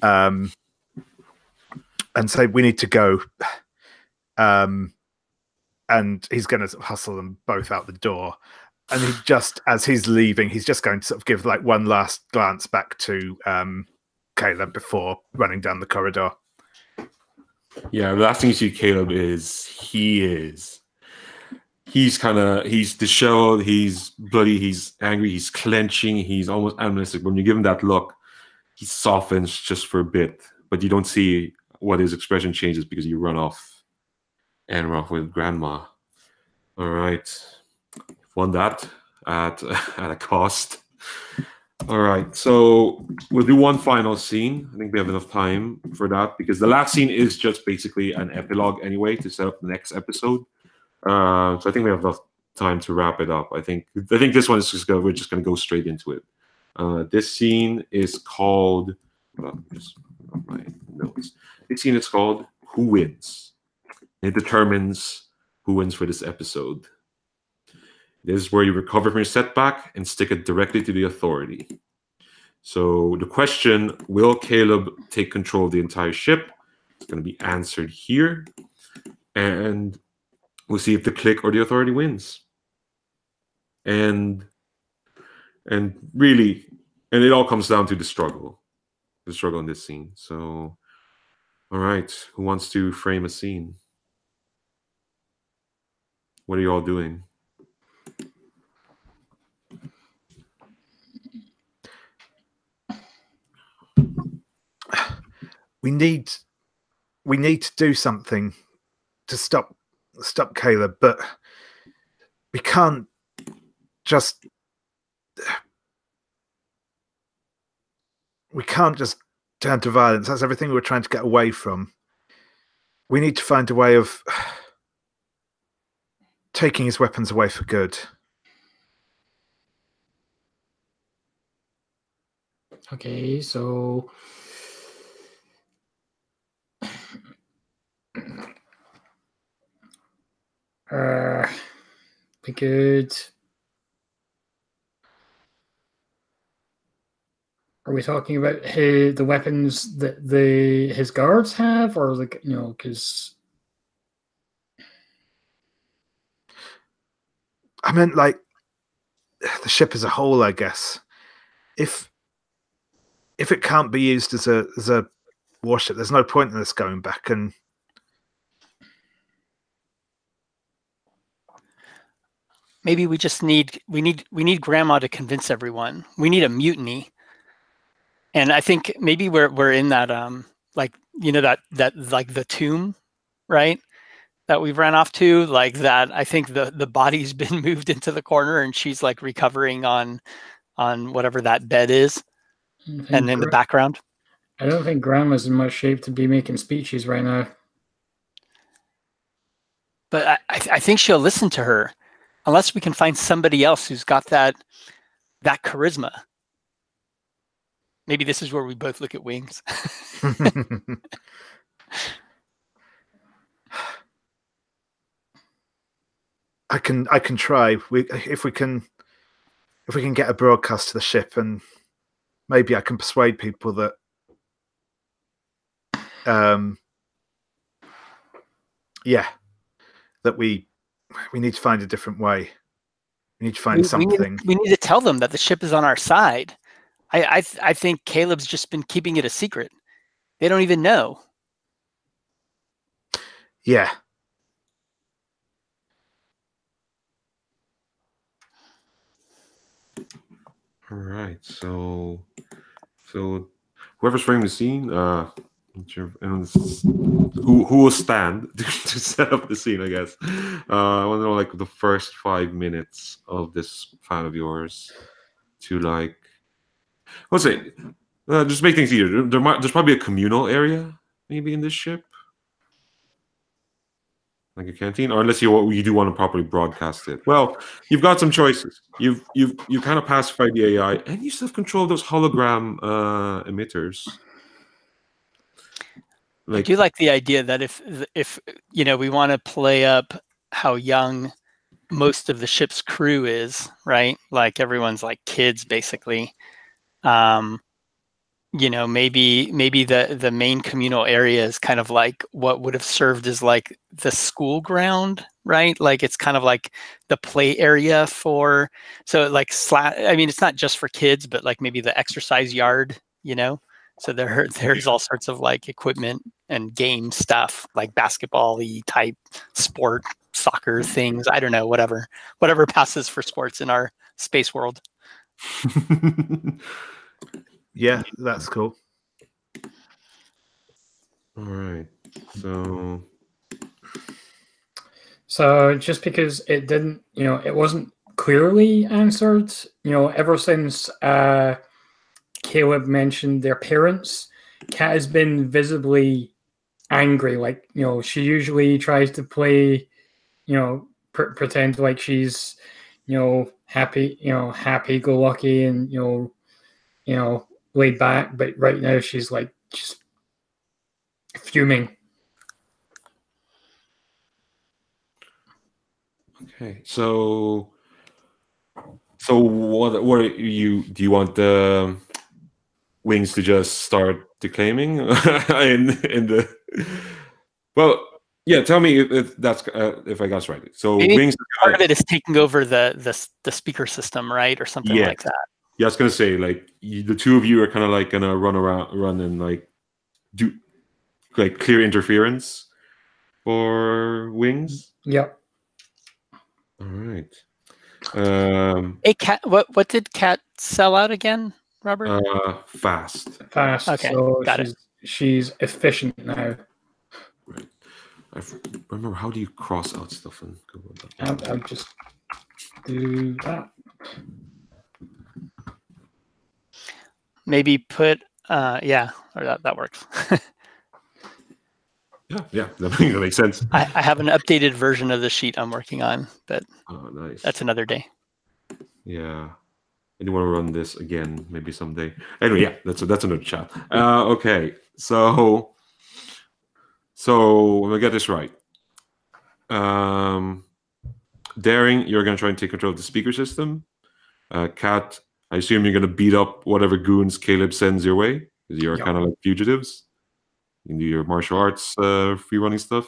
and say we need to go. And he's going to hustle them both out the door. And he just, as he's leaving, he's just going to sort of give like one last glance back to Caleb before running down the corridor. Yeah, the last thing you see Caleb is he's disheveled, he's bloody, he's angry, he's clenching, he's almost animalistic. When you give him that look, he softens just for a bit, but you don't see what his expression changes because you run off and run off with Grandma. All right, won that at at a cost. All right, so we'll do one final scene. I think we have enough time for that because the last scene is just basically an epilogue anyway to set up the next episode. So I think we have enough time to wrap it up. I think this one is we're just gonna go straight into it. This scene is called. Just my notes. This scene is called "Who Wins." It determines who wins for this episode. This is where you recover from your setback and stick it directly to the authority. So the question, will Caleb take control of the entire ship? It's going to be answered here. And we'll see if the clique or the authority wins. And really, and it all comes down to the struggle in this scene. So, all right, who wants to frame a scene? What are you all doing? We need to do something to stop Caleb, but we can't just turn to violence. That's everything we're trying to get away from. We need to find a way of taking his weapons away for good. Okay, so we could. Are we talking about the weapons that his guards have, or because I meant like the ship as a whole, I guess. If it can't be used as a warship, there's no point in us going back. And maybe we just need Grandma to convince everyone. We need a mutiny. And I think maybe we're in that like that like the tomb, right? That we've ran off to, like that. I think the body's been moved into the corner and she's like recovering on whatever that bed is. And in the background. I don't think Grandma's in much shape to be making speeches right now. But I think she'll listen to her, unless we can find somebody else who's got that charisma. Maybe this is where we both look at wings. I can try. If we can get a broadcast to the ship, and maybe I can persuade people that that we need to find a different way. We need to find something. We need to tell them that the ship is on our side. I think Caleb's just been keeping it a secret. They don't even know. Yeah. All right. So whoever's framing the scene, who will stand to set up the scene? I guess. I want to know like the first 5 minutes of this fan of yours to like. Let's say, just make things easier. There's probably a communal area maybe in this ship, like a canteen, or unless you do want to properly broadcast it. Well, you've got some choices. You kind of pacified the AI, and you still have control of those hologram emitters. I do like the idea that if we want to play up how young most of the ship's crew is, right? Like everyone's like kids basically. Maybe the main communal area is kind of like what would have served as like the school ground, right? Like it's kind of like the play area for, so like I mean, it's not just for kids, but like maybe the exercise yard, So there's all sorts of like equipment and game stuff, like basketball-y type sport, soccer things. I don't know, whatever passes for sports in our space world. Yeah, that's cool. All right. So So just because it didn't, it wasn't clearly answered, ever since Caleb mentioned their parents, Kat has been visibly angry. Like, she usually tries to play, pretend like she's, happy, happy go lucky and, laid back. But right now she's like just fuming. okay. So what are you? Do you want the wings to just start declaiming in the? Well, yeah. Tell me if that's if I got this right. So Maybe wings. part of it is taking over the speaker system, right, or something Yeah. like that. Yeah, I was gonna say like the two of you are kind of like gonna run and like do like clear interference for wings. Yep. All right. Hey, Cat, what did Cat sell out again, Robert? Fast. Fast. Okay, So got it. she's efficient now. Right. Remember, how do you cross out stuff and go with that? I'll just do that. Maybe put yeah, or that works. Yeah, that makes sense. I have an updated version of the sheet I'm working on, but Oh, nice. that's another day. Yeah. I do want to run this again, maybe someday. Anyway, yeah, that's another chat. Okay, so let me get this right. Daring, you're going to try and take control of the speaker system. Kat, I assume you're going to beat up whatever goons Caleb sends your way, because you're kind of like fugitives. You can do your martial arts free running stuff.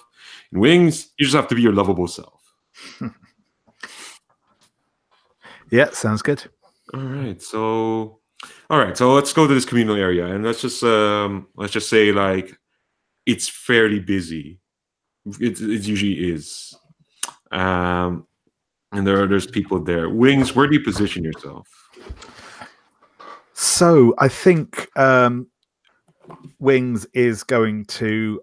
In Wings, you just have to be your lovable self. Yeah, sounds good. All right, so let's go to this communal area, and let's just say like it's fairly busy. It usually is, and there's people there. Wings, where do you position yourself? So I think Wings is going to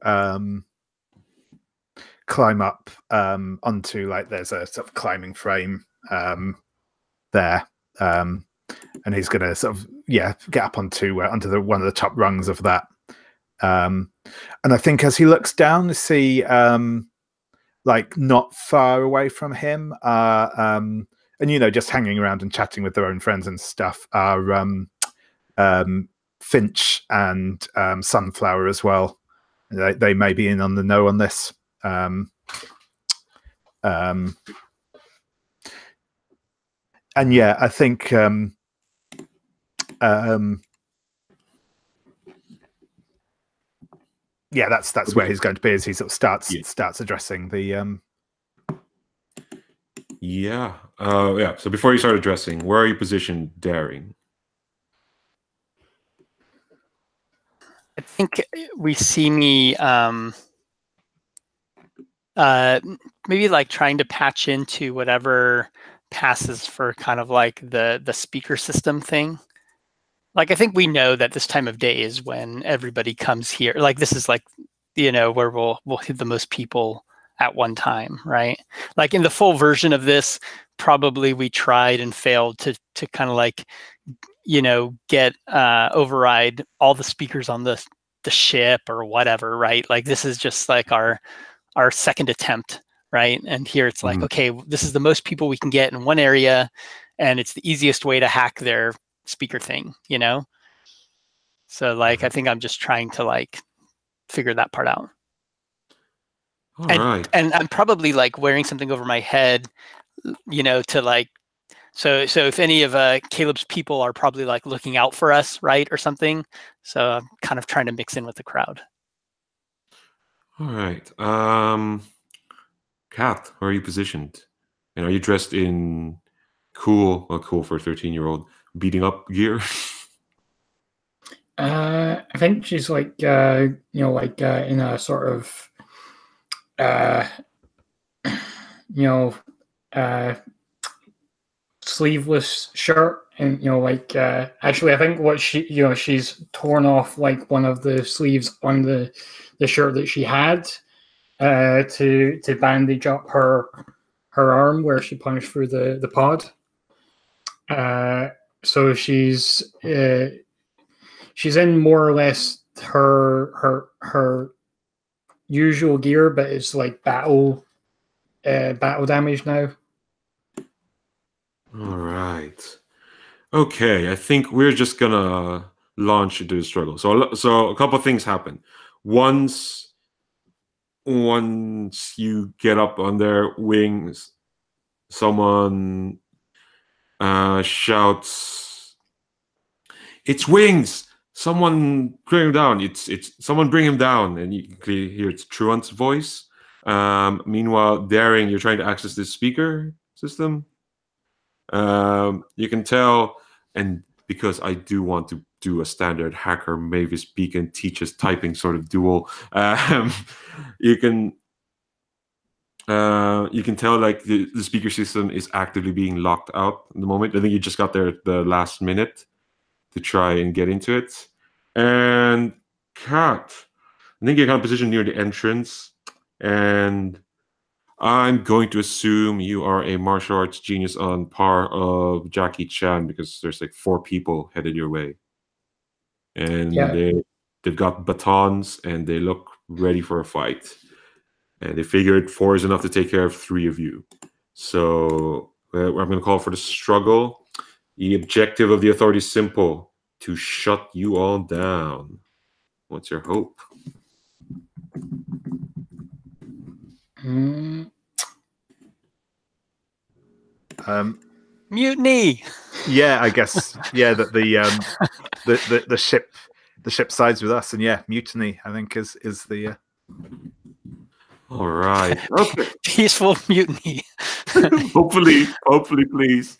climb up onto, like, there's a sort of climbing frame there, and he's going to sort of get up onto the one of the top rungs of that, and I think as he looks down to see like not far away from him and just hanging around and chatting with their own friends and stuff are Finch and Sunflower as well. They may be in on the know on this. And yeah, I think that's where he's going to be as he sort of starts addressing the yeah. So before you start addressing, where are you positioned, Daring? I think we see me maybe like trying to patch into whatever passes for kind of like the speaker system thing. Like, I think we know that this time of day is when everybody comes here. Like, this is like, where we'll hit the most people at one time, right? Like in the full version of this, probably we tried and failed to kind of like, get override all the speakers on the ship or whatever, right? Like, this is just like our second attempt, right? And here it's like, okay, this is the most people we can get in one area, and it's the easiest way to hack their speaker thing, So like, I think I'm just trying to like figure that part out. All right. And I'm probably like wearing something over my head, to like, so if any of Caleb's people are probably like looking out for us, right, or something. So I'm kind of trying to mix in with the crowd. All right. Kat, where are you positioned? And are you dressed in cool for a 13-year-old, beating up gear? I think she's like, in a sort of, sleeveless shirt and like actually, I think what she's torn off like one of the sleeves on the shirt that she had to bandage up her arm where she punched through the pod. So she's in more or less her usual gear, but it's like battle damage now. All right. Okay, I think we're just gonna launch into the struggle. So a couple of things happen. Once you get up on their wings, someone shouts, "It's Wings! Someone bring him down! It's someone bring him down!" And you can clearly hear it's Truant's voice. Meanwhile, Daring, you're trying to access this speaker system. You can tell, and because I do want to do a standard hacker Mavis Beacon teaches typing sort of duel, you can tell like the speaker system is actively being locked out at the moment. I think you just got there at the last minute to try and get into it. And Kat, I think you're kind of positioned near the entrance, and I'm going to assume you are a martial arts genius on par of Jackie Chan, because there's like 4 people headed your way. And they've got batons and they look ready for a fight. And they figured 4 is enough to take care of 3 of you. So I'm going to call for the struggle. The objective of the authority is simple: to shut you all down. What's your hope? Mutiny. Yeah, I guess. Yeah, that the ship sides with us, and yeah, mutiny. I think is the. All right. Okay. Peaceful mutiny. Hopefully, please.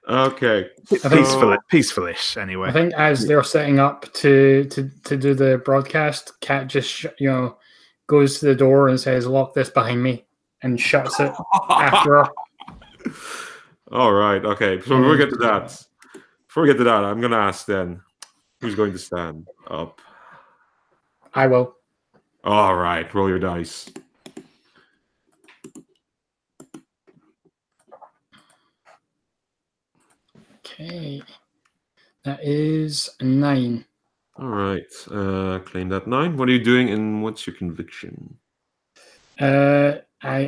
Okay. Peaceful-ish. Anyway, I think as they're setting up to do the broadcast, Kat just goes to the door and says, "Lock this behind me," and shuts it after her. All right. Okay. So before we get to that, I'm gonna ask then, who's going to stand up? I will. All right. Roll your dice. Okay. That is 9. All right. Claim that 9. What are you doing, and what's your conviction? I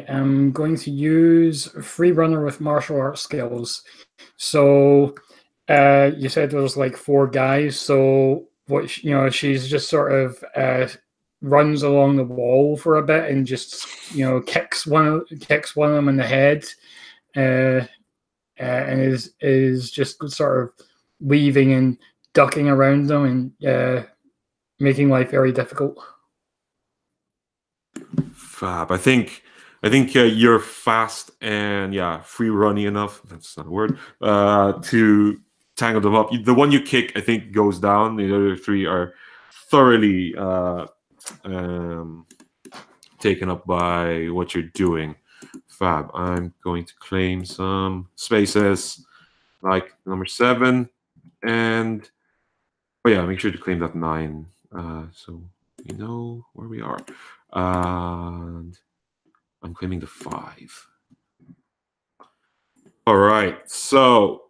am going to use free runner with martial arts skills. So, you said there was like 4 guys. So what she's just sort of runs along the wall for a bit and just kicks one of them in the head, and is just sort of weaving and ducking around them and making life very difficult. Fab. I think you're fast and free running enough. That's not a word. To tangle them up. The one you kick, I think, goes down. The other 3 are thoroughly taken up by what you're doing. Fab. I'm going to claim some spaces, like number 7, and make sure to claim that 9. So you know where we are. And I'm claiming the 5. All right. So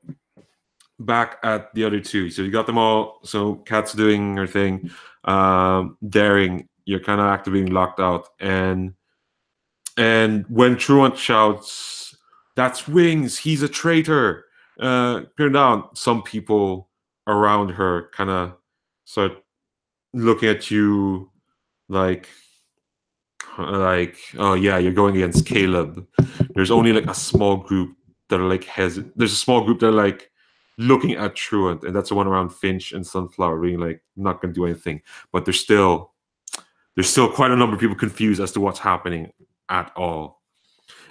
back at the other 2. So you got them all. So Kat's doing her thing. Daring, you're kind of actively locked out. And when Truant shouts, "That's Wings! He's a traitor!" Turn down. Some people around her kind of start looking at you like, oh yeah, you're going against Caleb. There's only like a small group that are like there's a small group that are like looking at Truant, and that's the one around Finch and Sunflower, being like not gonna do anything. But there's still quite a number of people confused as to what's happening at all.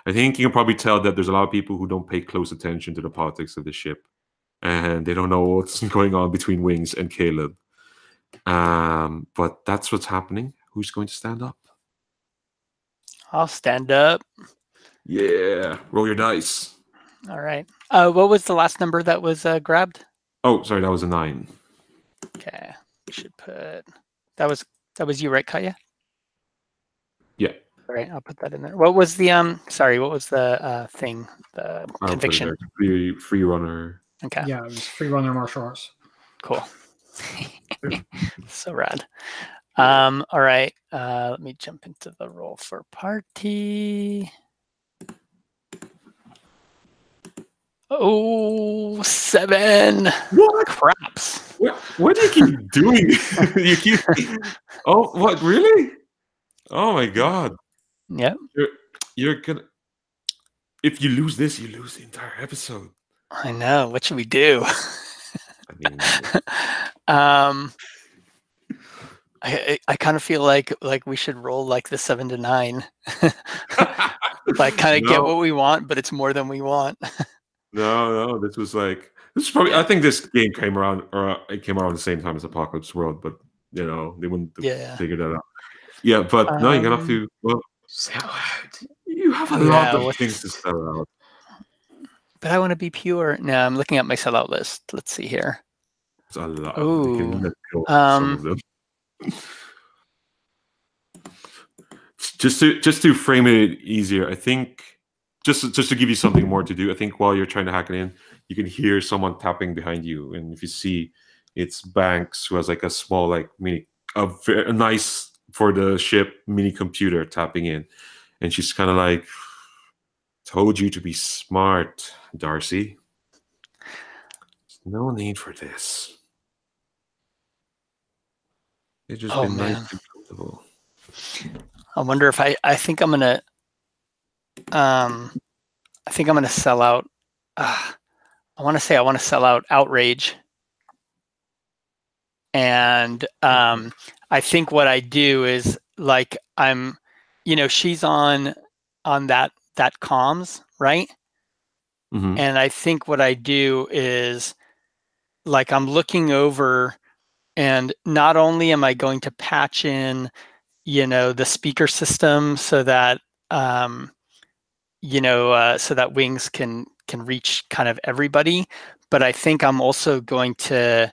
I think you can probably tell that there's a lot of people who don't pay close attention to the politics of the ship, and they don't know what's going on between Wings and Caleb. But that's what's happening. Who's going to stand up? I'll stand up. Yeah, roll your dice. All right. What was the last number that was grabbed? Oh, sorry, that was a 9. Okay, we should put that was you, right, Kaya? Yeah. All right, I'll put that in there. What was the sorry, what was the thing? The I'll put it conviction. there. Free runner. Okay. Yeah, it was free runner martial arts. Cool. So rad. All right. Let me jump into the roll for party. Oh, 7. What? Craps. What do you keep doing? You keep. Oh, what? Really? Oh my God. Yep. You're gonna. If you lose this, you lose the entire episode. I know. What should we do? I mean, I kind of feel like we should roll like the 7 to 9. Like kind of get what we want, but it's more than we want. no. This was probably. I think this game came around, or it came around the same time as Apocalypse World, but they wouldn't have figured that out. Yeah, but no, you're gonna have to. Well, sell out. You have a lot of things to sell out. But I want to be pure. No, I'm looking at my sellout list. Let's see here. It's a lot. Ooh. Some of them. Just to frame it easier, I think just to give you something more to do. I think while you're trying to hack it in, you can hear someone tapping behind you, and if you see, it's Banks, who has like a small a nice for the ship mini computer tapping in, and she's kind of like, "Told you to be smart, Darcy. There's no need for this. It's just been nice and comfortable." I wonder if I think I'm gonna sell out. I want to sell out Outrage, and I think what I do is like she's on that comms, right? Mm-hmm. And I think what I do is like I'm looking over, and not only am I going to patch in the speaker system so that so that Wings can reach kind of everybody, but I think I'm also going to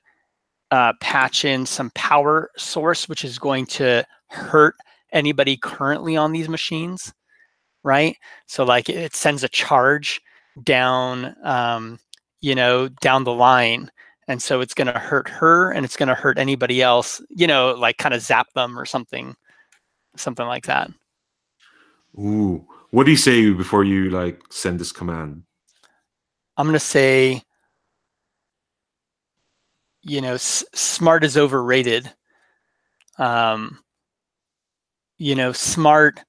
patch in some power source, which is going to hurt anybody currently on these machines, right? So like it sends a charge down down the line, and so it's going to hurt her and it's going to hurt anybody else, like kind of zap them or something like that. Ooh, what do you say before you like send this command? I'm gonna say, smart is overrated. Smart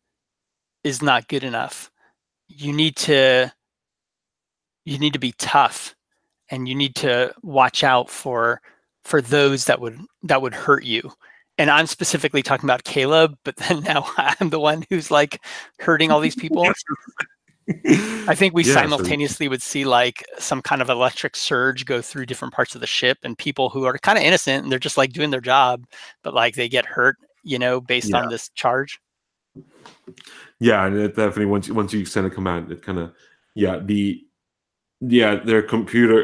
is not good enough. You need to be tough, and you need to watch out for those that would hurt you. And I'm specifically talking about Caleb, but then now I'm the one who's like hurting all these people. I think we simultaneously would see like some kind of electric surge go through different parts of the ship, and people who are kind of innocent and they're just like doing their job, but like they get hurt, based on this charge. Yeah, and it definitely once you send a command, it kind of their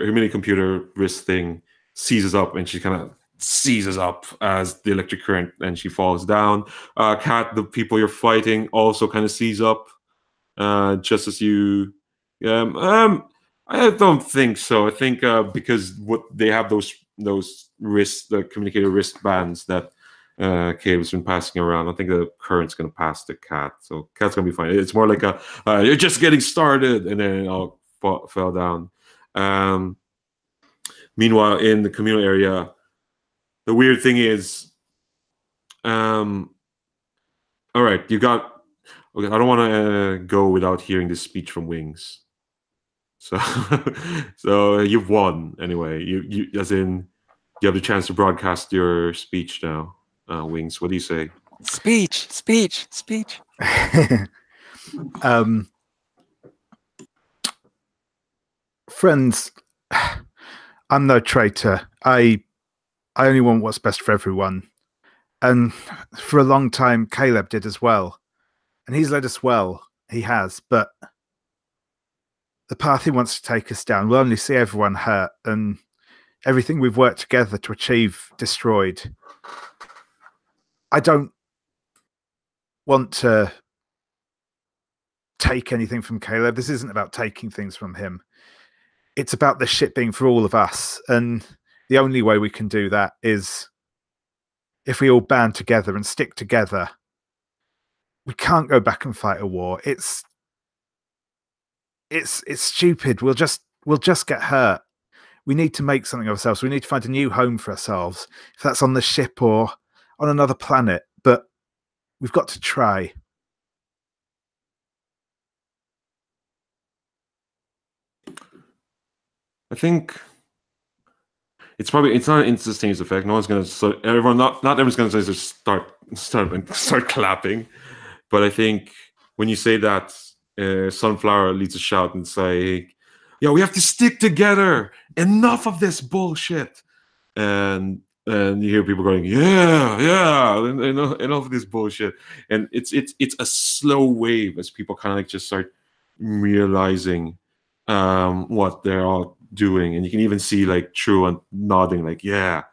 mini computer wrist thing seizes up, and she kind of seizes up as the electric current, and she falls down. Kat, the people you're fighting also kind of seize up, just as you. I don't think so. I think because what they have those wrist, the communicator wristbands that Caleb's been passing around. I think the current's going to pass the Cat, so Cat's going to be fine. It's more like you're just getting started, and then it all fell down. Meanwhile, in the communal area, the weird thing is, all right, you got. Okay, I don't want to go without hearing this speech from Wings. So, so you've won anyway. You as in, you have the chance to broadcast your speech now. Wings, what do you say? Speech. Friends, I'm no traitor. I only want what's best for everyone. And for a long time, Caleb did as well. And he's led us well. He has. But the path he wants to take us down will only see everyone hurt and everything we've worked together to achieve destroyed. I don't want to take anything from Caleb. This isn't about taking things from him. It's about the ship being for all of us. And the only way we can do that is if we all band together and stick together. We can't go back and fight a war. It's stupid. We'll just get hurt. We need to make something of ourselves. We need to find a new home for ourselves, if that's on the ship or on another planet. But we've got to try. I think it's not an instantaneous effect. No one's gonna not everyone's gonna just start clapping. But I think when you say that, Sunflower leads a shout and say, "Yeah, we have to stick together. Enough of this bullshit." And you hear people going, "Yeah, enough of this bullshit." And it's a slow wave as people kind of like just start realizing what they're all doing, and you can even see like Truant nodding, like, yeah,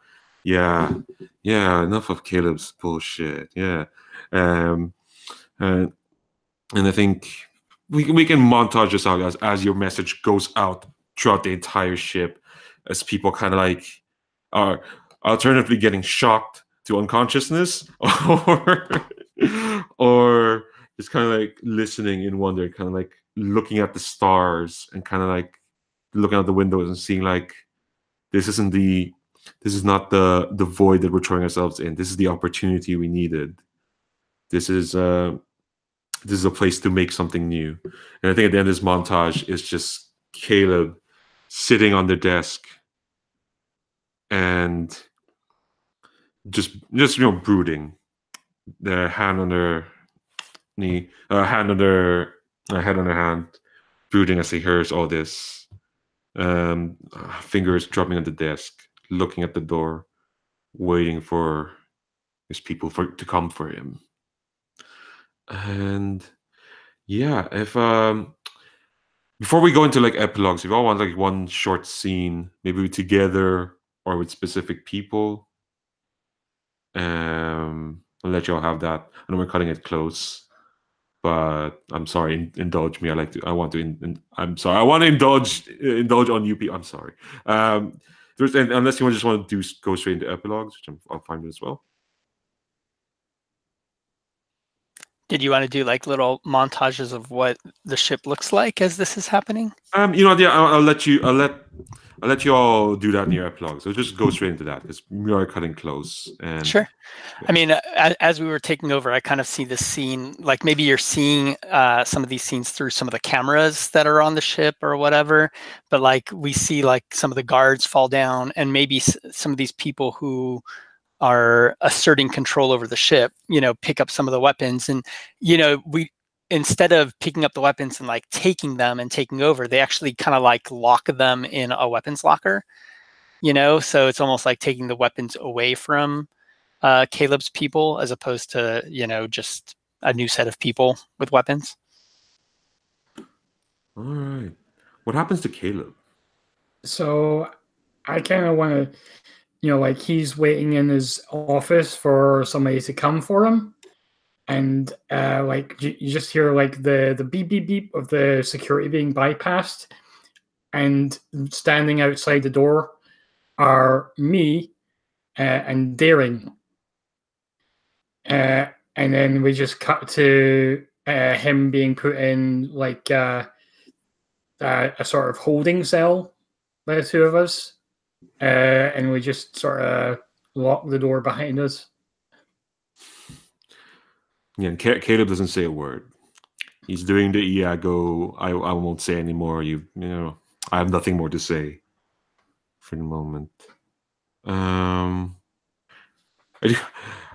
enough of Caleb's bullshit, yeah. And I think we can montage this out as your message goes out throughout the entire ship, as people kind of like are alternatively getting shocked to unconsciousness, or just kind of like listening in wonder, kind of like looking at the stars and kind of like looking out the windows and seeing like this is not the void that we're throwing ourselves in. This is the opportunity we needed. This is a place to make something new. And I think at the end of this montage is just Caleb sitting on the desk and just brooding, their hand on their knee, head on their hand, brooding as he hears all this. Fingers dropping on the desk, looking at the door, waiting for his people to come for him. And yeah, if before we go into like epilogues, if you all want like one short scene, maybe together or with specific people, I'll let you all have that. I know we're cutting it close, but I'm sorry, indulge me. I want to indulge on you people. I'm sorry. Unless you just want to go straight into epilogues, which I'll find as well. Did you want to do like little montages of what the ship looks like as this is happening? Yeah, I'll let you all do that in your epilogue. So just go straight into that because we are cutting close. And sure. Yeah. I mean, as we were taking over, I kind of see this scene, like maybe you're seeing some of these scenes through some of the cameras that are on the ship or whatever, but like we see like some of the guards fall down and maybe some of these people who are asserting control over the ship, pick up some of the weapons. And, we, instead of picking up the weapons and like taking them and taking over, they actually kind of like lock them in a weapons locker, so it's almost like taking the weapons away from Caleb's people as opposed to, just a new set of people with weapons. All right. What happens to Caleb? So I kind of want to, like he's waiting in his office for somebody to come for him. And like you just hear like the beep, beep, beep of the security being bypassed. And standing outside the door are me and Daring. And then we just cut to him being put in like a sort of holding cell by the two of us. And we just sort of lock the door behind us. Yeah, and Caleb doesn't say a word. He's doing the Iago. I won't say anymore. I have nothing more to say for the moment. I do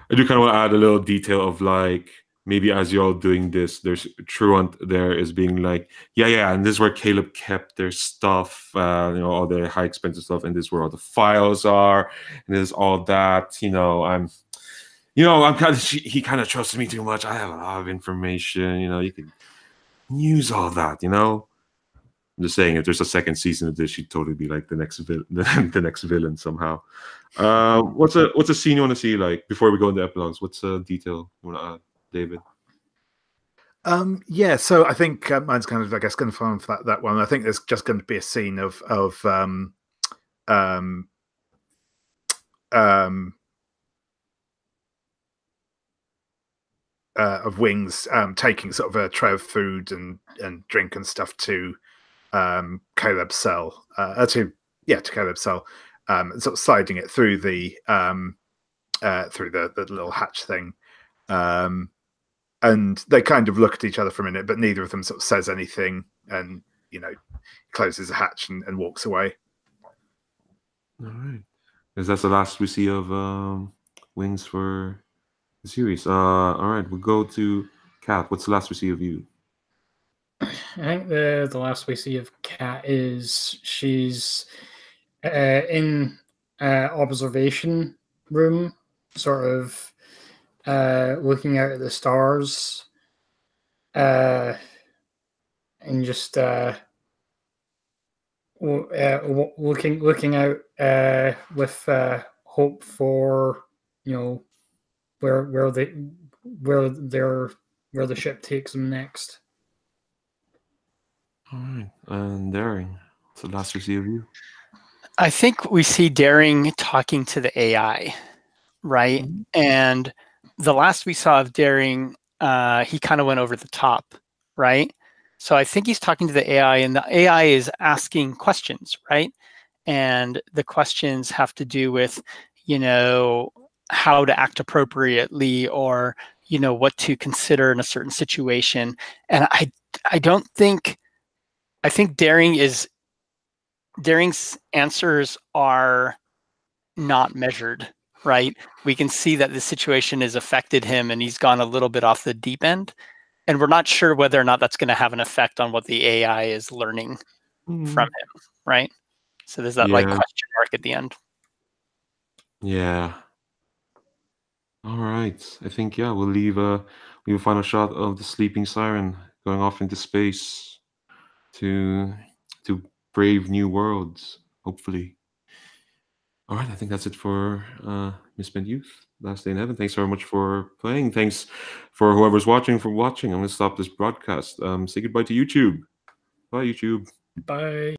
kind of want to add a little detail of like maybe as you're all doing this, there's Truant there is being like, yeah, and this is where Caleb kept their stuff, all the high expensive stuff, and this is where all the files are, and there's all that. He kind of trusted me too much. I have a lot of information. You could use all that. I'm just saying, if there's a second season of this, she'd totally be like the next the next villain somehow. What's a scene you want to see, like, before we go into epilogues? What's a detail you want to add, David? Yeah, so I think mine's kind of, I guess, going to fall for that one. I think there's just going to be a scene of Wings taking sort of a tray of food and drink and stuff to Caleb's cell, to Caleb's cell, sort of sliding it through the little hatch thing. And they kind of look at each other for a minute, but neither of them sort of says anything, and closes the hatch and walks away. All right, because that's the last we see of Wings for the series. All right, we'll go to Kat. What's the last we see of you? I think the last we see of Kat is she's in observation room, sort of looking out at the stars, and just looking out with hope for where the ship takes them next. All right, and Daring, what's the last we see of you? I think we see Daring talking to the AI, right? Mm-hmm. And the last we saw of Daring, he kind of went over the top, right? So I think he's talking to the AI, and the AI is asking questions, right? And the questions have to do with, how to act appropriately, or, what to consider in a certain situation. And I think Daring's answers are not measured, right? We can see that the situation has affected him, and he's gone a little bit off the deep end. And we're not sure whether or not that's going to have an effect on what the AI is learning from him, right? So there's that question mark at the end. Yeah. All right. I think we'll leave a final shot of the Sleeping Siren going off into space to brave new worlds, hopefully. All right, I think that's it for Misspent Youth, Last Day in Heaven. Thanks very much for playing. Thanks for whoever's watching for watching. I'm going to stop this broadcast. Say goodbye to YouTube. Bye, YouTube. Bye.